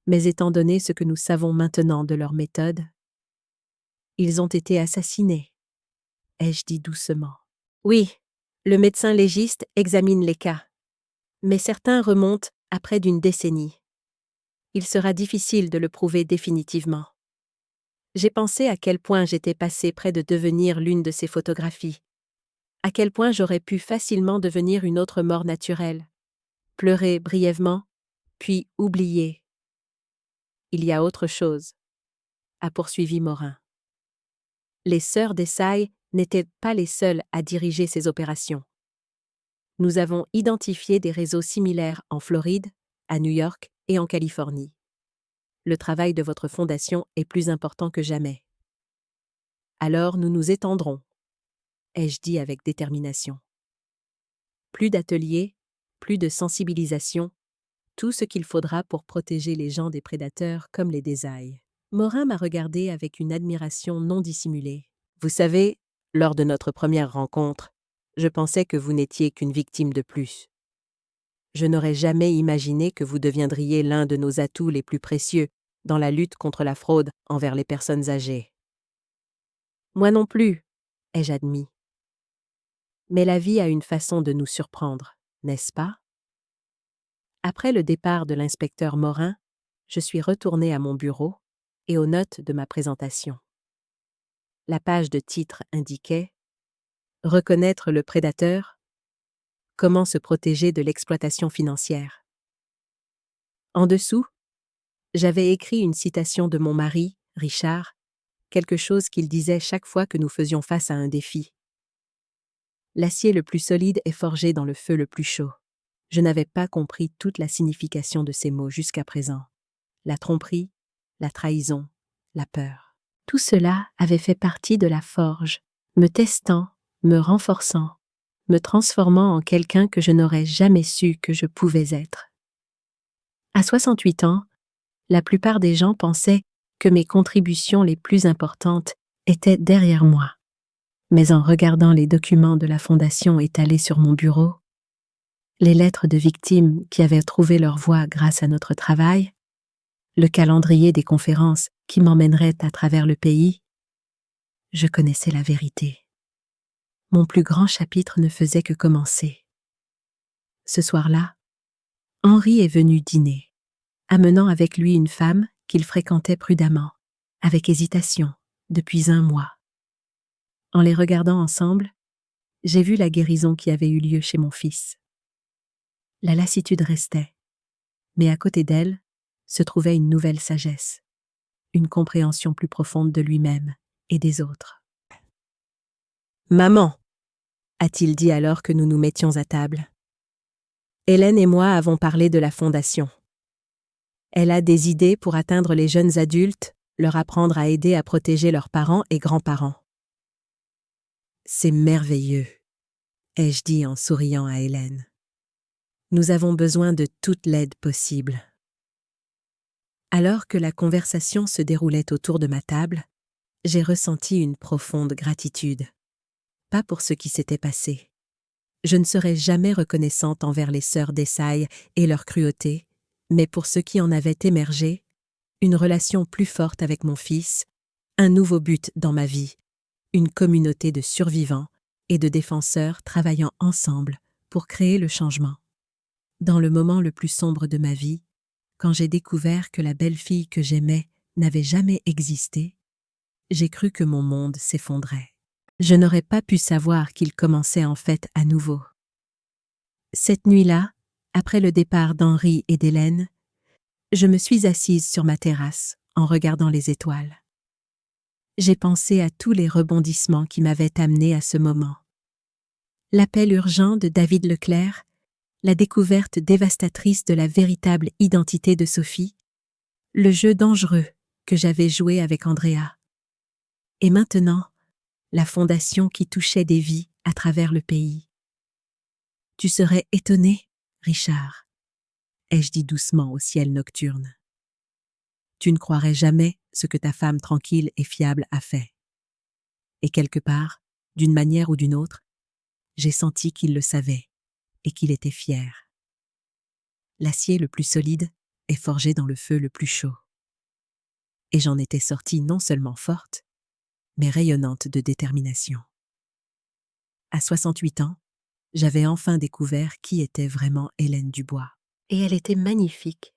Mais étant donné ce que nous savons maintenant de leur méthode, ils ont été assassinés, ai-je dit doucement. Oui, le médecin légiste examine les cas, mais certains remontent à près d'une décennie. Il sera difficile de le prouver définitivement. J'ai pensé à quel point j'étais passée près de devenir l'une de ces photographies, à quel point j'aurais pu facilement devenir une autre mort naturelle, pleurer brièvement, puis oublier. Il y a autre chose, a poursuivi Morin. Les sœurs Desai n'étaient pas les seules à diriger ces opérations. Nous avons identifié des réseaux similaires en Floride, à New York et en Californie. Le travail de votre fondation est plus important que jamais. Alors nous nous étendrons, ai-je dit avec détermination. Plus d'ateliers, plus de sensibilisation, tout ce qu'il faudra pour protéger les gens des prédateurs comme les désailles. Morin m'a regardé avec une admiration non dissimulée. Vous savez, lors de notre première rencontre, je pensais que vous n'étiez qu'une victime de plus. Je n'aurais jamais imaginé que vous deviendriez l'un de nos atouts les plus précieux dans la lutte contre la fraude envers les personnes âgées. Moi non plus, ai-je admis. Mais la vie a une façon de nous surprendre, n'est-ce pas? Après le départ de l'inspecteur Morin, je suis retournée à mon bureau et aux notes de ma présentation. La page de titre indiquait « Reconnaître le prédateur, comment se protéger de l'exploitation financière ». En dessous, j'avais écrit une citation de mon mari, Richard, quelque chose qu'il disait chaque fois que nous faisions face à un défi. L'acier le plus solide est forgé dans le feu le plus chaud. Je n'avais pas compris toute la signification de ces mots jusqu'à présent. La tromperie, la trahison, la peur. Tout cela avait fait partie de la forge, me testant, me renforçant, me transformant en quelqu'un que je n'aurais jamais su que je pouvais être. À 68 ans, la plupart des gens pensaient que mes contributions les plus importantes étaient derrière moi. Mais en regardant les documents de la Fondation étalés sur mon bureau, les lettres de victimes qui avaient trouvé leur voie grâce à notre travail, le calendrier des conférences qui m'emmènerait à travers le pays, je connaissais la vérité. Mon plus grand chapitre ne faisait que commencer. Ce soir-là, Henri est venu dîner, amenant avec lui une femme qu'il fréquentait prudemment, avec hésitation, depuis 1 mois. En les regardant ensemble, j'ai vu la guérison qui avait eu lieu chez mon fils. La lassitude restait, mais à côté d'elle se trouvait une nouvelle sagesse, une compréhension plus profonde de lui-même et des autres. « Maman !» a-t-il dit alors que nous nous mettions à table. Hélène et moi avons parlé de la Fondation. Elle a des idées pour atteindre les jeunes adultes, leur apprendre à aider à protéger leurs parents et grands-parents. C'est merveilleux, ai-je dit en souriant à Hélène. Nous avons besoin de toute l'aide possible. Alors que la conversation se déroulait autour de ma table, j'ai ressenti une profonde gratitude. Pas pour ce qui s'était passé. Je ne serai jamais reconnaissante envers les sœurs Dessailles et leur cruauté, mais pour ce qui en avait émergé, une relation plus forte avec mon fils, un nouveau but dans ma vie, une communauté de survivants et de défenseurs travaillant ensemble pour créer le changement. Dans le moment le plus sombre de ma vie, quand j'ai découvert que la belle-fille que j'aimais n'avait jamais existé, j'ai cru que mon monde s'effondrait. Je n'aurais pas pu savoir qu'il commençait en fait à nouveau. Cette nuit-là, après le départ d'Henri et d'Hélène, je me suis assise sur ma terrasse en regardant les étoiles. J'ai pensé à tous les rebondissements qui m'avaient amené à ce moment. L'appel urgent de David Leclerc, la découverte dévastatrice de la véritable identité de Sophie, le jeu dangereux que j'avais joué avec Andrea. Et maintenant, la Fondation qui touchait des vies à travers le pays. Tu serais étonné, Richard, ai-je dit doucement au ciel nocturne. Tu ne croirais jamais ce que ta femme tranquille et fiable a fait. Et quelque part, d'une manière ou d'une autre, j'ai senti qu'il le savait et qu'il était fier. L'acier le plus solide est forgé dans le feu le plus chaud. Et j'en étais sortie non seulement forte, mais rayonnante de détermination. À 68 ans, j'avais enfin découvert qui était vraiment Hélène Dubois. Et elle était magnifique,